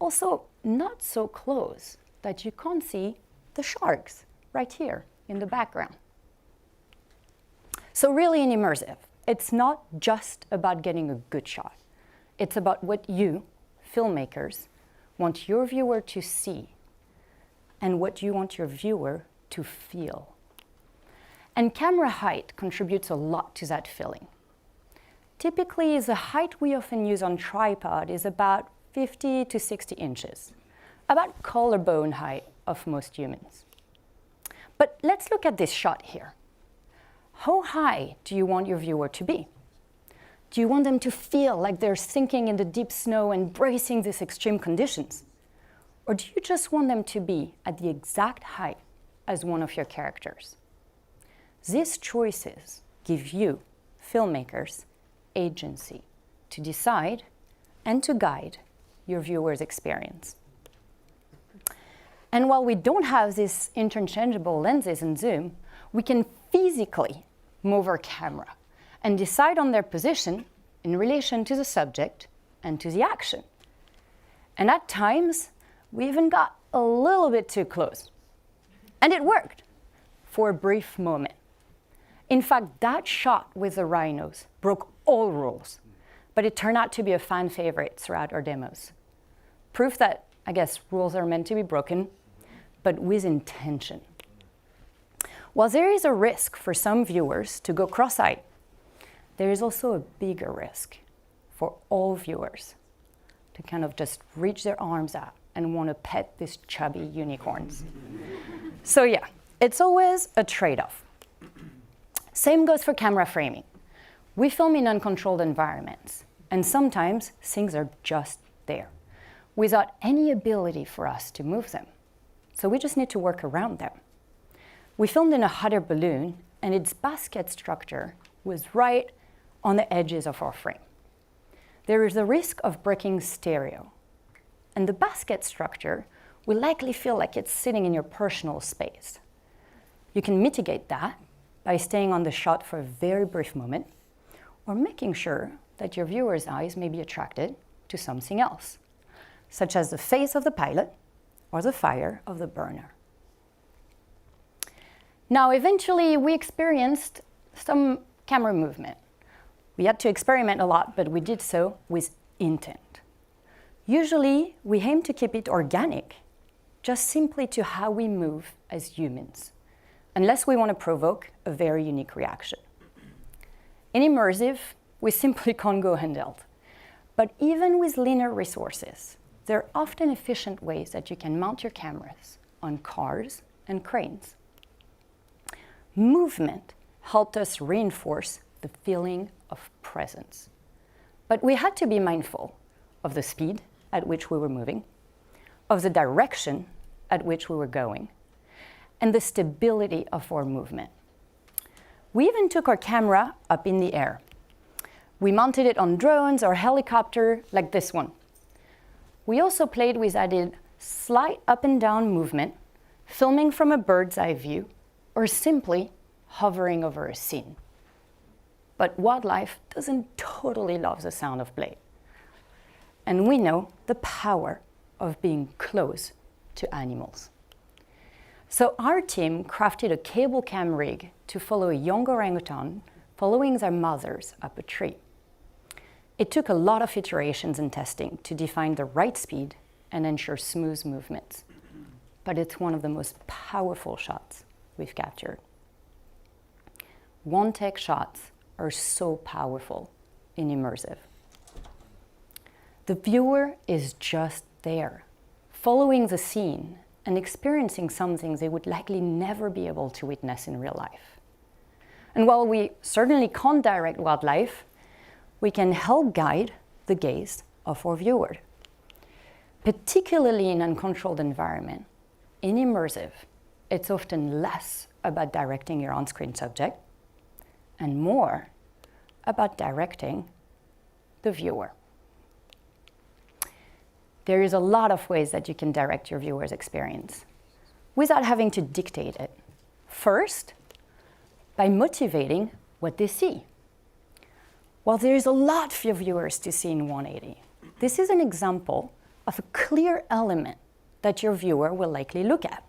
Also, not so close that you can't see the sharks right here in the background. So really in immersive, it's not just about getting a good shot. It's about what you, filmmakers, want your viewer to see and what you want your viewer to feel. And camera height contributes a lot to that feeling. Typically, the height we often use on tripod is about 50 to 60 inches, about collarbone height of most humans. But let's look at this shot here. How high do you want your viewer to be? Do you want them to feel like they're sinking in the deep snow and bracing these extreme conditions? Or do you just want them to be at the exact height as one of your characters? These choices give you, filmmakers, agency to decide and to guide your viewer's experience. And while we don't have these interchangeable lenses in Zoom, we can physically move our camera and decide on their position in relation to the subject and to the action. And at times, we even got a little bit too close. And it worked for a brief moment. In fact, that shot with the rhinos broke all rules, but it turned out to be a fan favorite throughout our demos. Proof that, I guess, rules are meant to be broken, but with intention. While there is a risk for some viewers to go cross-eyed, there is also a bigger risk for all viewers to kind of just reach their arms out and want to pet these chubby unicorns. So yeah, it's always a trade-off. Same goes for camera framing. We film in uncontrolled environments, and sometimes things are just there, without any ability for us to move them. So we just need to work around them. We filmed in a hot air balloon, and its basket structure was right on the edges of our frame. There is a risk of breaking stereo, and the basket structure will likely feel like it's sitting in your personal space. You can mitigate that by staying on the shot for a very brief moment, or making sure that your viewer's eyes may be attracted to something else, such as the face of the pilot or the fire of the burner. Now, eventually, we experienced some camera movement. We had to experiment a lot, but we did so with intent. Usually, we aim to keep it organic, just simply to how we move as humans, unless we want to provoke a very unique reaction. In immersive, we simply can't go handheld. But even with linear resources, there are often efficient ways that you can mount your cameras on cars and cranes. Movement helped us reinforce the feeling of presence. But we had to be mindful of the speed at which we were moving, of the direction at which we were going, and the stability of our movement. We even took our camera up in the air. We mounted it on drones or helicopter like this one. We also played with added slight up and down movement, filming from a bird's eye view, or simply hovering over a scene. But wildlife doesn't totally love the sound of play. And we know the power of being close to animals. So our team crafted a cable cam rig to follow a young orangutan following their mothers up a tree. It took a lot of iterations and testing to define the right speed and ensure smooth movements. But it's one of the most powerful shots we've captured. One-take shots are so powerful in immersive. The viewer is just there, following the scene and experiencing something they would likely never be able to witness in real life. And while we certainly can't direct wildlife, we can help guide the gaze of our viewer. Particularly in uncontrolled environment, in immersive, it's often less about directing your on-screen subject and more about directing the viewer. There is a lot of ways that you can direct your viewer's experience without having to dictate it. First, by motivating what they see. While there is a lot for viewers to see in 180, this is an example of a clear element that your viewer will likely look at.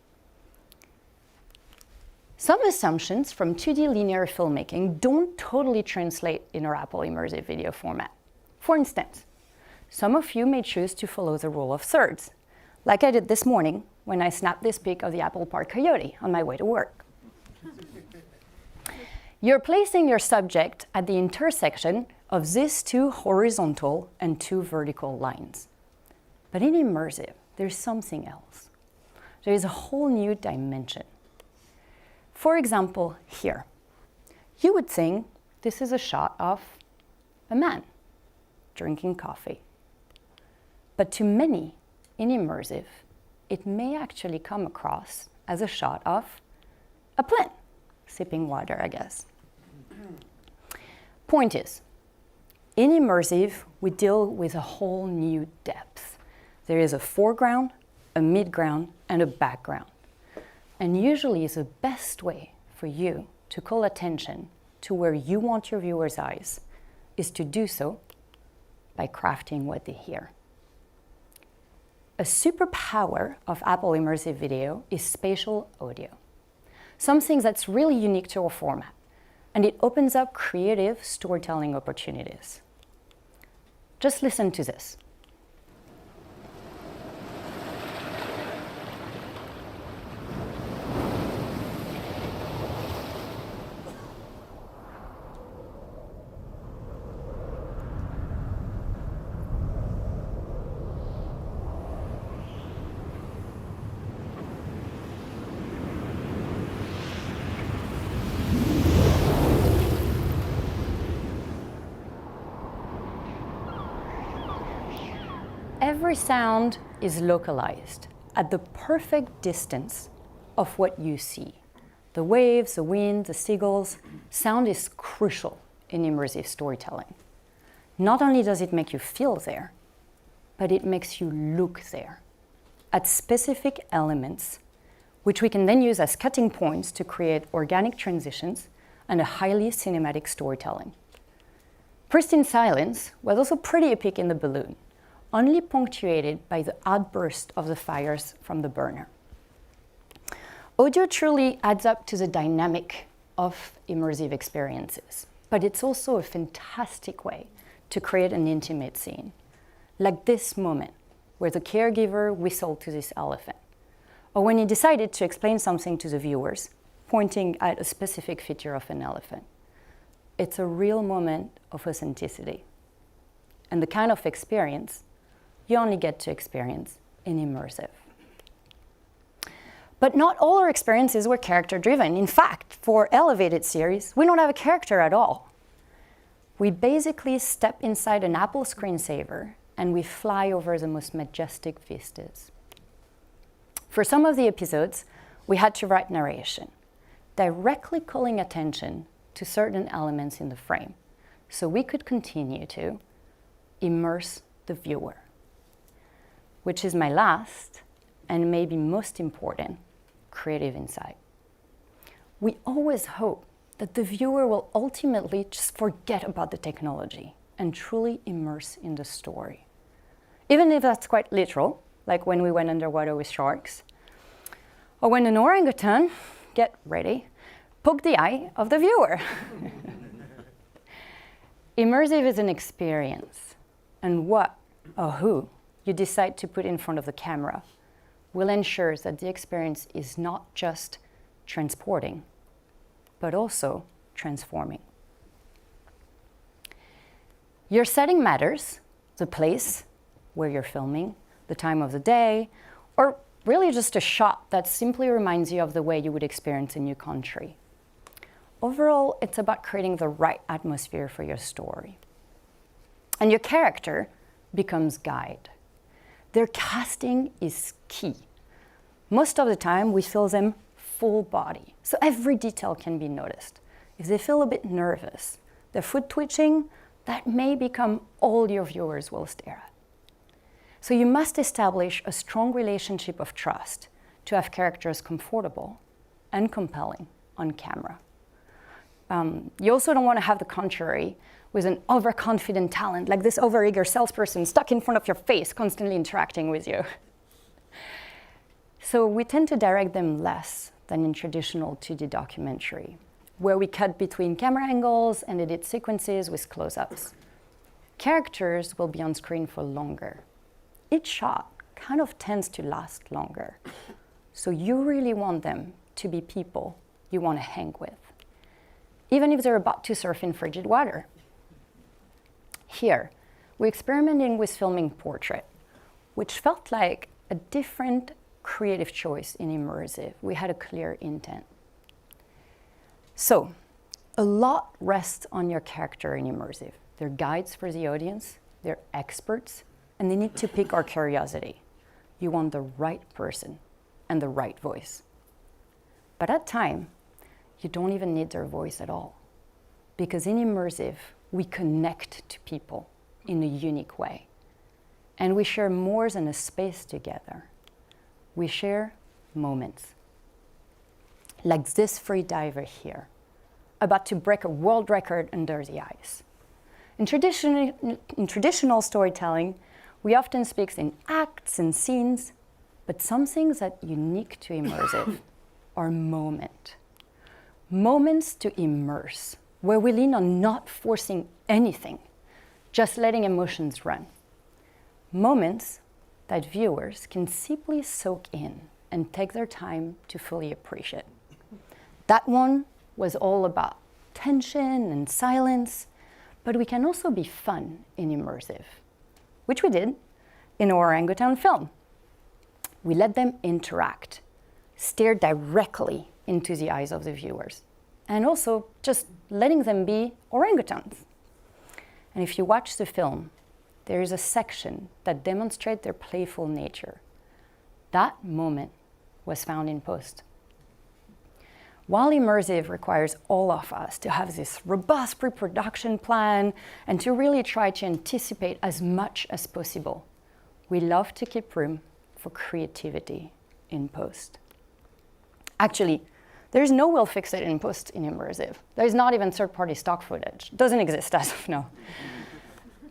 Some assumptions from 2D linear filmmaking don't totally translate in our Apple Immersive video format. For instance, some of you may choose to follow the rule of thirds, like I did this morning when I snapped this pic of the Apple Park coyote on my way to work. You're placing your subject at the intersection of these two horizontal and two vertical lines. But in immersive, there's something else. There is a whole new dimension. For example, here, you would think this is a shot of a man drinking coffee. But to many in immersive, it may actually come across as a shot of a plant sipping water, I guess. Point is, in immersive, we deal with a whole new depth. There is a foreground, a midground, and a background. And usually the best way for you to call attention to where you want your viewer's eyes is to do so by crafting what they hear. A superpower of Apple Immersive Video is spatial audio, something that's really unique to our format, and it opens up creative storytelling opportunities. Just listen to this. Every sound is localized at the perfect distance of what you see. The waves, the wind, the seagulls. Sound is crucial in immersive storytelling. Not only does it make you feel there, but it makes you look there at specific elements, which we can then use as cutting points to create organic transitions and a highly cinematic storytelling. Pristine silence was also pretty epic in the balloon, only punctuated by the outburst of the fires from the burner. Audio truly adds up to the dynamic of immersive experiences, but it's also a fantastic way to create an intimate scene, like this moment where the caregiver whistled to this elephant, or when he decided to explain something to the viewers, pointing at a specific feature of an elephant. It's a real moment of authenticity, and the kind of experience you only get to experience in immersive. But not all our experiences were character-driven. In fact, for Elevated series, we don't have a character at all. We basically step inside an Apple screensaver and we fly over the most majestic vistas. For some of the episodes, we had to write narration, directly calling attention to certain elements in the frame, so we could continue to immerse the viewer. Which is my last, and maybe most important, creative insight. We always hope that the viewer will ultimately just forget about the technology and truly immerse in the story. Even if that's quite literal, like when we went underwater with sharks. Or when an orangutan, get ready, poke the eye of the viewer. Immersive is an experience, and what or who you decide to put in front of the camera will ensure that the experience is not just transporting, but also transforming. Your setting matters, the place where you're filming, the time of the day, or really just a shot that simply reminds you of the way you would experience a new country. Overall, it's about creating the right atmosphere for your story. And your character becomes guide. Their casting is key. Most of the time, we fill them full body, so every detail can be noticed. If they feel a bit nervous, their foot twitching, that may become all your viewers will stare at. So you must establish a strong relationship of trust to have characters comfortable and compelling on camera. You also don't want to have the contrary with an overconfident talent, like this overeager salesperson stuck in front of your face, constantly interacting with you. So we tend to direct them less than in traditional 2D documentary, where we cut between camera angles and edit sequences with close-ups. Characters will be on screen for longer. Each shot kind of tends to last longer. So you really want them to be people you want to hang with, even if they're about to surf in frigid water. Here, we're experimenting with filming portrait, which felt like a different creative choice in immersive. We had a clear intent. So, a lot rests on your character in immersive. They're guides for the audience, they're experts, and they need to pique our curiosity. You want the right person and the right voice. But at times, you don't even need their voice at all. Because in immersive, we connect to people in a unique way. And we share more than a space together. We share moments. Like this free diver here, about to break a world record under the ice. In traditional storytelling, we often speak in acts and scenes, but something that's unique to immersive are moments. Moments to immerse, where we lean on not forcing anything, just letting emotions run. Moments that viewers can simply soak in and take their time to fully appreciate. That one was all about tension and silence, but we can also be fun in immersive, which we did in our orangutan film. We let them interact, stare directly into the eyes of the viewers, and also just letting them be orangutans. And if you watch the film, there is a section that demonstrates their playful nature. That moment was found in post. While immersive requires all of us to have this robust pre-production plan and to really try to anticipate as much as possible, we love to keep room for creativity in post. Actually, there's no will fix it in post in immersive. There's not even third-party stock footage. It doesn't exist as of now.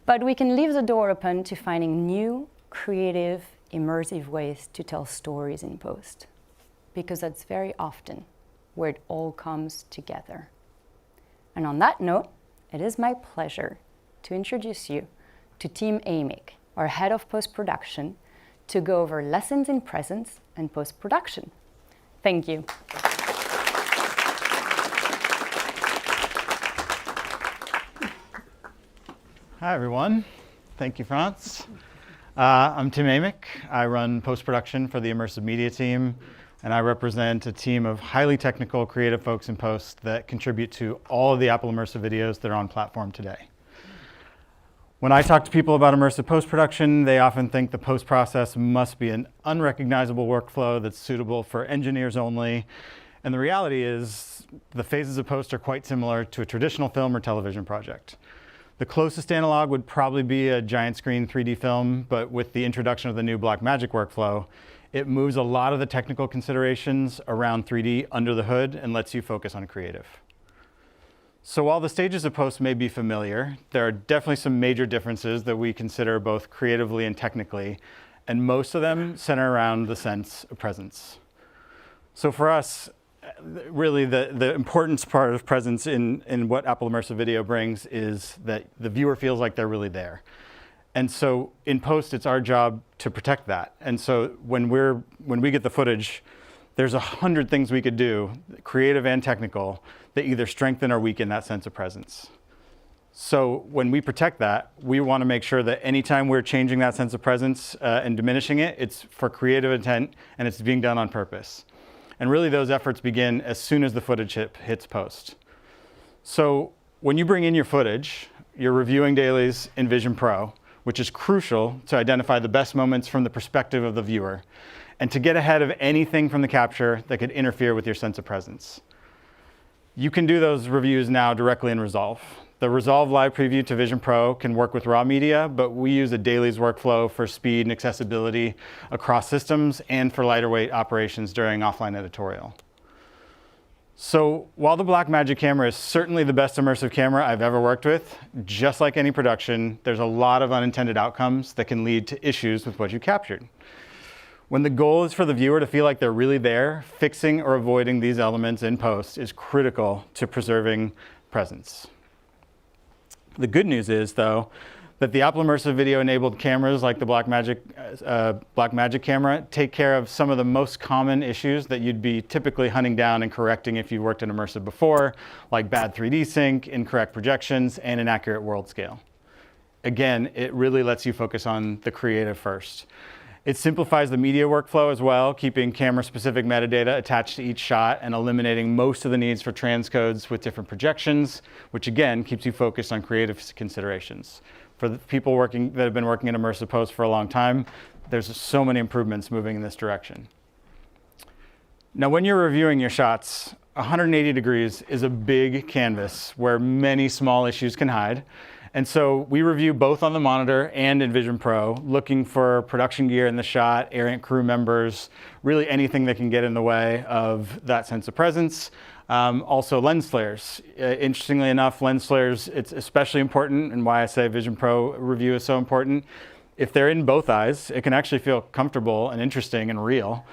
But we can leave the door open to finding new, creative, immersive ways to tell stories in post, because that's very often where it all comes together. And on that note, it is my pleasure to introduce you to Team AMIC, our head of post-production, to go over lessons in presence and post-production. Thank you. Hi, everyone. Thank you, France. I'm Tim Amick. I run post-production for the Immersive Media team, and I represent a team of highly technical, creative folks in post that contribute to all of the Apple Immersive videos that are on platform today. When I talk to people about immersive post-production, they often think the post process must be an unrecognizable workflow that's suitable for engineers only. And the reality is the phases of post are quite similar to a traditional film or television project. The closest analog would probably be a giant screen 3D film, but with the introduction of the new Blackmagic workflow, it moves a lot of the technical considerations around 3D under the hood and lets you focus on creative. So while the stages of post may be familiar, there are definitely some major differences that we consider both creatively and technically, and most of them center around the sense of presence. So for us, really the importance part of presence in what Apple Immersive Video brings is that the viewer feels like they're really there. And so in post, it's our job to protect that. And so when we get the footage, there's 100 things we could do, creative and technical, that either strengthen or weaken that sense of presence. So when we protect that, we want to make sure that anytime we're changing that sense of presence and diminishing it, it's for creative intent and it's being done on purpose. And really those efforts begin as soon as the footage hits post. So when you bring in your footage, you're reviewing Dailies in Vision Pro, which is crucial to identify the best moments from the perspective of the viewer and to get ahead of anything from the capture that could interfere with your sense of presence. You can do those reviews now directly in Resolve. The Resolve Live Preview to Vision Pro can work with raw media, but we use a Dailies workflow for speed and accessibility across systems and for lighter weight operations during offline editorial. So while the Blackmagic camera is certainly the best immersive camera I've ever worked with, just like any production, there's a lot of unintended outcomes that can lead to issues with what you captured. When the goal is for the viewer to feel like they're really there, fixing or avoiding these elements in post is critical to preserving presence. The good news is, though, that the Apple Immersive Video enabled cameras like the Blackmagic camera take care of some of the most common issues that you'd be typically hunting down and correcting if you worked in immersive before, like bad 3D sync, incorrect projections, and inaccurate world scale. Again, it really lets you focus on the creative first. It simplifies the media workflow as well, keeping camera-specific metadata attached to each shot and eliminating most of the needs for transcodes with different projections, which again keeps you focused on creative considerations. For the people that have been working in immersive post for a long time, there's so many improvements moving in this direction. Now, when you're reviewing your shots, 180 degrees is a big canvas where many small issues can hide. And so we review both on the monitor and in Vision Pro, looking for production gear in the shot, errant crew members, really anything that can get in the way of that sense of presence. Also lens flares. Interestingly enough, lens flares, it's especially important, and why I say Vision Pro review is so important. If they're in both eyes, it can actually feel comfortable and interesting and real.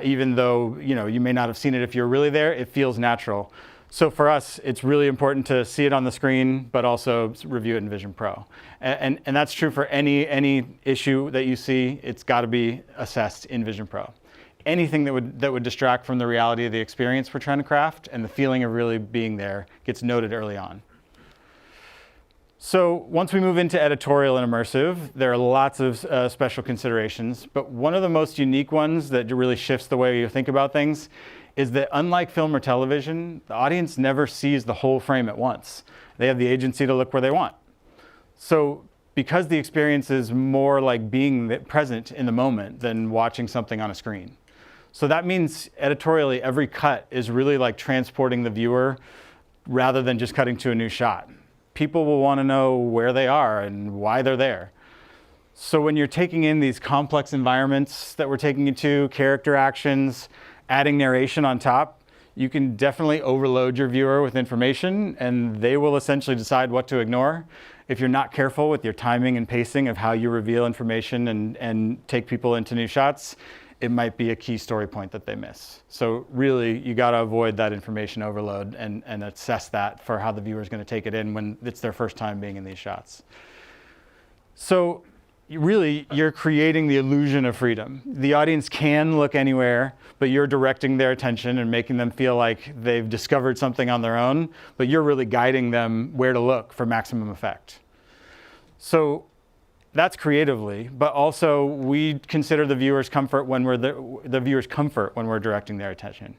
Even though you may not have seen it if you're really there, it feels natural. So for us, it's really important to see it on the screen, but also review it in Vision Pro. And that's true for any issue that you see. It's got to be assessed in Vision Pro. Anything that would distract from the reality of the experience we're trying to craft and the feeling of really being there gets noted early on. So once we move into editorial and immersive, there are lots of special considerations, but one of the most unique ones that really shifts the way you think about things is that unlike film or television, the audience never sees the whole frame at once. They have the agency to look where they want. So because the experience is more like being present in the moment than watching something on a screen. So that means editorially, every cut is really like transporting the viewer rather than just cutting to a new shot. People will want to know where they are and why they're there. So when you're taking in these complex environments that we're taking you to, character actions, adding narration on top, you can definitely overload your viewer with information and they will essentially decide what to ignore. If you're not careful with your timing and pacing of how you reveal information and take people into new shots, it might be a key story point that they miss. So really, you got to avoid that information overload and assess that for how the viewer is going to take it in when it's their first time being in these shots. So really, you're creating the illusion of freedom. The audience can look anywhere, but you're directing their attention and making them feel like they've discovered something on their own, but you're really guiding them where to look for maximum effect. So that's creatively, but also we consider the viewer's comfort when we're directing their attention.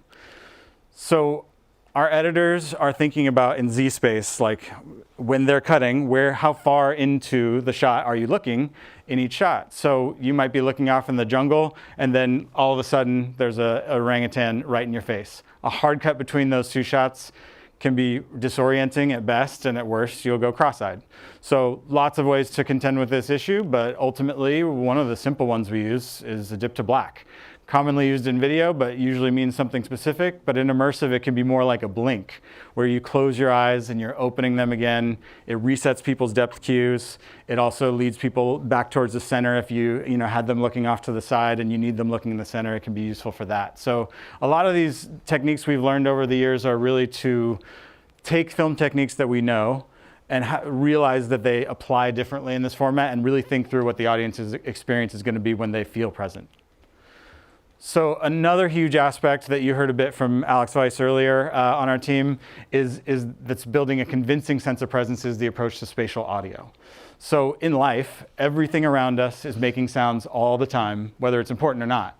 So our editors are thinking about in Z space, like when they're cutting, how far into the shot are you looking in each shot? So you might be looking off in the jungle, and then all of a sudden there's a orangutan right in your face. A hard cut between those two shots can be disorienting at best, and at worst, you'll go cross-eyed. So lots of ways to contend with this issue, but ultimately, one of the simple ones we use is a dip to black. commonly used in video, but usually means something specific. But in immersive, it can be more like a blink, where you close your eyes and you're opening them again. It resets people's depth cues. It also leads people back towards the center. If you had them looking off to the side and you need them looking in the center, it can be useful for that. So a lot of these techniques we've learned over the years are really to take film techniques that we know and realize that they apply differently in this format and really think through what the audience's experience is going to be when they feel present. So another huge aspect that you heard a bit from Alex Weiss earlier on our team is that's building a convincing sense of presence is the approach to spatial audio. So in life, everything around us is making sounds all the time, whether it's important or not.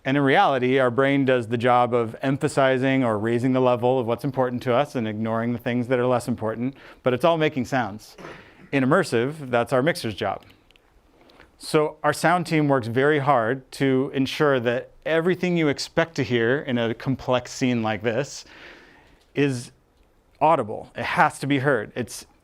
And in reality, our brain does the job of emphasizing or raising the level of what's important to us and ignoring the things that are less important, but it's all making sounds. In immersive, that's our mixer's job. So our sound team works very hard to ensure that everything you expect to hear in a complex scene like this is audible. It has to be heard.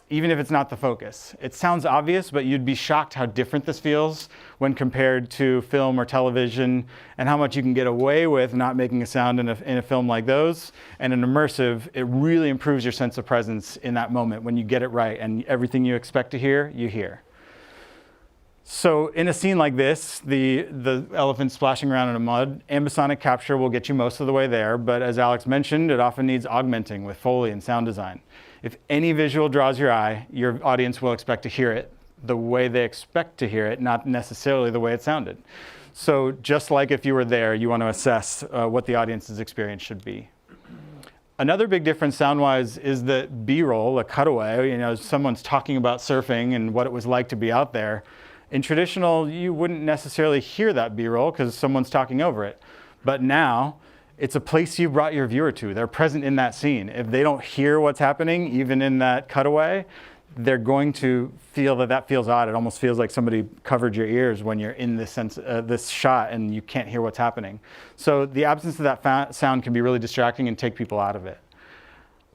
Even if it's not the focus. It sounds obvious, but you'd be shocked how different this feels when compared to film or television and how much you can get away with not making a sound in a film like those. And in immersive, it really improves your sense of presence in that moment when you get it right and everything you expect to hear, you hear. So in a scene like this, the elephant splashing around in the mud, ambisonic capture will get you most of the way there, but as Alex mentioned, it often needs augmenting with Foley and sound design. If any visual draws your eye, your audience will expect to hear it the way they expect to hear it, not necessarily the way it sounded. So just like if you were there, you want to assess what the audience's experience should be. Another big difference sound-wise is that B-roll, a cutaway, someone's talking about surfing and what it was like to be out there. In traditional, you wouldn't necessarily hear that B-roll because someone's talking over it. But now, it's a place you brought your viewer to. They're present in that scene. If they don't hear what's happening, even in that cutaway, they're going to feel that feels odd. It almost feels like somebody covered your ears when you're in this shot and you can't hear what's happening. So the absence of that sound can be really distracting and take people out of it.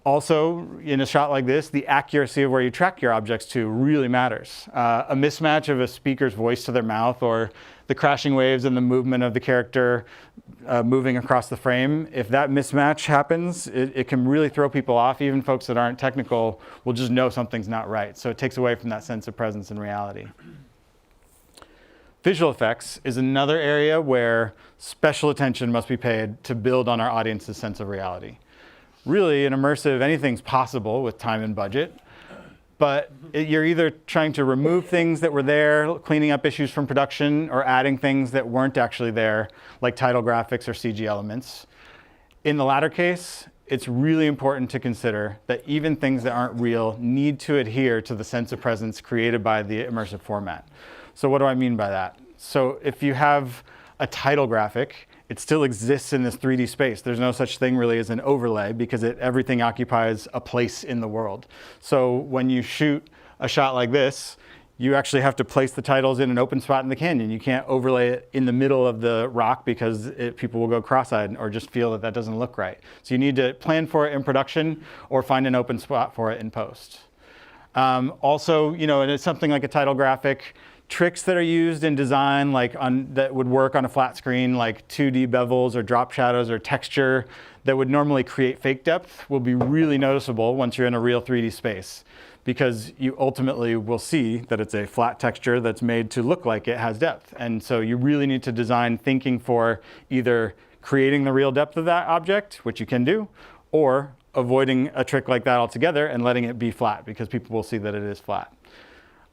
Also, in a shot like this, the accuracy of where you track your objects to really matters. A mismatch of a speaker's voice to their mouth or the crashing waves and the movement of the character moving across the frame, if that mismatch happens, it can really throw people off. Even folks that aren't technical will just know something's not right. So it takes away from that sense of presence and reality. Visual effects is another area where special attention must be paid to build on our audience's sense of reality. Really, in immersive, anything's possible with time and budget, but you're either trying to remove things that were there, cleaning up issues from production, or adding things that weren't actually there, like title graphics or CG elements. In the latter case, it's really important to consider that even things that aren't real need to adhere to the sense of presence created by the immersive format. So what do I mean by that? So if you have a title graphic, it still exists in this 3D space. There's no such thing really as an overlay because everything occupies a place in the world. So when you shoot a shot like this, you actually have to place the titles in an open spot in the canyon. You can't overlay it in the middle of the rock because people will go cross-eyed or just feel that doesn't look right. So you need to plan for it in production or find an open spot for it in post. Also, and it's something like a title graphic, tricks that are used in design that would work on a flat screen, like 2D bevels or drop shadows or texture that would normally create fake depth will be really noticeable once you're in a real 3D space, because you ultimately will see that it's a flat texture that's made to look like it has depth. And so you really need to design thinking for either creating the real depth of that object, which you can do, or avoiding a trick like that altogether and letting it be flat because people will see that it is flat.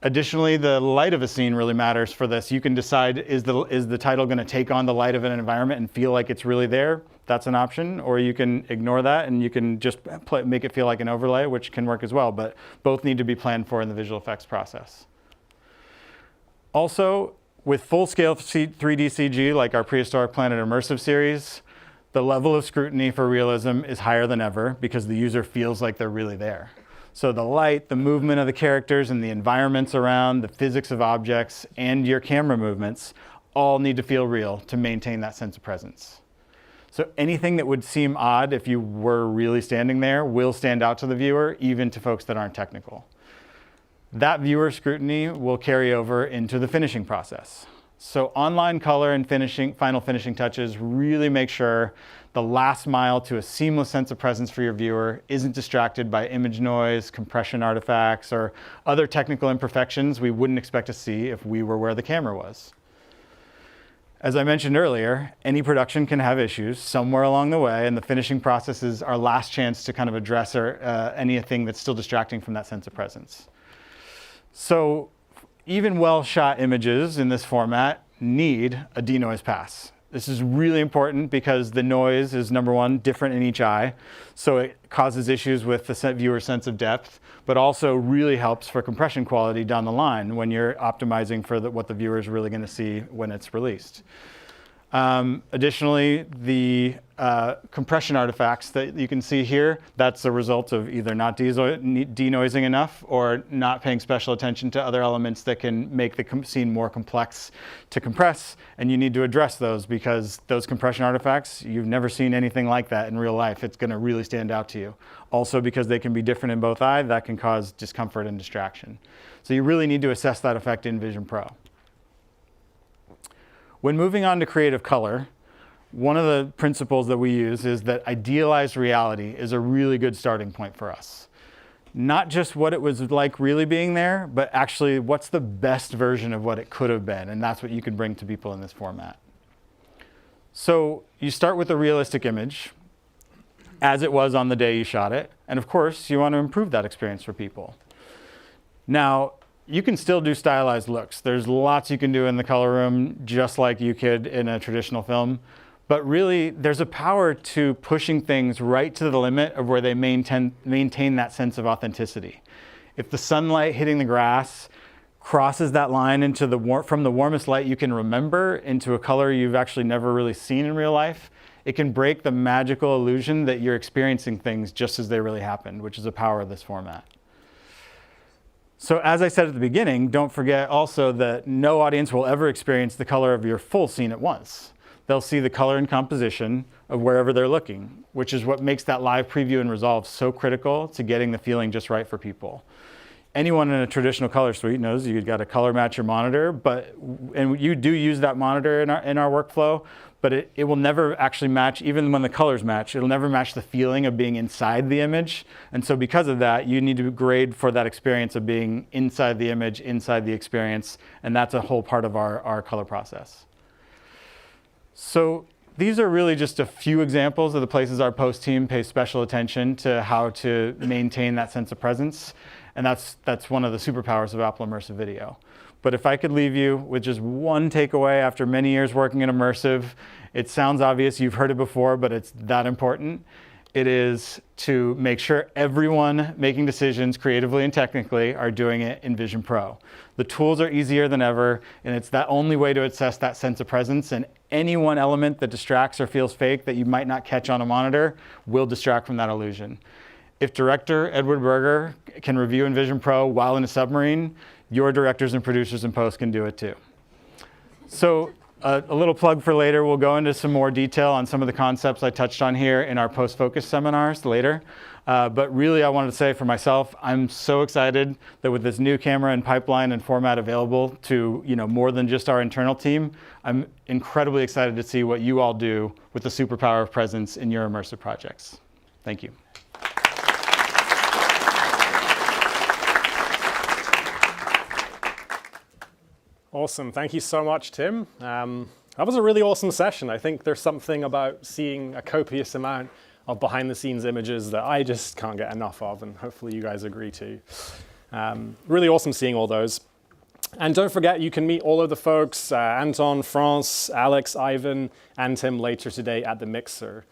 Additionally, the light of a scene really matters for this. You can decide, is the title going to take on the light of an environment and feel like it's really there? That's an option. Or you can ignore that and you can just make it feel like an overlay, which can work as well. But both need to be planned for in the visual effects process. Also, with full-scale 3D CG, like our Prehistoric Planet Immersive series, the level of scrutiny for realism is higher than ever because the user feels like they're really there. So the light, the movement of the characters and the environments around, the physics of objects, and your camera movements all need to feel real to maintain that sense of presence. So anything that would seem odd if you were really standing there will stand out to the viewer, even to folks that aren't technical. That viewer scrutiny will carry over into the finishing process. So online color and final finishing touches really make sure the last mile to a seamless sense of presence for your viewer isn't distracted by image noise, compression artifacts, or other technical imperfections we wouldn't expect to see if we were where the camera was. As I mentioned earlier, any production can have issues somewhere along the way, and the finishing process is our last chance to kind of address anything that's still distracting from that sense of presence. So even well-shot images in this format need a denoise pass. This is really important because the noise is, number one, different in each eye, so it causes issues with the viewer's sense of depth, but also really helps for compression quality down the line when you're optimizing for what the viewer is really going to see when it's released. Additionally, the compression artifacts that you can see here, that's a result of either not denoising enough or not paying special attention to other elements that can make the scene more complex to compress, and you need to address those because those compression artifacts, you've never seen anything like that in real life. It's going to really stand out to you. Also, because they can be different in both eyes, that can cause discomfort and distraction. So you really need to assess that effect in Vision Pro. When moving on to creative color, one of the principles that we use is that idealized reality is a really good starting point for us. Not just what it was like really being there, but actually what's the best version of what it could have been, and that's what you can bring to people in this format. So you start with a realistic image, as it was on the day you shot it, and of course you want to improve that experience for people. Now, you can still do stylized looks. There's lots you can do in the color room, just like you could in a traditional film. But really, there's a power to pushing things right to the limit of where they maintain that sense of authenticity. If the sunlight hitting the grass crosses that line into from the warmest light you can remember into a color you've actually never really seen in real life, it can break the magical illusion that you're experiencing things just as they really happened, which is the power of this format. So as I said at the beginning, don't forget also that no audience will ever experience the color of your full scene at once. They'll see the color and composition of wherever they're looking, which is what makes that live preview and resolve so critical to getting the feeling just right for people. Anyone in a traditional color suite knows you've got to color match your monitor, and you do use that monitor in our workflow, but it will never actually match, even when the colors match, it'll never match the feeling of being inside the image. And so because of that, you need to grade for that experience of being inside the image, inside the experience, and that's a whole part of our color process. So these are really just a few examples of the places our post team pays special attention to how to maintain that sense of presence. And that's one of the superpowers of Apple Immersive Video. But if I could leave you with just one takeaway after many years working in immersive, it sounds obvious, you've heard it before, but it's that important. It is to make sure everyone making decisions creatively and technically are doing it in Vision Pro. The tools are easier than ever, and it's the only way to assess that sense of presence, and any one element that distracts or feels fake that you might not catch on a monitor will distract from that illusion. If director Edward Berger can review in Vision Pro while in a submarine, your directors and producers in post can do it too. So a little plug for later, we'll go into some more detail on some of the concepts I touched on here in our post-focus seminars later. But really, I wanted to say for myself, I'm so excited that with this new camera and pipeline and format available to more than just our internal team, I'm incredibly excited to see what you all do with the superpower of presence in your immersive projects. Thank you. Awesome. Thank you so much, Tim. That was a really awesome session. I think there's something about seeing a copious amount of behind-the-scenes images that I just can't get enough of, and hopefully you guys agree too. Really awesome seeing all those. And don't forget, you can meet all of the folks, Anton, France, Alex, Ivan, and Tim later today at the Mixer.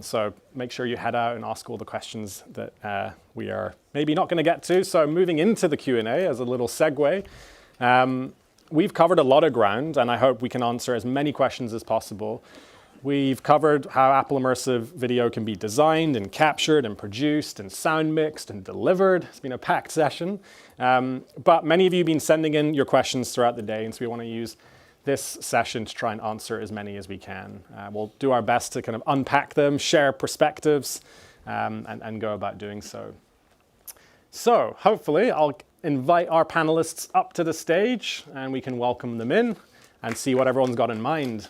So make sure you head out and ask all the questions that we are maybe not going to get to. So moving into the Q&A as a little segue. We've covered a lot of ground, and I hope we can answer as many questions as possible. We've covered how Apple Immersive Video can be designed and captured and produced and sound mixed and delivered. It's been a packed session. But many of you have been sending in your questions throughout the day, and so we want to use this session to try and answer as many as we can. We'll do our best to kind of unpack them, share perspectives, and go about doing so. So hopefully I'll invite our panelists up to the stage and we can welcome them in. and see what everyone's got in mind.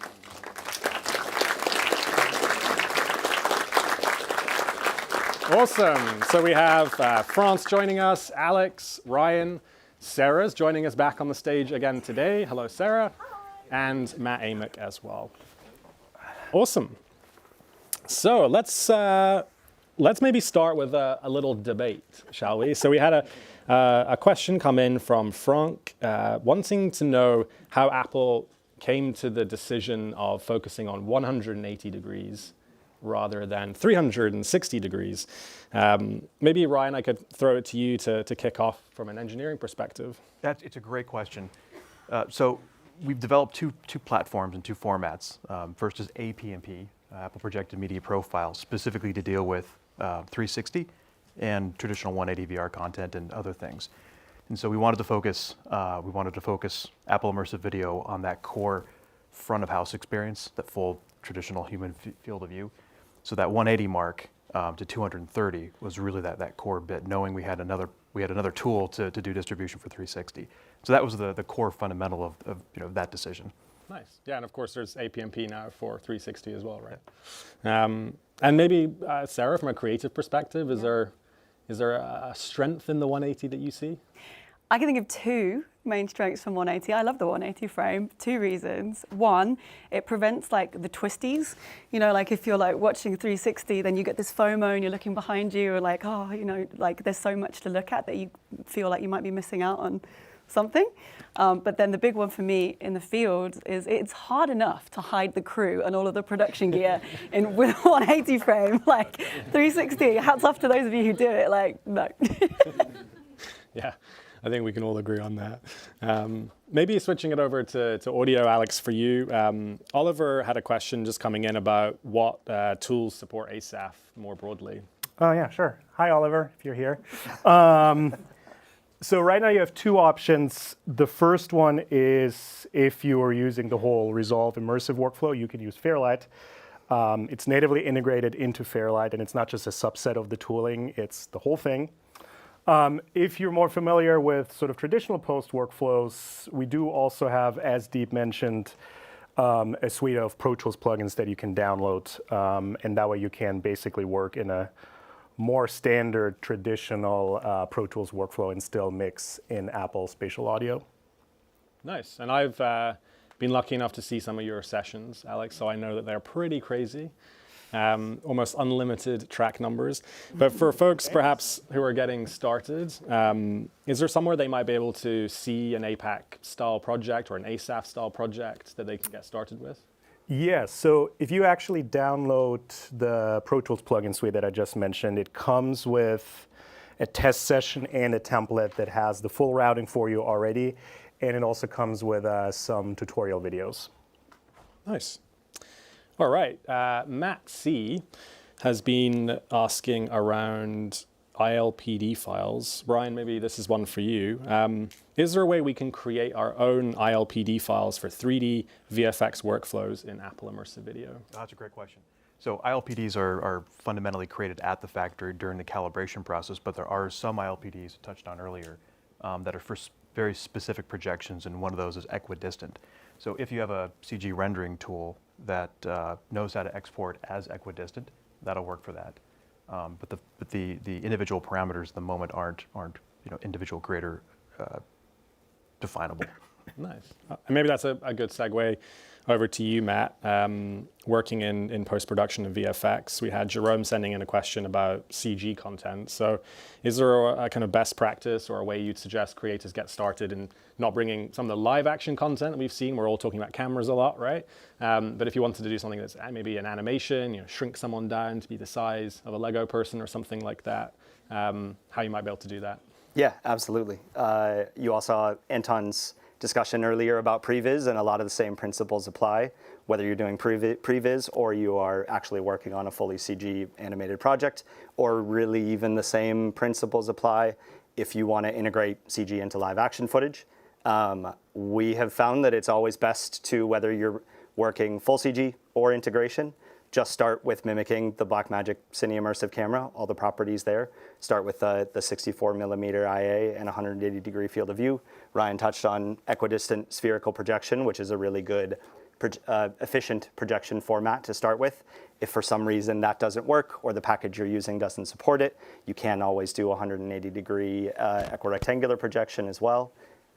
Awesome. So we have France joining us, Alex, Ryan, Sarah's joining us back on the stage again today. Hello, Sarah. And Matt Amick as well. Awesome. So let's maybe start with a little debate, shall we? So we had a question come in from Frank wanting to know how Apple came to the decision of focusing on 180 degrees rather than 360 degrees. Maybe, Ryan, I could throw it to you to kick off from an engineering perspective. It's a great question. So we've developed two platforms and two formats. First is APMP, Apple Projected Media Profile, specifically to deal with 360 and traditional 180 VR content and other things. And so we wanted to focus Apple Immersive Video on that core front of house experience, that full traditional human field of view. So that 180 mark to 230 was really that core bit, knowing we had another tool to do distribution for 360. So that was the core fundamental of that decision. Nice. Yeah, and of course there's APMP now for 360 as well, right? And maybe Sarah, from a creative perspective, is there a strength in the 180 that you see? I can think of two main strengths from 180. I love the 180 frame. Two reasons. One, it prevents like the twisties. You know, like if you're like watching 360, then you get this FOMO and you're looking behind you, or like, oh, you know, like there's so much to look at that you feel like you might be missing out on something. But then the big one for me in the field is it's hard enough to hide the crew and all of the production gear with 180 frame. Like 360, hats off to those of you who do it. Like, no. Yeah. I think we can all agree on that. Maybe switching it over to audio, Alex, for you. Oliver had a question just coming in about what tools support ASAF more broadly. Oh, yeah, sure. Hi, Oliver, if you're here. So right now you have two options. The first one is if you are using the whole Resolve immersive workflow, you can use Fairlight. It's natively integrated into Fairlight, and it's not just a subset of the tooling, it's the whole thing. If you're more familiar with sort of traditional post workflows, we do also have, as Deep mentioned, a suite of Pro Tools plugins that you can download, and that way you can basically work in a more standard traditional Pro Tools workflow and still mix in Apple Spatial Audio. Nice, and I've been lucky enough to see some of your sessions, Alex, so I know that they're pretty crazy. Almost unlimited track numbers. But for folks perhaps who are getting started, is there somewhere they might be able to see an APAC style project or an ASAF style project that they can get started with? Yes, so if you actually download the Pro Tools plugin suite that I just mentioned, it comes with a test session and a template that has the full routing for you already, and it also comes with some tutorial videos. Nice. All right, Matt C has been asking around ILPD files. Brian, maybe this is one for you. Is there a way we can create our own ILPD files for 3D VFX workflows in Apple Immersive Video? That's a great question. So ILPDs are fundamentally created at the factory during the calibration process, but there are some ILPDs touched on earlier that are for very specific projections, and one of those is equidistant. So if you have a CG rendering tool that knows how to export as equidistant, that'll work for that. But the individual parameters at the moment aren't individual creator definable. Nice. And maybe that's a good segue over to you, Matt. Working in post-production of VFX, we had Jerome sending in a question about CG content. So is there a kind of best practice or a way you'd suggest creators get started in not bringing some of the live action content that we've seen? We're all talking about cameras a lot, right? But if you wanted to do something that's maybe an animation, shrink someone down to be the size of a Lego person or something like that, how you might be able to do that? Yeah, absolutely. You all saw Anton's discussion earlier about previs, and a lot of the same principles apply, whether you're doing previs or you are actually working on a fully CG animated project, or really even the same principles apply if you want to integrate CG into live action footage. We have found that it's always best to, whether you're working full CG or integration, just start with mimicking the Blackmagic Cine Immersive camera, all the properties there. Start with the 64mm IA and 180-degree field of view. Ryan touched on equidistant spherical projection, which is a really good, efficient projection format to start with. If for some reason that doesn't work or the package you're using doesn't support it, you can always do 180-degree equirectangular projection as well.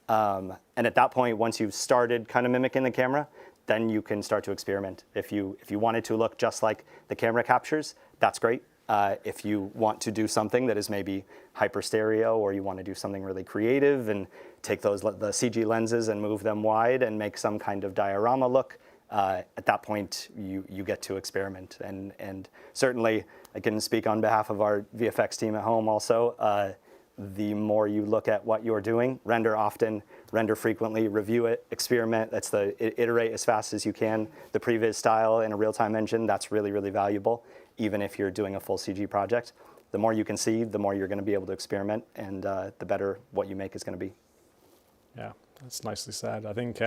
And at that point, once you've started kind of mimicking the camera, then you can start to experiment. If you want it to look just like the camera captures, that's great. If you want to do something that is maybe hyper stereo, or you want to do something really creative and take the CG lenses and move them wide and make some kind of diorama look, at that point you get to experiment. And certainly, I can speak on behalf of our VFX team at home also. The more you look at what you're doing, render often, render frequently, review it, experiment. That's iterate as fast as you can. The previs style in a real-time engine, that's really, really valuable, even if you're doing a full CG project. The more you can see, the more you're going to be able to experiment, and the better what you make is going to be. Yeah, that's nicely said. I think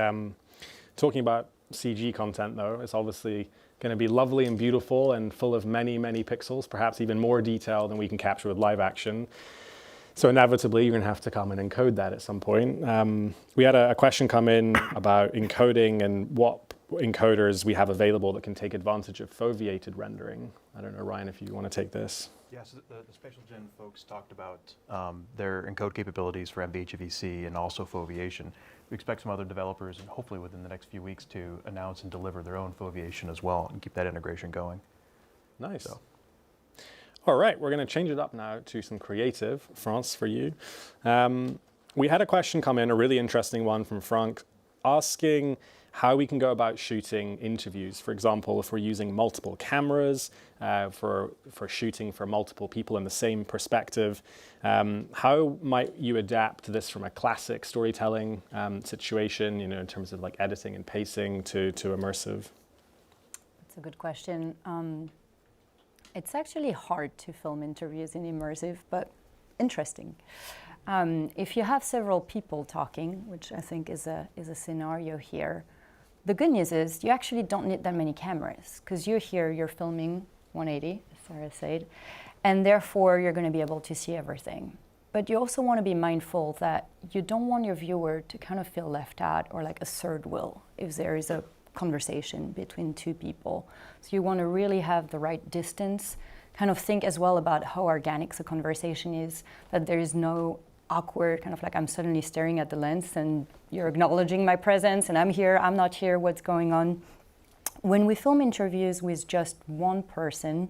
talking about CG content, though, it's obviously going to be lovely and beautiful and full of many, many pixels, perhaps even more detail than we can capture with live action. So inevitably, you're going to have to come and encode that at some point. We had a question come in about encoding and what encoders we have available that can take advantage of foveated rendering. I don't know, Ryan, if you want to take this. Yes, the SpatialGen folks talked about their encode capabilities for MVHVC and also foveation. We expect some other developers, and hopefully within the next few weeks, to announce and deliver their own foveation as well and keep that integration going. Nice. So. All right, we're going to change it up now to some creative, France, for you. We had a question come in, a really interesting one from Frank, asking how we can go about shooting interviews. For example, if we're using multiple cameras for shooting for multiple people in the same perspective, how might you adapt this from a classic storytelling situation, in terms of like editing and pacing to immersive? That's a good question. It's actually hard to film interviews in immersive, but interesting. If you have several people talking, which I think is a scenario here, the good news is you actually don't need that many cameras, because you're here, you're filming 180, as Sarah said, and therefore you're going to be able to see everything. But you also want to be mindful that you don't want your viewer to kind of feel left out or like a third wheel if there is a conversation between two people. So you want to really have the right distance, kind of think as well about how organic the conversation is, that there is no awkward kind of like I'm suddenly staring at the lens and you're acknowledging my presence and I'm here, I'm not here, what's going on. When we film interviews with just one person,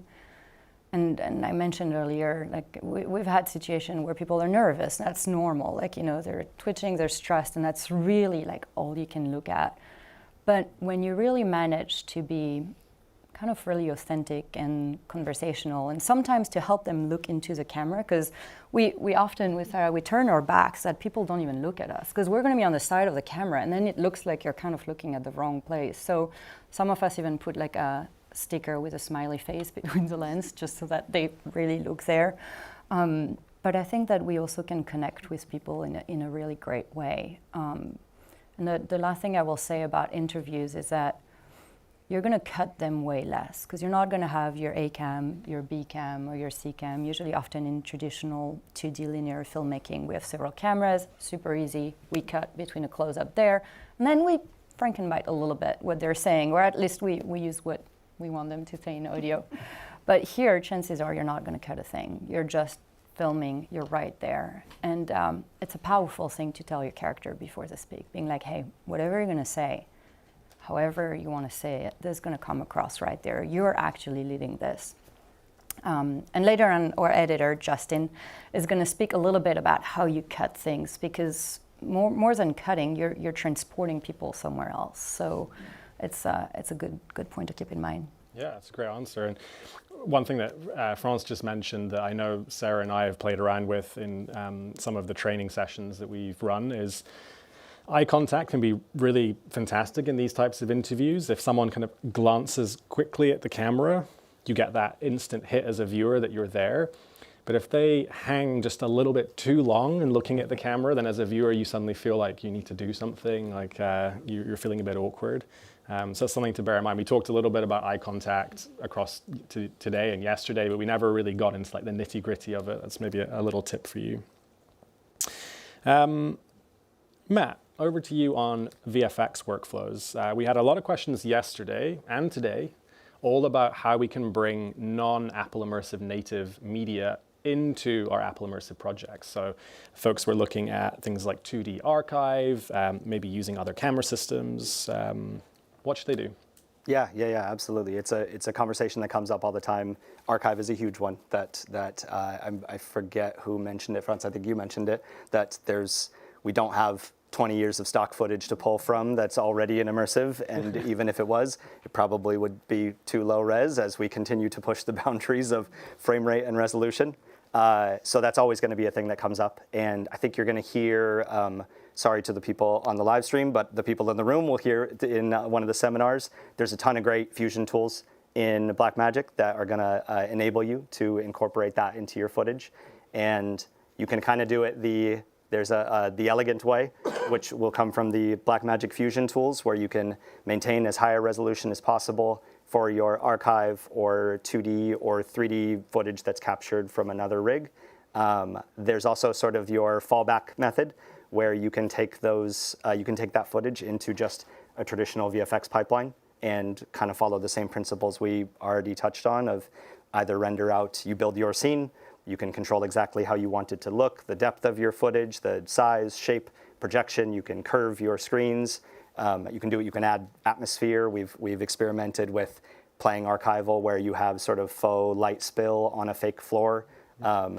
and I mentioned earlier, like we've had situations where people are nervous, that's normal, like, they're twitching, they're stressed, and that's really like all you can look at. But when you really manage to be kind of really authentic and conversational, and sometimes to help them look into the camera, because we often we turn our backs that people don't even look at us, because we're going to be on the side of the camera, and then it looks like you're kind of looking at the wrong place. So some of us even put like a sticker with a smiley face between the lens, just so that they really look there. But I think that we also can connect with people in a really great way. And the last thing I will say about interviews is that you're going to cut them way less, because you're not going to have your A cam, your B cam, or your C cam. Usually, often in traditional 2D linear filmmaking, we have several cameras, super easy. We cut between a close-up there, and then we frankenbite a little bit what they're saying, or at least we use what we want them to say in audio. But here, chances are you're not going to cut a thing. You're just filming, you're right there. And it's a powerful thing to tell your character before they speak, being like, hey, whatever you're going to say, however you want to say it, this is going to come across right there. You're actually leading this. And later on, our editor, Justin, is going to speak a little bit about how you cut things, because more than cutting, you're transporting people somewhere else. So it's a good point to keep in mind. Yeah, that's a great answer. And one thing that France just mentioned that I know Sarah and I have played around with in some of the training sessions that we've run is eye contact can be really fantastic in these types of interviews. If someone kind of glances quickly at the camera, you get that instant hit as a viewer that you're there. But if they hang just a little bit too long and looking at the camera, then as a viewer, you suddenly feel like you need to do something, like you're feeling a bit awkward. So it's something to bear in mind. We talked a little bit about eye contact across today and yesterday, but we never really got into like the nitty gritty of it. That's maybe a little tip for you. Matt, over to you on VFX workflows. We had a lot of questions yesterday and today all about how we can bring non-Apple Immersive native media into our Apple Immersive projects. So folks were looking at things like 2D archive, maybe using other camera systems. What should they do? Yeah, absolutely. It's a conversation that comes up all the time. Archive is a huge one that I forget who mentioned it, Franz, I think you mentioned it, that we don't have 20 years of stock footage to pull from that's already in immersive, and even if it was, it probably would be too low res as we continue to push the boundaries of frame rate and resolution. So that's always going to be a thing that comes up, and I think you're going to hear, sorry to the people on the live stream, but the people in the room will hear in one of the seminars, there's a ton of great fusion tools in Blackmagic that are going to enable you to incorporate that into your footage, and you can kind of do it there's the elegant way, which will come from the Blackmagic Fusion tools, where you can maintain as high a resolution as possible for your archive or 2D or 3D footage that's captured from another rig. There's also sort of your fallback method, where you can take that footage into just a traditional VFX pipeline and kind of follow the same principles we already touched on of either render out, you build your scene, you can control exactly how you want it to look, the depth of your footage, the size, shape, projection. You can curve your screens. You can add atmosphere. We've experimented with playing archival, where you have sort of faux light spill on a fake floor,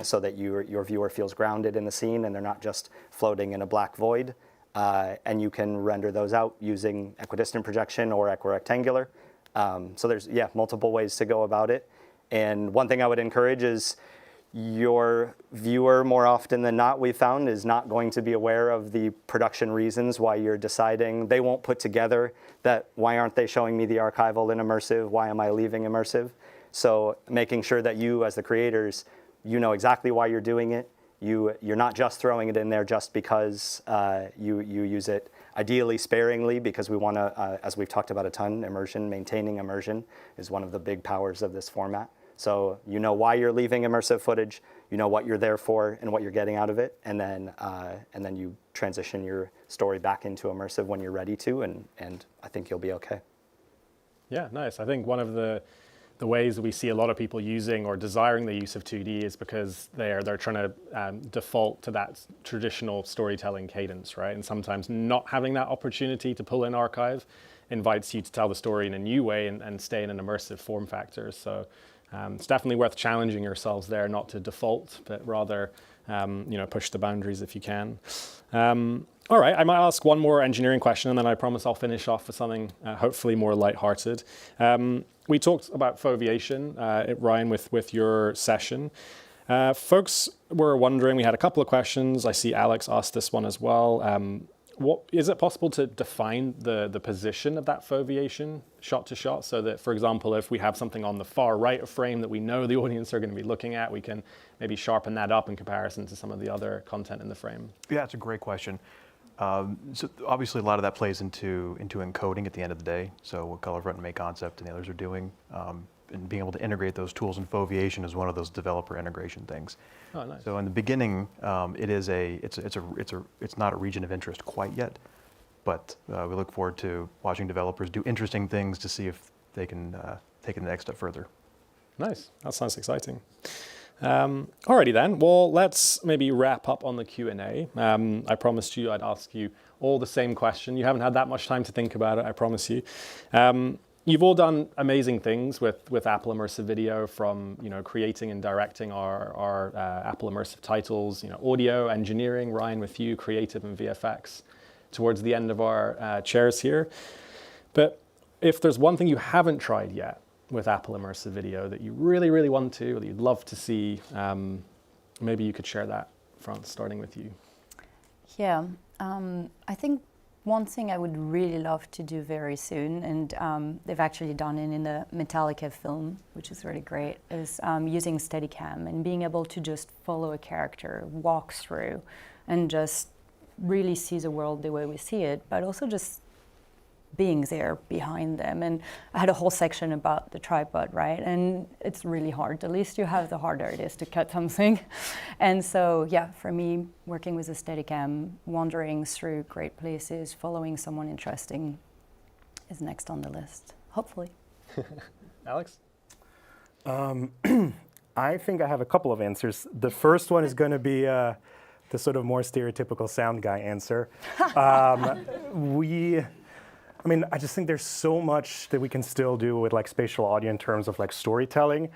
so that your viewer feels grounded in the scene and they're not just floating in a black void. And you can render those out using equidistant projection or equirectangular. So there's multiple ways to go about it. And one thing I would encourage is, your viewer, more often than not, we've found, is not going to be aware of the production reasons why you're deciding. They won't put together that, why aren't they showing me the archival in immersive? Why am I leaving immersive? So making sure that you, as the creators, you know exactly why you're doing it. You're not just throwing it in there just because you use it ideally sparingly, because we want to, as we've talked about a ton, maintaining immersion is one of the big powers of this format. So you know why you're leaving immersive footage, you know what you're there for and what you're getting out of it, and then you transition your story back into immersive when you're ready to, and I think you'll be okay. Yeah, nice. I think one of the ways that we see a lot of people using or desiring the use of 2D is because they're trying to default to that traditional storytelling cadence, right? And sometimes not having that opportunity to pull in archive invites you to tell the story in a new way and stay in an immersive form factor. So it's definitely worth challenging yourselves there, not to default, but rather push the boundaries if you can. All right, I might ask one more engineering question, and then I promise I'll finish off with something hopefully more lighthearted. We talked about foveation, Ryan, with your session. Folks were wondering, we had a couple of questions. I see Alex asked this one as well. Is it possible to define the position of that foveation shot to shot, so that, for example, if we have something on the far right of frame that we know the audience are going to be looking at, we can maybe sharpen that up in comparison to some of the other content in the frame? Yeah, it's a great question. So obviously a lot of that plays into encoding at the end of the day. So what Colorfront and Make Concept and the others are doing, and being able to integrate those tools in foveation is one of those developer integration things. Oh, nice. So in the beginning, it's not a region of interest quite yet, but we look forward to watching developers do interesting things to see if they can take it the next step further. Nice. That sounds exciting. Alrighty then. Well, let's maybe wrap up on the Q&A. I promised you I'd ask you all the same question. You haven't had that much time to think about it, I promise you. You've all done amazing things with Apple Immersive Video, from creating and directing our Apple Immersive titles, audio, engineering, Ryan with you, creative and VFX, towards the end of our chairs here. But if there's one thing you haven't tried yet with Apple Immersive Video that you really, really want to, or that you'd love to see, maybe you could share that, Franz, starting with you. Yeah, I think one thing I would really love to do very soon, and they've actually done it in the Metallica film, which is really great, is using Steadicam and being able to just follow a character, walk through, and just really see the world the way we see it, but also just beings there behind them. And I had a whole section about the tripod, right? And it's really hard. The least you have, the harder it is to cut something. And so, yeah, for me, working with a Steadicam, wandering through great places, following someone interesting is next on the list, hopefully. Alex? I think I have a couple of answers. The first one is going to be the sort of more stereotypical sound guy answer. I just think there's so much that we can still do with like spatial audio in terms of like storytelling.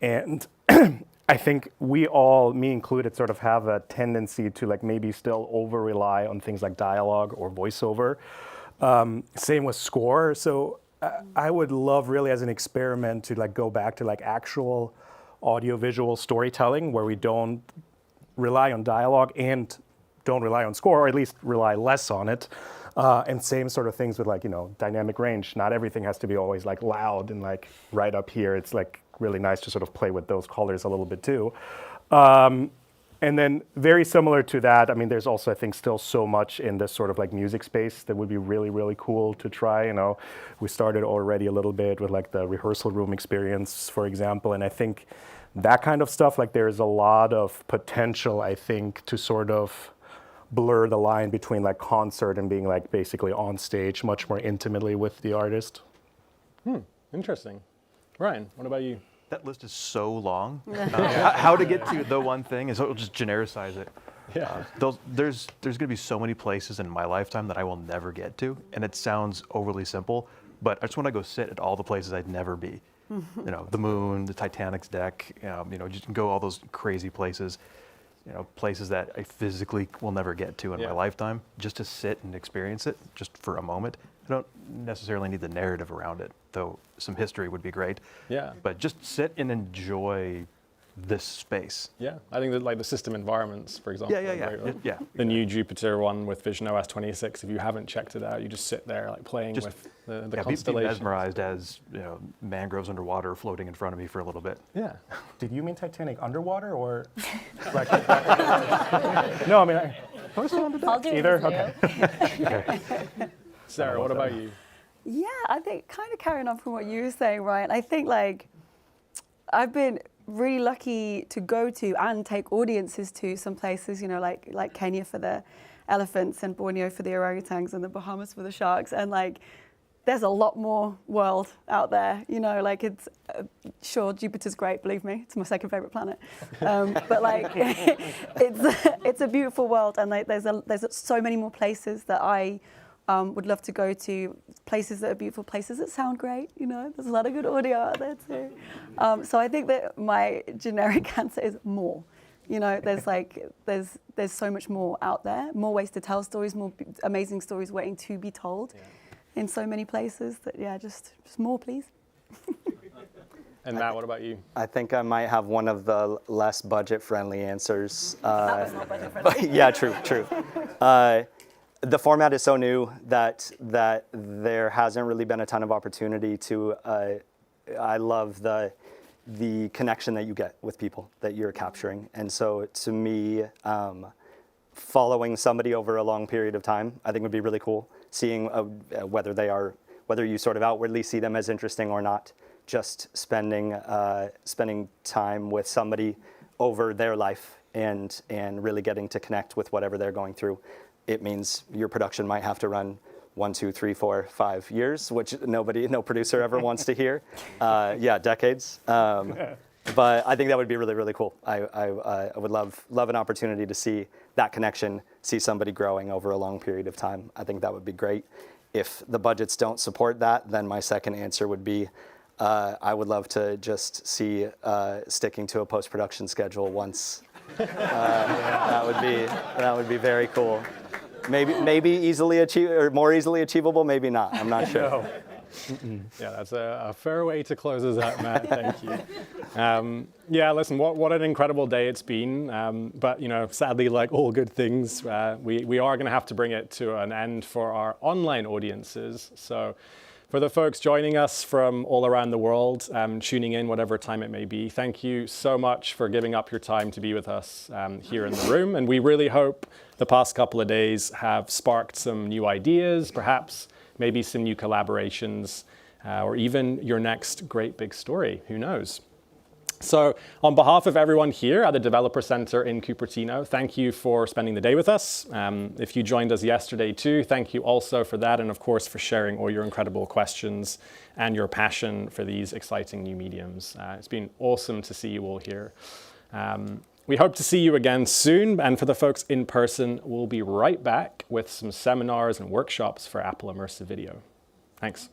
And I think we all, me included, sort of have a tendency to like maybe still over rely on things like dialogue or voiceover. Same with score. So I would love really as an experiment to like go back to like actual audio-visual storytelling where we don't rely on dialogue and don't rely on score, or at least rely less on it. And same sort of things with like, dynamic range. Not everything has to be always like loud and like right up here. It's like really nice to sort of play with those colors a little bit too. And then very similar to that, there's also, I think, still so much in this sort of like music space that would be really, really cool to try. We started already a little bit with like the rehearsal room experience, for example. And I think that kind of stuff, like there's a lot of potential, I think, to sort of blur the line between like concert and being like basically on stage much more intimately with the artist. Interesting. Ryan, what about you? That list is so long. How to get to the one thing is, we'll just genericize it. Yeah. There's going to be so many places in my lifetime that I will never get to, and it sounds overly simple, but I just want to go sit at all the places I'd never be. The moon, the Titanic's deck, just go all those crazy places, places that I physically will never get to in my lifetime, just to sit and experience it just for a moment. I don't necessarily need the narrative around it, though some history would be great. Yeah. But just sit and enjoy this space. Yeah, I think that like the system environments, for example. Yeah. The new Jupiter one with visionOS 26. If you haven't checked it out, you just sit there like playing with the constellations. Be mesmerized as mangroves underwater floating in front of me for a little bit. Yeah. Did you mean Titanic underwater or? Like, no, I'll do either. It Okay. Sarah, what about you? Yeah, I think kind of carrying on from what you were saying, Ryan, I think like I've been really lucky to go to and take audiences to some places, like Kenya for the elephants and Borneo for the orangutans and the Bahamas for the sharks. And like, there's a lot more world out there, it's, sure, Jupiter's great, believe me, it's my second favorite planet. But like, it's a beautiful world. And like, there's so many more places that I would love to go to, places that are beautiful, places that sound great, there's a lot of good audio out there too. So I think that my generic answer is more. There's so much more out there, more ways to tell stories, more amazing stories waiting to be told in so many places that, just more, please. And Matt, what about you? I think I might have one of the less budget-friendly answers. That was not budget-friendly. Yeah, true. The format is so new that there hasn't really been a ton of opportunity to. I love the connection that you get with people that you're capturing, and so to me, following somebody over a long period of time, I think would be really cool. Seeing whether you sort of outwardly see them as interesting or not, just spending time with somebody over their life and really getting to connect with whatever they're going through. It means your production might have to run 1, 2, 3, 4, 5 years, which no producer ever wants to hear. Decades. But I think that would be really, really cool. I would love an opportunity to see that connection, see somebody growing over a long period of time. I think that would be great. If the budgets don't support that, then my second answer would be I would love to just see sticking to a post-production schedule once. That would be very cool. Maybe easily or more easily achievable, maybe not. I'm not sure. No. Yeah, that's a fair way to close us out, Matt. Thank you. Listen, what an incredible day it's been. But sadly, like all good things, we are going to have to bring it to an end for our online audiences. So for the folks joining us from all around the world, tuning in whatever time it may be, thank you so much for giving up your time to be with us here in the room. And we really hope the past couple of days have sparked some new ideas, perhaps maybe some new collaborations, or even your next great big story, who knows? So on behalf of everyone here at the Developer Center in Cupertino, thank you for spending the day with us. If you joined us yesterday too, thank you also for that, and of course for sharing all your incredible questions and your passion for these exciting new mediums. It's been awesome to see you all here. We hope to see you again soon, and for the folks in person, we'll be right back with some seminars and workshops for Apple Immersive Video. Thanks.